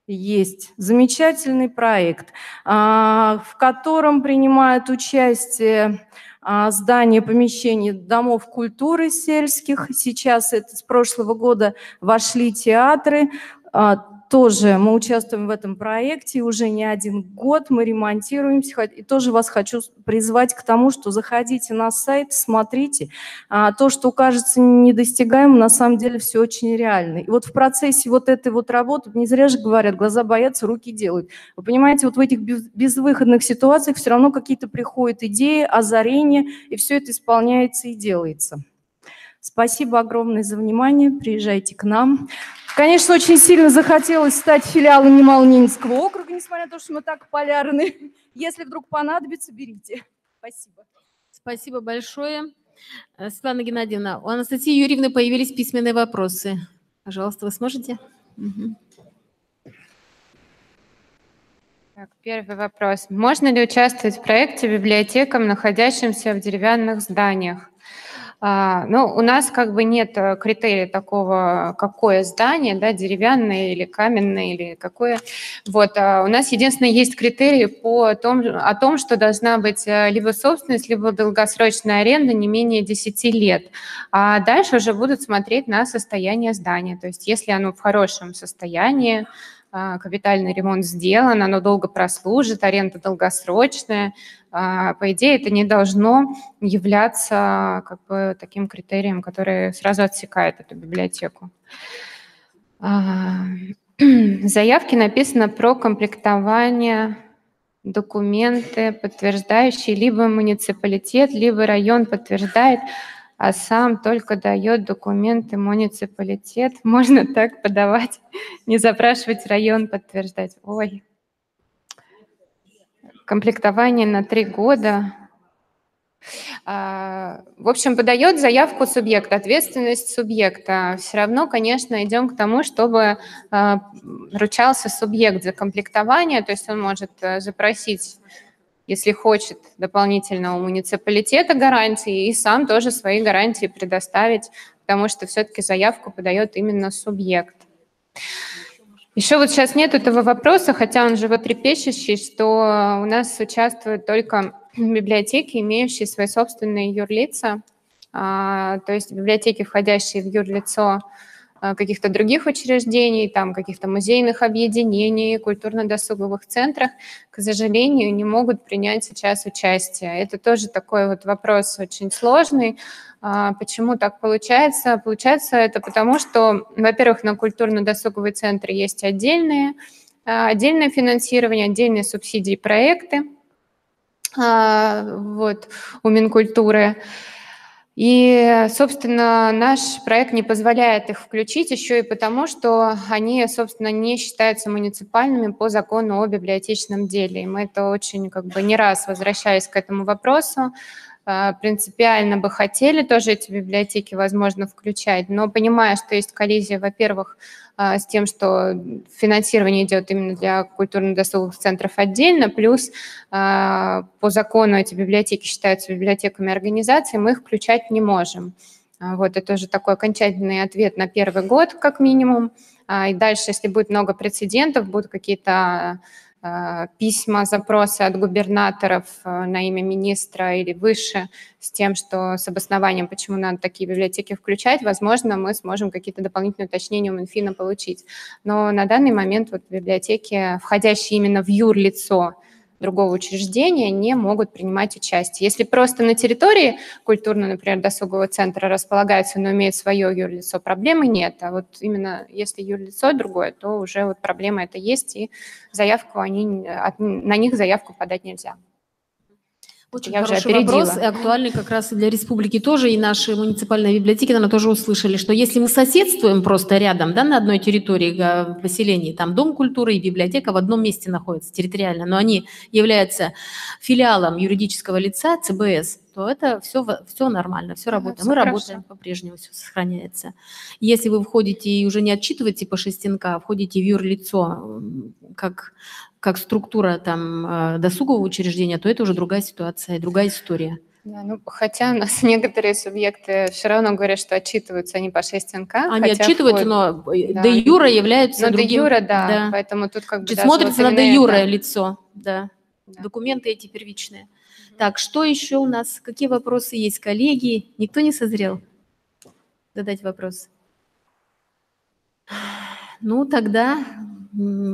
Speaker 17: Есть замечательный проект, в котором принимают участие здания, помещения домов культуры сельских. Сейчас это с прошлого года вошли театры. Тоже мы участвуем в этом проекте уже не один год, мы ремонтируемся. И тоже вас хочу призвать к тому, что заходите на сайт, смотрите. То, что кажется недостигаемым, на самом деле все очень реально. И вот в процессе вот этой вот работы, не зря же говорят, глаза боятся, руки делают. Вы понимаете, вот в этих безвыходных ситуациях все равно какие-то приходят идеи, озарения, и все это исполняется и делается. Спасибо огромное за внимание. Приезжайте к нам. Конечно, очень сильно захотелось стать филиалом Ямало-Ненецкого округа, несмотря на то, что мы так полярны. Если вдруг понадобится, берите. Спасибо.
Speaker 1: Спасибо большое. Светлана Геннадьевна, у Анастасии Юрьевны появились письменные вопросы. Пожалуйста, вы сможете? Угу.
Speaker 10: Так, первый вопрос. Можно ли участвовать в проекте библиотекам, находящимся в деревянных зданиях? Ну, у нас как бы нет критерия такого, какое здание, да, деревянное или каменное, или какое. Вот, у нас единственное есть критерии о том, что должна быть либо собственность, либо долгосрочная аренда не менее 10 лет. А дальше уже будут смотреть на состояние здания. То есть если оно в хорошем состоянии, капитальный ремонт сделан, оно долго прослужит, аренда долгосрочная. По идее, это не должно являться как бы таким критерием, который сразу отсекает эту библиотеку. В заявке написано про комплектование документы, подтверждающие либо муниципалитет, либо район подтверждает, а сам только дает документы муниципалитет. Можно так подавать, не запрашивать район подтверждать. Ой. Комплектование на 3 года. В общем, подает заявку субъект, ответственность субъекта. Все равно, конечно, идем к тому, чтобы ручался субъект за комплектование, то есть он может запросить, если хочет, дополнительно у муниципалитета гарантии и сам тоже свои гарантии предоставить, потому что все-таки заявку подает именно субъект. Еще вот сейчас нет этого вопроса, хотя он животрепещущий, что у нас участвуют только библиотеки, имеющие свои собственные юрлица, то есть библиотеки, входящие в юрлицо каких-то других учреждений, там каких-то музейных объединений, культурно-досуговых центрах, к сожалению, не могут принять сейчас участие. Это тоже такой вот вопрос очень сложный. Почему так получается? Получается это потому, что, во-первых, на культурно-досуговые центры есть отдельное финансирование, отдельные субсидии, проекты вот, у Минкультуры. И, собственно, наш проект не позволяет их включить еще и потому, что они, собственно, не считаются муниципальными по закону о библиотечном деле. И мы это очень как бы не раз возвращаясь к этому вопросу, принципиально бы хотели тоже эти библиотеки, возможно, включать, но понимая, что есть коллизия, во-первых, с тем, что финансирование идет именно для культурно-досуговых центров отдельно, плюс по закону эти библиотеки считаются библиотеками организаций, мы их включать не можем. Вот это уже такой окончательный ответ на первый год, как минимум. И дальше, если будет много прецедентов, будут какие-то письма, запросы от губернаторов на имя министра или выше с тем, что с обоснованием, почему надо такие библиотеки включать, возможно, мы сможем какие-то дополнительные уточнения у Минфина получить. Но на данный момент вот библиотеки, входящие именно в юрлицо другого учреждения, не могут принимать участие. Если просто на территории культурного, например, досугового центра располагаются, но имеют свое юрлицо, проблемы нет. А вот именно если юрлицо другое, то уже вот проблема это есть, и заявку на них заявку подать нельзя.
Speaker 1: Очень хороший вопрос, и актуальный как раз и для республики тоже, и наши муниципальные библиотеки, наверное, тоже услышали, что если мы соседствуем просто рядом, да, на одной территории поселения, там Дом культуры и библиотека в одном месте находятся территориально, но они являются филиалом юридического лица ЦБС, то это все нормально, все работает. Мы работаем по-прежнему, все сохраняется. Если вы входите и уже не отчитываете по шестенка, а входите в юрлицо как структура там досугового учреждения, то это уже другая ситуация, другая история.
Speaker 10: Да, ну, хотя у нас некоторые субъекты все равно говорят, что отчитываются они по шестенка.
Speaker 1: Они отчитываются, но де юре являются другим.
Speaker 10: Де юре, да, поэтому тут как бы
Speaker 1: смотрится на де юре лицо, да. Документы эти первичные. Так, что еще у нас? Какие вопросы есть, коллеги? Никто не созрел задать вопрос? Ну, тогда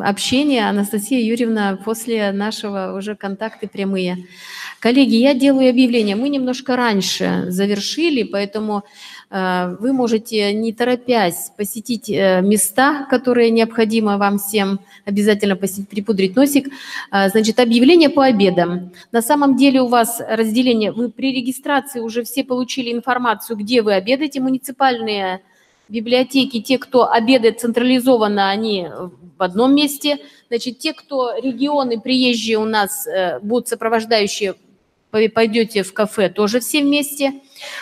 Speaker 1: общения, Анастасия Юрьевна, после нашего уже контакты прямые. Коллеги, я делаю объявление. Мы немножко раньше завершили, поэтому вы можете, не торопясь, посетить места, которые необходимо вам всем обязательно посетить, припудрить носик. Значит, объявление по обедам. На самом деле у вас разделение, вы при регистрации уже все получили информацию, где вы обедаете. Муниципальные библиотеки, те, кто обедает централизованно, они в одном месте. Значит, те, кто регионы приезжие у нас будут сопровождающие, пойдете в кафе, тоже все вместе.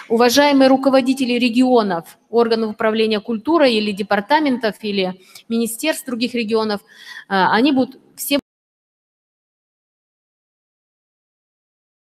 Speaker 1: Уважаемые руководители регионов, органов управления культурой или департаментов, или министерств других регионов, они будут все